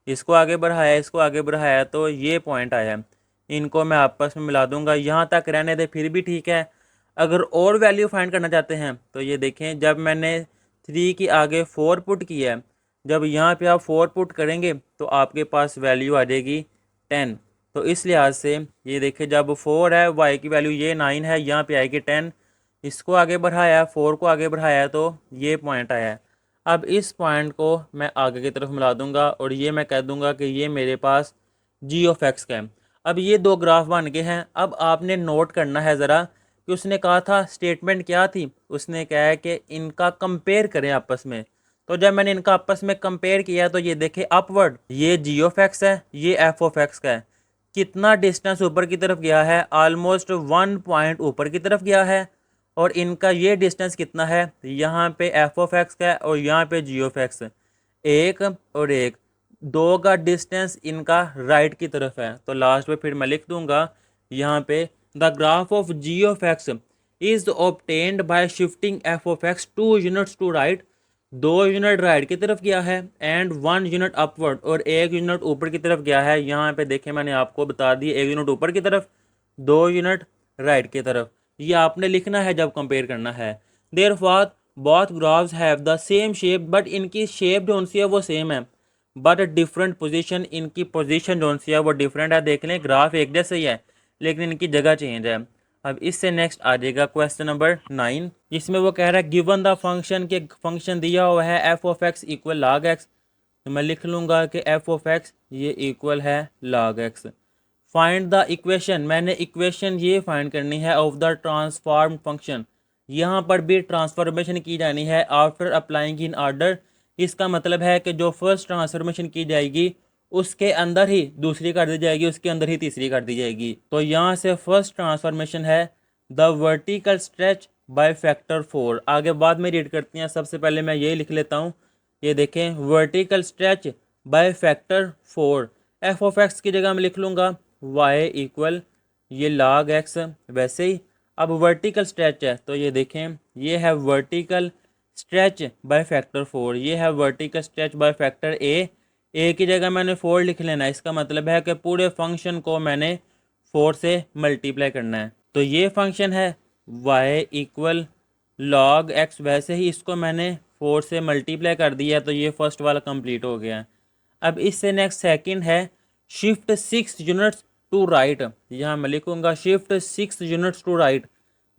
इसको आगे बढ़ाया, इसको आगे बढ़ाया तो ये पॉइंट आया। इनको मैं आपस में मिला दूंगा, यहाँ तक रहने दे फिर भी ठीक है। अगर और वैल्यू फाइंड करना चाहते हैं तो ये देखें जब मैंने 3 की आगे 4 पुट किया है, जब यहाँ पे आप 4 पुट करेंगे तो आपके पास वैल्यू आ जाएगी 10। तो इस लिहाज से ये देखें जब 4 है, y की वैल्यू ये 9 है, यहाँ पे आएगी 10, इसको आगे बढ़ाया 4 को आगे बढ़ाया तो ये पॉइंट आया। अब इस पॉइंट को मैं आगे की तरफ मिला दूंगा और ये मैं कह दूंगा कि ये मेरे पास g(x) का है। अब ये दो ग्राफ बन गए हैं। अब आपने नोट करना है ज़रा कि उसने कहा था स्टेटमेंट क्या थी। उसने कहा है कि इनका कंपेयर करें आपस में। तो जब मैंने इनका आपस में कंपेयर किया तो ये देखे अपवर्ड ये g(x) है, ये f(x) का है। कितना डिस्टेंस ऊपर की तरफ गया है? ऑलमोस्ट 1 पॉइंट ऊपर की तरफ गया है। और इनका ये डिस्टेंस कितना है? यहाँ पे f(x) का है और यहाँ पे g(x), एक और एक, दो का डिस्टेंस इनका राइट की तरफ है। तो लास्ट में फिर मैं लिख दूंगा यहाँ पे the graph of g(x) is obtained by shifting f(x) 2 units to right. 2 unit right की तरफ गया है एंड 1 यूनिट अपवर्ड, और 1 यूनिट ऊपर की तरफ गया है। यहाँ पे देखें मैंने आपको बता दी 1 यूनिट ऊपर की तरफ, 2 यूनिट राइट की तरफ। ये आपने लिखना है जब कंपेयर करना है। Therefore both graphs have the same shape, but इनकी शेप जो सी है वो सेम है, बट डिफरेंट पोजीशन, इनकी पोजीशन जो सी है वो डिफरेंट है। देख लें ग्राफ एक जैसे ही है लेकिन इनकी जगह चेंज है। अब इससे नेक्स्ट आ जाएगा क्वेश्चन नंबर 9, जिसमें वो कह रहा है गिवन द फंक्शन के फंक्शन दिया हुआ है F of x equal log x. तो मैं लिख लूँगा कि एफ ऑफ एक्स ये इक्वल है log x. Find the equation, मैंने इक्वेशन ये फाइंड करनी है ऑफ द ट्रांसफॉर्म फंक्शन। यहाँ पर भी ट्रांसफॉर्मेशन की जानी है आफ्टर अप्लाइंग इन ऑर्डर। इसका मतलब है कि जो फर्स्ट ट्रांसफॉर्मेशन की जाएगी उसके अंदर ही दूसरी कर दी जाएगी, उसके अंदर ही तीसरी कर दी जाएगी। तो यहाँ से फर्स्ट ट्रांसफॉर्मेशन है the vertical stretch by factor 4। आगे बाद में रीड करती हैं, सबसे पहले मैं ये लिख लेता हूँ। ये देखें vertical stretch by factor 4। F of x की जगह मैं लिख लूँगा वाई इक्वल ये लॉग एक्स। वैसे ही अब वर्टिकल स्ट्रेच है तो ये देखें ये है वर्टिकल स्ट्रेच बाय फैक्टर 4, ये है वर्टिकल स्ट्रेच बाय फैक्टर ए की जगह मैंने 4 लिख लेना है। इसका मतलब है कि पूरे फंक्शन को मैंने 4 से मल्टीप्लाई करना है। तो ये फंक्शन है y इक्वल लॉग एक्स, वैसे ही इसको मैंने 4 से मल्टीप्लाई कर दिया तो ये फर्स्ट वाला कंप्लीट हो गया। अब इससे नेक्स्ट सेकंड है शिफ्ट 6 यूनिट्स टू राइट। यहाँ मैं लिखूँगा शिफ्ट 6 यूनिट्स टू राइट।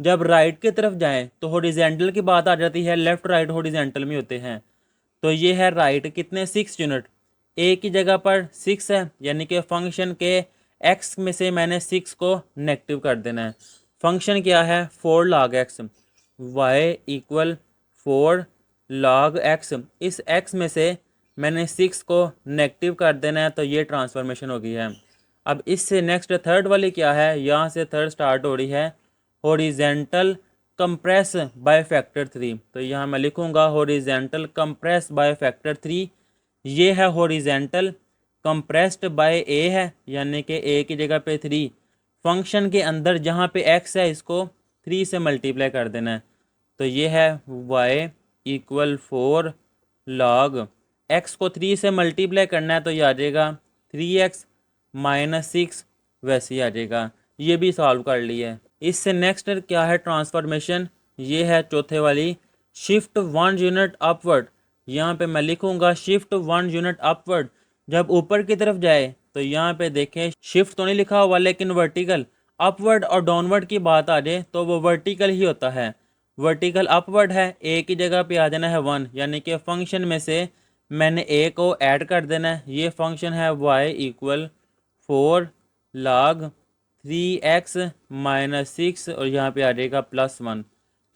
जब राइट की तरफ जाएं तो हॉरिजेंटल की बात आ जाती है, लेफ्ट राइट हॉरिजेंटल में होते हैं। तो ये है राइट कितने 6 यूनिट, ए की जगह पर 6 है, यानी कि फंक्शन के एक्स में से मैंने 6 को नेगेटिव कर देना है। फंक्शन क्या है 4 log x, y equal 4 log x. इस एक्स में से मैंने 6 को नेगेटिव कर देना है, तो ये ट्रांसफॉर्मेशन हो गई है। अब इससे नेक्स्ट थर्ड वाली क्या है, यहाँ से थर्ड स्टार्ट हो रही है हॉरिजेंटल कंप्रेस बाय फैक्टर 3। तो यहाँ मैं लिखूँगा हॉरिजेंटल कंप्रेस बाय फैक्टर 3। ये है हॉरिजेंटल कंप्रेस्ड बाय ए है, यानी कि ए की जगह पे 3। फंक्शन के अंदर जहाँ पे एक्स है इसको 3 से मल्टीप्लाई कर देना है। तो ये है y इक्वल 4 log एक्स को 3 से मल्टीप्लाई करना है, तो ये आ जाएगा 3x माइनस 6, वैसे ही आ जाएगा। ये भी सॉल्व कर लिया है। इससे नेक्स्ट क्या है ट्रांसफॉर्मेशन, ये है चौथे वाली शिफ्ट 1 यूनिट अपवर्ड। यहाँ पे मैं लिखूँगा शिफ्ट 1 यूनिट अपवर्ड। जब ऊपर की तरफ जाए तो यहाँ पे देखें शिफ्ट तो नहीं लिखा हुआ लेकिन वर्टिकल, अपवर्ड और डाउनवर्ड की बात आ जाए तो वो वर्टिकल ही होता है। वर्टिकल अपवर्ड है, ए की जगह पे आ जाना है 1, यानी कि फंक्शन में से मैंने ए को ऐड कर देना है। ये फंक्शन है y equal 4 log 3x minus 6 और यहाँ पे आ जाएगा +1।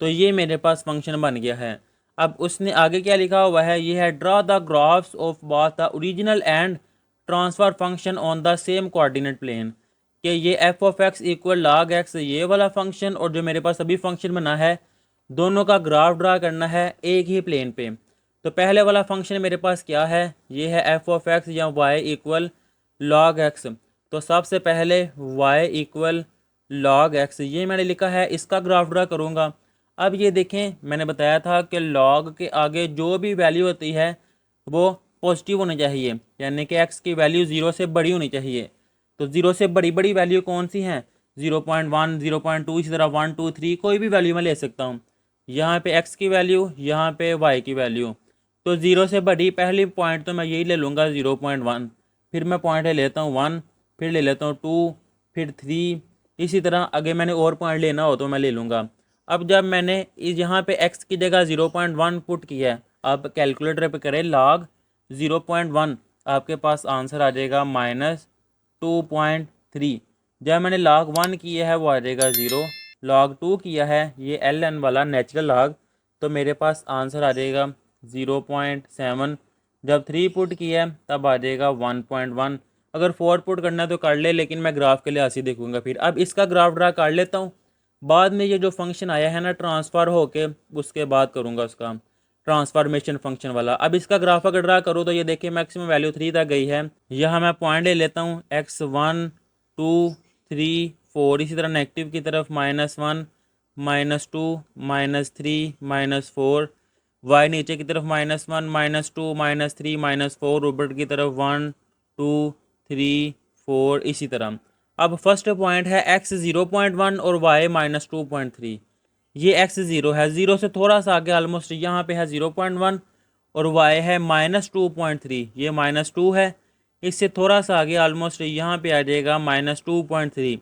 तो ये मेरे पास फंक्शन बन गया है। अब उसने आगे क्या लिखा हुआ है, ये है draw the graphs of both the original and transfer function on the same coordinate plane. कि ये f of x equal log x ये वाला फंक्शन और जो मेरे पास अभी फंक्शन बना है, दोनों का ग्राफ ड्रा करना है एक ही प्लेन पे। तो पहले वाला फंक्शन मेरे पास क्या है, ये है एफ ऑफ एक्स या वाई इक्वल लॉग एक्स। तो सबसे पहले y इक्वल लॉग एक्स ये मैंने लिखा है, इसका ग्राफ ड्रा करूँगा। अब ये देखें मैंने बताया था कि लॉग के आगे जो भी वैल्यू होती है वो पॉजिटिव होनी चाहिए, यानी कि x की वैल्यू 0 से बड़ी होनी चाहिए। तो 0 से बड़ी बड़ी वैल्यू कौन सी हैं, 0.1 0.2 इसी तरह 1 2 3 कोई भी वैल्यू मैं ले सकता हूँ। यहाँ पे x की वैल्यू, यहाँ पे y की वैल्यू। तो 0 से बड़ी पहली पॉइंट तो मैं यही ले लूँगा 0.1, फिर मैं पॉइंट ले लेता हूँ 1, फिर ले लेता हूँ 2, फिर 3, इसी तरह अगर मैंने और पॉइंट लेना हो तो मैं ले लूँगा। अब जब मैंने इस यहाँ पे x की जगह 0.1 पुट किया है, अब कैलकुलेटर पे करें log 0.1, आपके पास आंसर आ जाएगा -2.3। जब मैंने log 1 किया है वो आ जाएगा 0, log 2 किया है ये ln वाला नेचुरल log, तो मेरे पास आंसर आ जाएगा 0.7। जब 3 पुट किया है तब आ जाएगा 1.1। अगर 4 पुट करना है तो कर ले, लेकिन मैं ग्राफ के लिए ऐसे ही देखूंगा। फिर अब इसका ग्राफ ड्रा कर लेता हूँ, बाद में ये जो फंक्शन आया है ना ट्रांसफ़र होके उसके बाद करूँगा उसका ट्रांसफॉर्मेशन फंक्शन वाला। अब इसका ग्राफ अगर ड्रा करूँ तो ये देखिए मैक्सिमम वैल्यू 3 तक गई है। यहाँ मैं पॉइंट ले लेता हूँ x1 2 3 4, इसी तरह नेगेटिव की तरफ -1 -2 -3 -4, y नीचे की तरफ -1 -2 -3 -4, ऊपर की तरफ 1 2 3 4 इसी तरह। अब फर्स्ट पॉइंट है x 0.1 और y -2.3। ये x 0 है, 0 से थोड़ा सा आगे ऑलमोस्ट यहाँ पे है 0.1 और y है -2.3, ये -2 है। इससे थोड़ा सा आगे ऑलमोस्ट यहाँ पे आ जाएगा -2.3।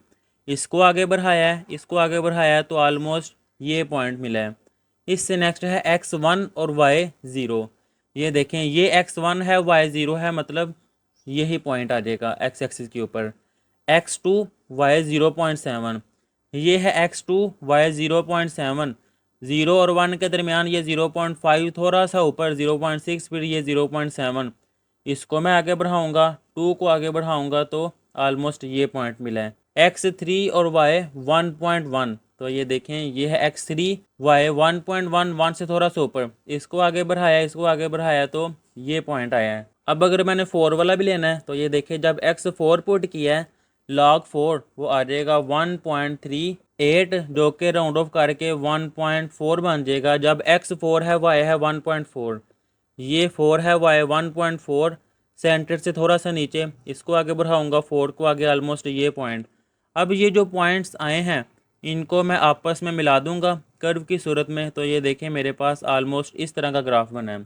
इसको आगे बढ़ाया है, इसको आगे बढ़ाया है, तो ऑलमोस्ट ये पॉइंट मिला है। इससे नेक्स्ट है x1 और y0। ये देखें, ये x1 है, y0 है, मतलब यही पॉइंट आ जाएगा x एक्सिस के ऊपर। x2 y 0.7, ये है x2 y 0.7, 0 और 1 के दरमियान ये 0.5, थोड़ा सा ऊपर 0.6, फिर ये 0.7। इसको मैं आगे बढ़ाऊँगा, 2 को आगे बढ़ाऊँगा तो ऑलमोस्ट ये पॉइंट मिला है। x3 और y 1.1, तो ये देखें, ये है x3 y 1.1, 1 से थोड़ा सा ऊपर। इसको आगे बढ़ाया, इसको आगे बढ़ाया तो ये पॉइंट आया है। अब अगर मैंने 4 वाला भी लेना है तो ये देखें, जब x4 पुट किया है log 4, वो आ जाएगा 1.38, जो कि राउंड ऑफ करके 1.4 बन जाएगा। जब x4 है, y है 1.4, ये 4 है, y 1.4, सेंटर से थोड़ा सा नीचे। इसको आगे बढ़ाऊंगा, 4 को आगे, ऑलमोस्ट ये पॉइंट। अब ये जो पॉइंट्स आए हैं इनको मैं आपस में मिला दूंगा कर्व की सूरत में, तो ये देखें मेरे पास ऑलमोस्ट इस तरह का ग्राफ बना है।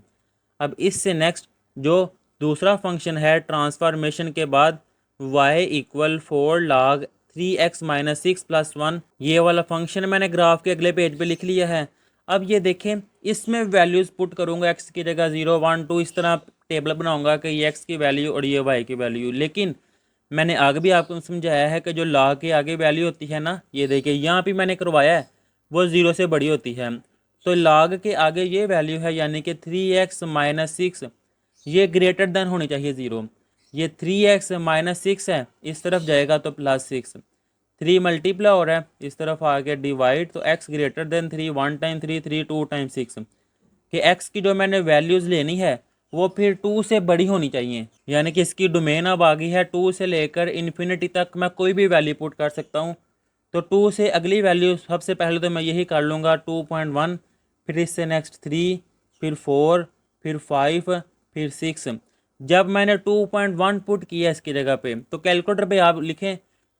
अब इससे नेक्स्ट जो दूसरा फंक्शन है ट्रांसफॉर्मेशन के बाद, y equal 4 log 3x minus 6 plus 1, ये वाला फंक्शन मैंने ग्राफ के अगले पेज पे लिख लिया है। अब ये देखें, इसमें वैल्यूज़ पुट करूँगा, x की जगह 0 1 2, इस तरह टेबल बनाऊँगा कि ये x की वैल्यू और ये y की वैल्यू। लेकिन मैंने आगे भी आपको समझाया है कि जो log के आगे वैल्यू होती है ना, ये देखिए यहाँ भी मैंने करवाया है, वो 0 से बड़ी होती है। तो log के आगे ये वैल्यू है, यानी कि 3x माइनस 6, ये ग्रेटर देन होनी चाहिए 0। ये 3x माइनस 6 है, इस तरफ जाएगा तो प्लस 6, 3 मल्टीप्लाई हो रहा है, इस तरफ आगे डिवाइड, तो x greater than 3, 1 time 3 3, 2 time 6, कि x की जो मैंने वैल्यूज़ लेनी है वो फिर 2 से बड़ी होनी चाहिए। यानी कि इसकी डोमेन अब आ गई है 2 से लेकर इन्फिनिटी तक मैं कोई भी वैल्यू पुट कर सकता हूँ। तो 2 से अगली वैल्यू सबसे पहले तो मैं यही कर लूँगा 2.1, फिर इससे नेक्स्ट 3, फिर 4, फिर 5, फिर 6। जब मैंने 2.1 पुट किया इसकी जगह पे, तो कैलकुलेटर पे आप लिखें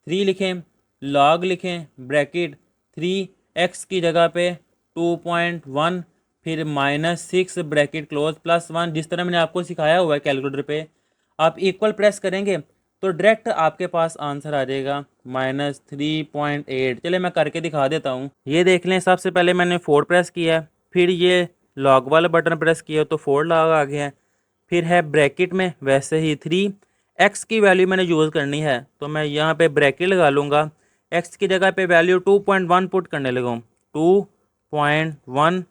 3 लिखें, लॉग लिखें, ब्रैकेट 3x की जगह पे 2.1, फिर माइनस 6 ब्रैकेट क्लोज प्लस 1, जिस तरह मैंने आपको सिखाया हुआ है कैलकुलेटर पे। आप इक्वल प्रेस करेंगे तो डायरेक्ट आपके पास आंसर आ जाएगा -3.8। चले मैं करके दिखा देता हूँ। ये देख लें, सबसे पहले मैंने 4 प्रेस किया है, फिर ये लॉग वाला बटन प्रेस किया तो 4 लॉग आ गया है। फिर है ब्रैकेट में वैसे ही 3, एक्स की वैल्यू मैंने यूज़ करनी है तो मैं यहाँ पे ब्रैकेट लगा लूँगा। एक्स की जगह पे वैल्यू 2.1 पुट करने लगा, 2.1,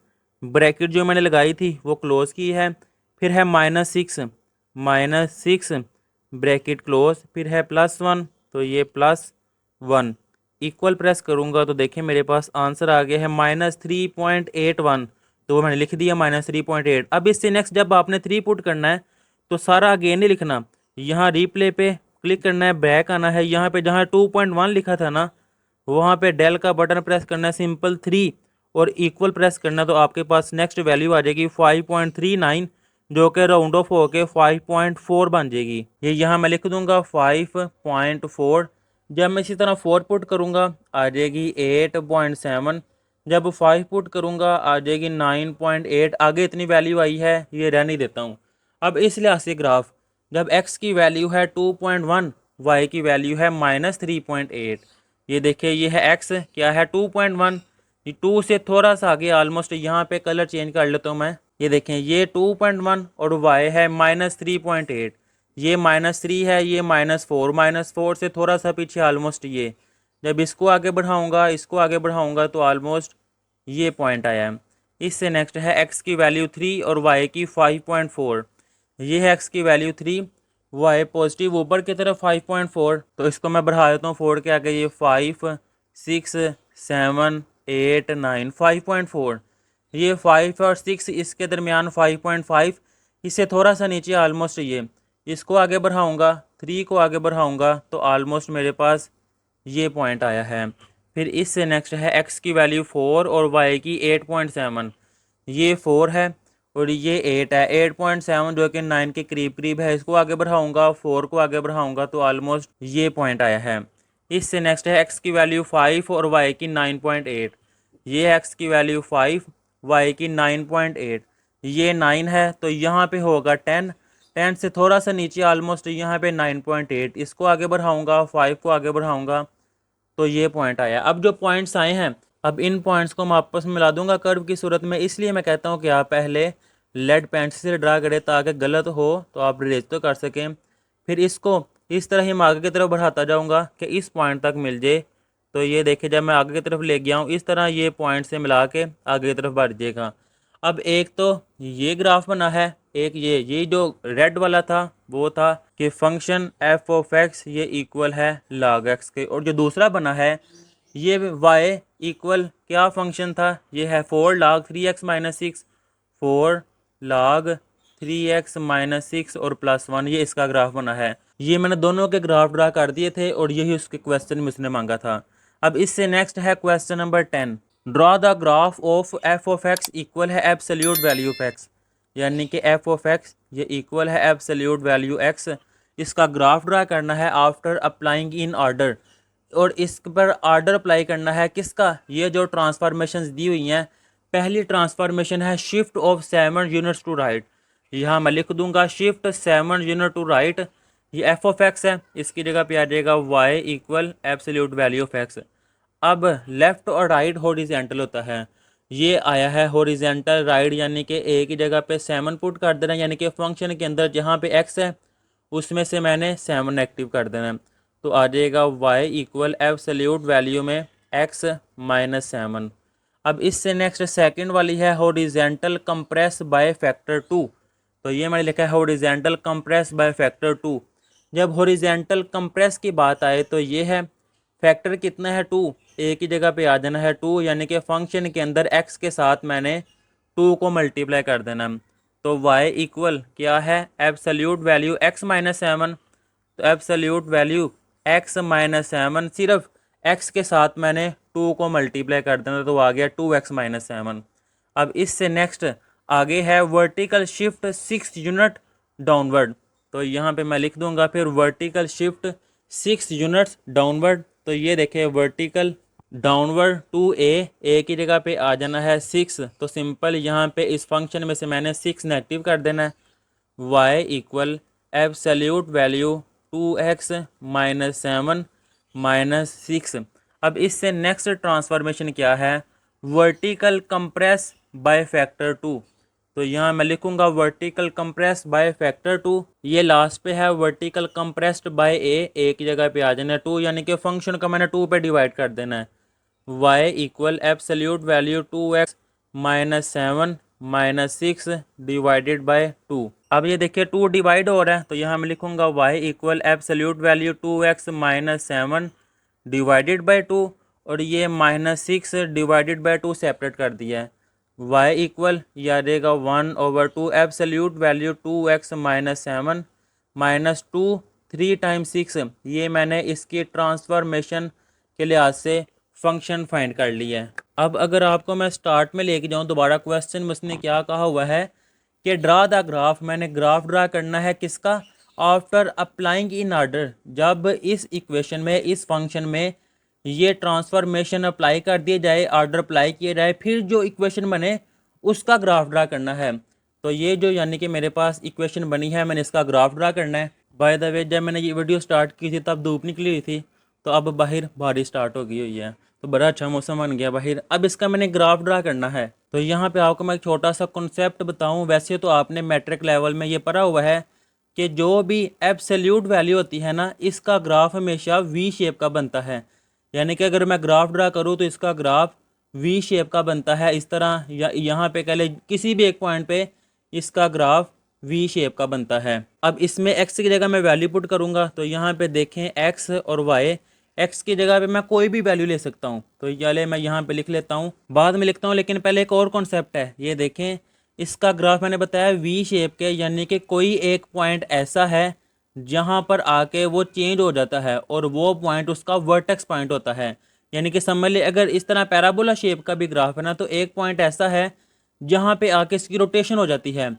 ब्रैकेट जो मैंने लगाई थी वो क्लोज़ की है। फिर है -6 ब्रैकेट क्लोज, फिर है +1, तो ये +1, इक्वल प्रेस करूँगा तो देखें मेरे पास आंसर आ गया है -3.81, तो वो मैंने लिख दिया -3.8। अब इससे नेक्स्ट जब आपने 3 पुट करना है तो सारा अगेन नहीं लिखना, यहाँ रिप्ले पे क्लिक करना है, बैक आना है, यहाँ पे जहाँ 2.1 लिखा था ना वहाँ पे डेल का बटन प्रेस करना है, सिंपल 3 और इक्वल प्रेस करना, तो आपके पास नेक्स्ट वैल्यू आ जाएगी 5.39, जो कि राउंड ऑफ होके 5.4 बन जाएगी। ये यहाँ मैं लिख दूंगा 5.4। जब मैं इसी तरह 4 पुट करूँगा आ जाएगी 8.7, जब 5 पुट करूँगा आ जाएगी 9.8। आगे इतनी वैल्यू आई है, ये रहने देता हूँ। अब इस लिहाज से ग्राफ, जब x की वैल्यू है 2.1, y की वैल्यू है -3.8। ये देखिए, ये है x, क्या है 2.1, ये 2 से थोड़ा सा आगे, ऑलमोस्ट यहाँ पे कलर चेंज कर लेता हूँ मैं। ये देखें, ये 2.1 और y है -3.8, ये -3 है, ये -4, -4 से थोड़ा सा पीछे ऑलमोस्ट ये। जब इसको आगे बढ़ाऊँगा, इसको आगे बढ़ाऊँगा तो ऑलमोस्ट ये पॉइंट आया है। इससे नेक्स्ट है x की वैल्यू 3 और y की 5.4। ये है x की वैल्यू 3, y पॉजिटिव ऊपर की तरफ 5.4, तो इसको मैं बढ़ा देता हूँ 4 के आगे, ये 5, 6, 7, 8, 9, 5.4। ये 5 और 6 इसके दरमियान 5.5, इससे थोड़ा सा नीचे ऑलमोस्ट ये। इसको आगे बढ़ाऊँगा, 3 को आगे बढ़ाऊँगा तो ऑलमोस्ट मेरे पास ये पॉइंट आया है। फिर इससे नेक्स्ट है x की वैल्यू 4 और y की 8.7। ये 4 है और ये 8 है, 8.7 जो कि 9 के करीब करीब है। इसको आगे बढ़ाऊँगा, 4 को आगे बढ़ाऊँगा तो ऑलमोस्ट ये पॉइंट आया है। इससे नेक्स्ट है x की वैल्यू 5 और y की 9.8। ये x की वैल्यू 5, y की 9.8, ये 9 है तो यहाँ पे होगा 10, 10 से थोड़ा सा नीचे ऑलमोस्ट यहाँ पे 9.8। इसको आगे बढ़ाऊँगा, 5 को आगे बढ़ाऊँगा तो ये पॉइंट आया। अब जो पॉइंट्स आए हैं, अब इन पॉइंट्स को मैं आपस में मिला दूंगा कर्व की सूरत में। इसलिए मैं कहता हूँ कि आप पहले लेड पेंसिल से ड्रा करें ताकि गलत हो तो आप रिलेट तो कर सकें। फिर इसको इस तरह ही मैं आगे की तरफ बढ़ाता जाऊँगा कि इस पॉइंट तक मिल जाए। तो ये देखिए, जब मैं आगे की तरफ ले गया हूँ इस तरह ये पॉइंट से मिला के आगे की तरफ बढ़ जाएगा। अब एक तो ये ग्राफ बना है, एक ये जो रेड वाला था वो था कि फंक्शन एफ ऑफ एक्स ये इक्वल है log एक्स के, और जो दूसरा बना है ये y इक्वल क्या फंक्शन था, ये है 4 log 3x minus 6, 4 log 3x minus 6 और +1। ये इसका ग्राफ बना है। ये मैंने दोनों के ग्राफ ड्रा कर दिए थे और यही उसके क्वेश्चन में उसने मांगा था। अब इससे नेक्स्ट है question number 10। Draw the graph of F of x equal है एब्सोल्यूट वैल्यू ऑफ एक्स, यानी कि एफ ऑफ एक्स ये इक्वल है एब्सोल्यूट वैल्यू एक्स। इसका ग्राफ ड्रा करना है आफ्टर अप्लाइंग इन ऑर्डर, और इस पर ऑर्डर अप्लाई करना है किसका, ये जो ट्रांसफॉर्मेशन दी हुई हैं। पहली ट्रांसफॉर्मेशन है shift of 7 units to right, यहाँ मैं लिख दूंगा शिफ्ट 7 यूनिट टू राइट। ये एफ ऑफ एक्स है, इसकी जगह पे आ जाएगा Y equal absolute value of x. अब लेफ़्ट और राइट हॉरिजेंटल होता है, ये आया है हॉरिजेंटल राइट, यानी कि ए की जगह पे 7 पुट कर देना, यानी कि फंक्शन के अंदर जहाँ पे एक्स है उसमें से मैंने 7 एक्टिव कर देना। तो आ जाएगा y इक्वल एब्सोल्यूट वैल्यू में x माइनस 7। अब इससे नेक्स्ट सेकंड वाली है हॉरिजेंटल कंप्रेस बाय फैक्टर 2। तो ये मैंने लिखा है हॉरिजेंटल कंप्रेस बाय फैक्टर 2। जब हॉरिजेंटल कंप्रेस की बात आए तो ये है फैक्टर कितना है 2, ए की जगह पे आ जाना है 2, यानी कि फंक्शन के अंदर x के साथ मैंने 2 को मल्टीप्लाई कर देना। तो y इक्वल क्या है एब्सोल्यूट वैल्यू x माइनस 7। तो एब्सोल्यूट वैल्यू x माइनस 7, सिर्फ x के साथ मैंने 2 को मल्टीप्लाई कर देना, तो आ गया 2x माइनस 7। अब इससे नेक्स्ट आगे है वर्टिकल शिफ्ट 6 यूनिट डाउनवर्ड। तो यहाँ पे मैं लिख दूंगा फिर वर्टिकल शिफ्ट 6 यूनिट्स डाउनवर्ड। तो ये देखें वर्टिकल डाउनवर्ड टू ए की जगह पे आ जाना है 6। तो सिंपल यहाँ पे इस फंक्शन में से मैंने 6 नेगेटिव कर देना है। y equal absolute value 2x minus 7 minus 6। अब इससे नेक्स्ट ट्रांसफॉर्मेशन क्या है, वर्टिकल कंप्रेस बाय फैक्टर 2। तो यहाँ मैं लिखूंगा वर्टिकल कंप्रेस बाय फैक्टर 2। ये लास्ट पे है वर्टिकल कंप्रेस्ड बाय ए की जगह पे आ जाना है 2, यानी कि फंक्शन का मैंने 2 पे डिवाइड कर देना है। y equal absolute value 2x minus 7 minus 6 divided by 2। अब ये देखिए 2 डिवाइड हो रहा है, तो यहाँ मैं लिखूंगा y equal absolute value 2x minus 7 divided by 2, और ये माइनस 6 डिवाइडेड बाय 2 सेपरेट कर दिया है। y इक्वल या देगा 1/2 absolute value 2x minus 7 minus 2 3 times 6। ये मैंने इसकी ट्रांसफॉर्मेशन के लिहाज से फंक्शन फाइंड कर लिया है। अब अगर आपको मैं स्टार्ट में लेके जाऊँ दोबारा क्वेश्चन में उसने क्या कहा हुआ है कि ड्रा द ग्राफ, मैंने ग्राफ ड्रा करना है किसका, आफ्टर अप्लाइंग इन ऑर्डर। जब इस इक्वेशन में इस फंक्शन में ये ट्रांसफॉर्मेशन अप्लाई कर दिए जाए, ऑर्डर अप्लाई किए जाए, फिर जो इक्वेशन बने उसका ग्राफ ड्रा करना है। तो ये जो यानी कि मेरे पास इक्वेशन बनी है मैंने इसका ग्राफ ड्रा करना है। बाय द वे जब मैंने ये वीडियो स्टार्ट की थी तब धूप निकली हुई थी, तो अब बाहर बारिश स्टार्ट हो गई हुई है, तो बड़ा अच्छा मौसम बन गया बाहर। अब इसका मैंने ग्राफ ड्रा करना है। तो यहाँ पे आपको मैं एक छोटा सा कॉन्सेप्ट बताऊँ, वैसे तो आपने मैट्रिक लेवल में ये पढ़ा हुआ है कि जो भी एब्सोल्यूट वैल्यू होती है ना, इसका ग्राफ हमेशा वी शेप का बनता है। यानी कि अगर मैं ग्राफ ड्रा करूँ तो इसका ग्राफ वी शेप का बनता है इस तरह, या यहाँ पे कह ले किसी भी एक पॉइंट पे इसका ग्राफ वी शेप का बनता है। अब इसमें एक्स की जगह मैं वैल्यू पुट करूँगा, तो यहाँ पे देखें एक्स और वाई, एक्स की जगह पे मैं कोई भी वैल्यू ले सकता हूँ। तो चले मैं यहाँ पे लिख लेता हूँ, बाद में लिखता हूँ, लेकिन पहले एक और कॉन्सेप्ट है। ये देखें इसका ग्राफ मैंने बताया वी शेप के, यानी कि कोई एक पॉइंट ऐसा है जहाँ पर आके वो चेंज हो जाता है और वो पॉइंट उसका वर्टेक्स पॉइंट होता है। यानी कि समझ ले अगर इस तरह पैराबोला शेप का भी ग्राफ है ना, तो एक पॉइंट ऐसा है जहाँ पे आके इसकी रोटेशन हो जाती है,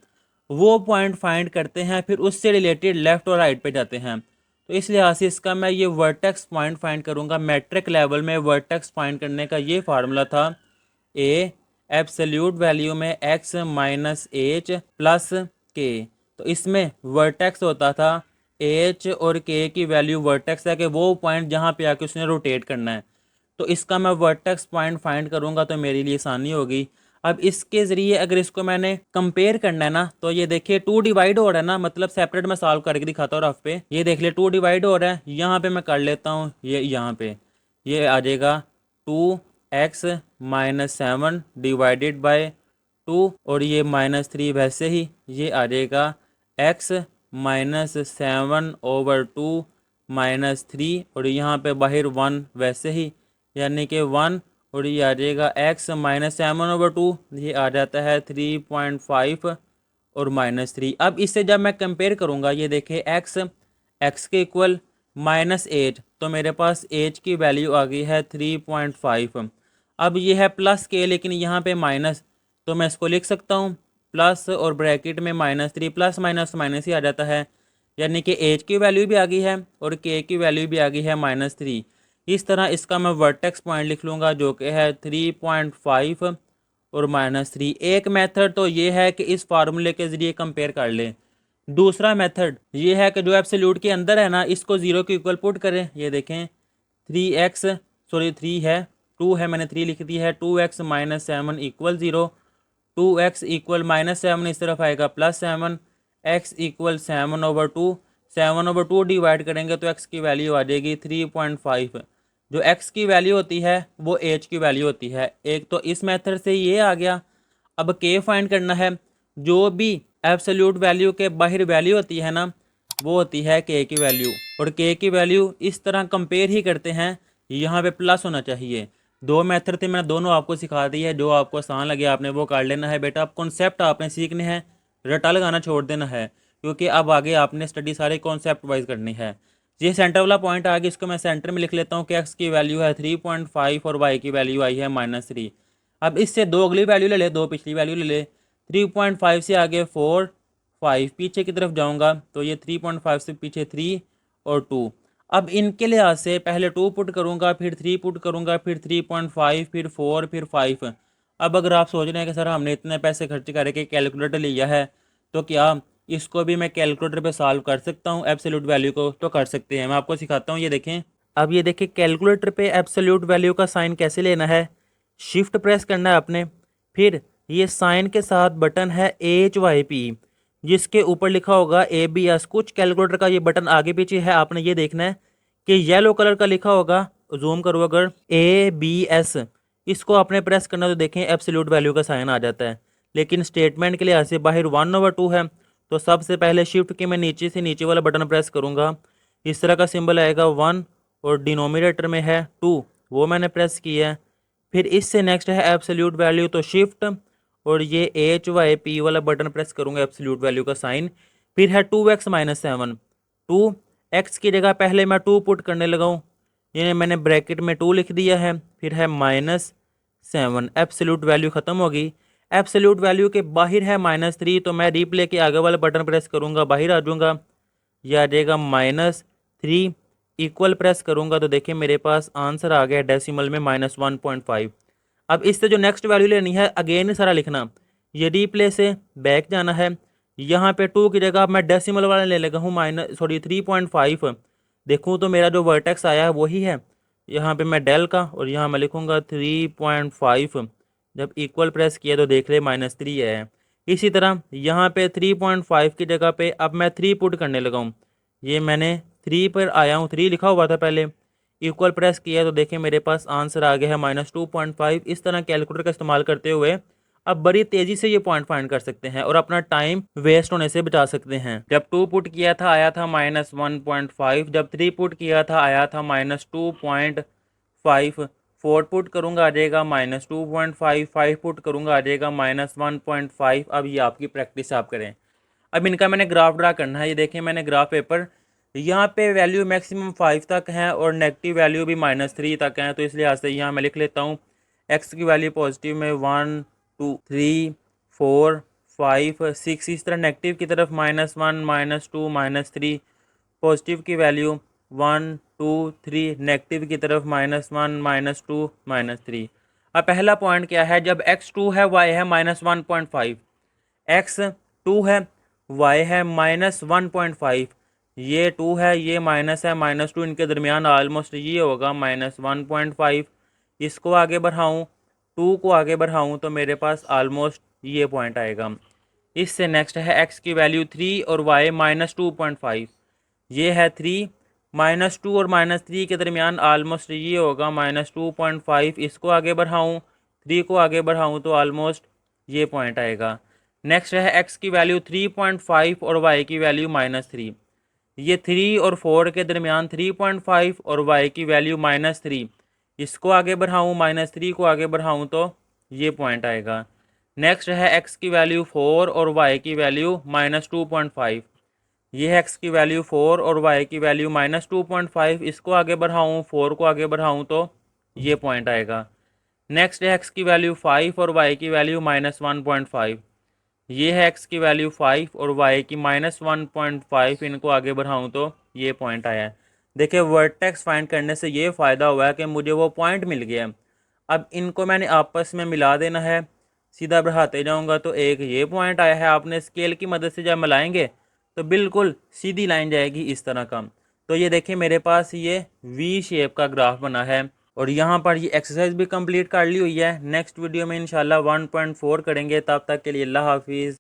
वो पॉइंट फाइंड करते हैं, फिर उससे रिलेटेड लेफ्ट और राइट पे जाते हैं। तो इस लिहाज से इसका मैं ये वर्टेक्स पॉइंट फाइंड करूँगा। मैट्रिक लेवल में वर्टेक्स फाइंड करने का ये फार्मूला था, ए एब्सोल्यूट वैल्यू में x माइनस एच प्लस के। तो इसमें वर्टेक्स होता था एच और के की वैल्यू वर्टेक्स है कि वो पॉइंट जहाँ पे आके उसने रोटेट करना है, तो इसका मैं वर्टेक्स पॉइंट फाइंड करूँगा तो मेरे लिए आसानी होगी। अब इसके ज़रिए अगर इसको मैंने कंपेयर करना है ना, तो ये देखिए 2 डिवाइड हो रहा है ना, मतलब सेपरेट मैं सॉल्व करके दिखाता हूँ रफ पे। ये देख ले 2 डिवाइड हो रहा है, यहाँ पे मैं कर लेता हूँ, ये यहाँ पे ये आ जाएगा 2x-7 डिवाइडेड बाय 2, और ये -3 वैसे ही ये आ जाएगा x-7/2 -3, और यहाँ पे बाहर 1 वैसे ही, यानी कि 1, और ये आ जाएगा x-7/2, ये आ जाता है 3.5 और -3। अब इससे जब मैं कंपेयर करूँगा, ये देखिए x के इक्वल -8, तो मेरे पास h की वैल्यू आ गई है 3.5। अब ये है प्लस के, लेकिन यहाँ पे माइनस, तो मैं इसको लिख सकता हूँ प्लस और ब्रैकेट में -3, प्लस माइनस माइनस ही आ जाता है, यानी कि एच की वैल्यू भी आ गई है और के की वैल्यू भी आ गई है -3। इस तरह इसका मैं वर्टेक्स पॉइंट लिख लूँगा जो कि है 3.5 और -3। एक मेथड तो ये है कि इस फार्मूले के ज़रिए कंपेयर कर लें। दूसरा मेथड ये है कि जो एब्सोल्यूट के अंदर है ना, इसको ज़ीरो के इक्वल पुट करें। ये देखें 3x, सॉरी 3 है, 2 है, मैंने 3 लिख दी है। 2x - 7 इक्वल 0, 2x इक्वल -7 इस तरफ आएगा +7, x इक्वल 7/2, 7/2 डिवाइड करेंगे तो x की वैल्यू आ जाएगी 3.5। जो x की वैल्यू होती है वो h की वैल्यू होती है। एक तो इस मेथड से ये आ गया। अब k फाइंड करना है। जो भी एब्सोल्यूट वैल्यू के बाहर वैल्यू होती है ना, वो होती है k की वैल्यू, और k की वैल्यू इस तरह कंपेयर ही करते हैं, यहाँ पे प्लस होना चाहिए। दो मेथड थे, मैंने दोनों आपको सिखा दी है, जो आपको आसान लगे आपने वो कर लेना है। बेटा आप कॉन्सेप्ट आपने सीखने हैं, रटा लगाना छोड़ देना है, क्योंकि अब आगे आपने स्टडी सारे कॉन्सेप्ट वाइज करनी है। ये सेंटर वाला पॉइंट आ गया, इसको मैं सेंटर में लिख लेता हूँ कि x की वैल्यू है 3.5 और y की वैल्यू आई है -3। अब इससे दो अगली वैल्यू ले ले, दो पिछली वैल्यू ले ले। 3.5 से आगे 4, 5 पीछे की तरफ जाऊँगा तो ये 3.5 से पीछे 3 और 2। अब इनके लिहाज से पहले 2 पुट करूँगा, फिर 3 पुट करूँगा, फिर 3.5, फिर 4, फिर 5। अब अगर आप सोच रहे हैं कि सर हमने इतने पैसे खर्च करके कैलकुलेटर लिया है, तो क्या इसको भी मैं कैलकुलेटर पे सॉल्व कर सकता हूँ एब्सोल्यूट वैल्यू को? तो कर सकते हैं, मैं आपको सिखाता हूँ। ये देखें, अब ये देखिए कैलकुलेटर पे एब्सोल्यूट वैल्यू का साइन कैसे लेना है। शिफ्ट प्रेस करना है आपने, फिर ये साइन के साथ बटन है HYP, जिसके ऊपर लिखा होगा ABS। कुछ कैलकुलेटर का ये बटन आगे पीछे है, आपने ये देखना है कि येलो कलर का लिखा होगा, जूम करो अगर, ABS, इसको आपने प्रेस करना तो देखें एब्सोल्यूट वैल्यू का साइन आ जाता है। लेकिन स्टेटमेंट के लिहाज से बाहर 1/2 है, तो सबसे पहले शिफ्ट के मैं नीचे से नीचे वाला बटन प्रेस करूँगा, इस तरह का सिंबल आएगा 1, और डिनोमिनेटर में है 2, वो मैंने प्रेस किया है। फिर इससे नेक्स्ट है एब्सोल्यूट वैल्यू, तो शिफ्ट और ये HYP वाला बटन प्रेस करूँगा, एब्सोल्यूट वैल्यू का साइन। फिर है 2x - 7, 2x की जगह पहले मैं 2 पुट करने लगा हूँ, यानी मैंने ब्रैकेट में 2 लिख दिया है, फिर है -7, एब्सोल्यूट वैल्यू ख़त्म होगी। एब्सोल्यूट वैल्यू के बाहर है -3, तो मैं रिप्ले के आगे वाला बटन प्रेस करूँगा, बाहर आ जाऊँगा, यह आ जाएगा -3, इक्वल प्रेस करूँगा तो देखिए मेरे पास आंसर आ गया डेसिमल में -1.5। अब इससे जो नेक्स्ट वैल्यू लेनी है, अगेन सारा लिखना, ये रिप्ले से बैक जाना है, यहाँ पे 2 की जगह मैं डेसिमल वाला ले लगा हूँ 3.5। देखूँ तो मेरा जो वर्टेक्स आया है वही है, यहाँ पे मैं डेल का, और यहाँ मैं लिखूँगा 3.5। जब इक्वल प्रेस किया तो देख ले -3 है। इसी तरह यहाँ पे 3.5 की जगह पे अब मैं 3 पुट करने लगा हूँ, ये मैंने 3 पर आया हूँ, 3 लिखा हुआ था पहले, इक्वल प्रेस किया तो देखिए मेरे पास आंसर आ गया है -2.5। इस तरह कैलकुलेटर का इस्तेमाल करते हुए अब बड़ी तेज़ी से ये पॉइंट फाइंड कर सकते हैं और अपना टाइम वेस्ट होने से बचा सकते हैं। जब 2 पुट किया था आया था -1.5, जब 3 पुट किया था आया था -2.5, 4 पुट करूँगा आ जाएगा -2.5, 5 पुट करूँगा आ जाएगा -1.5। अब ये आपकी प्रैक्टिस आप करें। अब इनका मैंने ग्राफ ड्रा करना है। ये देखें मैंने ग्राफ पेपर, यहाँ पे वैल्यू मैक्सिमम 5 तक है और नेगेटिव वैल्यू भी -3 तक है, तो इस लिहाज से यहाँ मैं लिख लेता हूँ एक्स की वैल्यू पॉजिटिव में 1, 2, 3, 4, 5, 6, इस तरह नेगेटिव की तरफ -1, -2, -3, पॉजिटिव की वैल्यू 1, 2, 3, नेगेटिव की तरफ -1, -2, -3। अब पहला पॉइंट क्या है, जब x2 है y है -1.5, x2 है y है -1.5, ये 2 है, ये माइनस है, -2 इनके दरमियान ऑलमोस्ट ये होगा -1.5। इसको आगे बढ़ाऊँ, 2 को आगे बढ़ाऊँ तो मेरे पास ऑलमोस्ट ये पॉइंट आएगा। इससे नेक्स्ट है x की वैल्यू 3 और y -2.5। ये है 3, -2 और -3 के दरमियान ऑलमोस्ट ये होगा -2.5। इसको आगे बढ़ाऊँ, 3 को आगे बढ़ाऊँ तो ऑलमोस्ट ये पॉइंट आएगा। नेक्स्ट है x की वैल्यू 3.5 और y की वैल्यू -3। ये 3 और 4 के दरमियान 3.5 और y की वैल्यू -3। इसको आगे बढ़ाऊँ, -3 को आगे बढ़ाऊँ तो ये पॉइंट आएगा। नेक्स्ट है x की वैल्यू 4 और y की वैल्यू -2.5। ये है x की वैल्यू 4 और y की वैल्यू -2.5। इसको आगे बढ़ाऊँ, 4 को आगे बढ़ाऊँ तो ये पॉइंट आएगा। नेक्स्ट है x की वैल्यू 5 और y की वैल्यू -1.5। ये है x की वैल्यू 5 और y की -1.5। इनको आगे बढ़ाऊँ तो ये पॉइंट आया है। देखिए वर्टेक्स फाइंड करने से ये फ़ायदा हुआ है कि मुझे वो पॉइंट मिल गया है। अब इनको मैंने आपस में मिला देना है, सीधा बढ़ाते जाऊंगा तो एक ये पॉइंट आया है। आपने स्केल की मदद से जब मिलाएंगे तो बिल्कुल सीधी लाइन जाएगी इस तरह का। तो ये देखिए मेरे पास ये वी शेप का ग्राफ बना है और यहाँ पर ये एक्सरसाइज भी कंप्लीट कर ली हुई है। नेक्स्ट वीडियो में इंशाल्लाह 1.4 करेंगे। तब तक के लिए अल्लाह हाफिज़।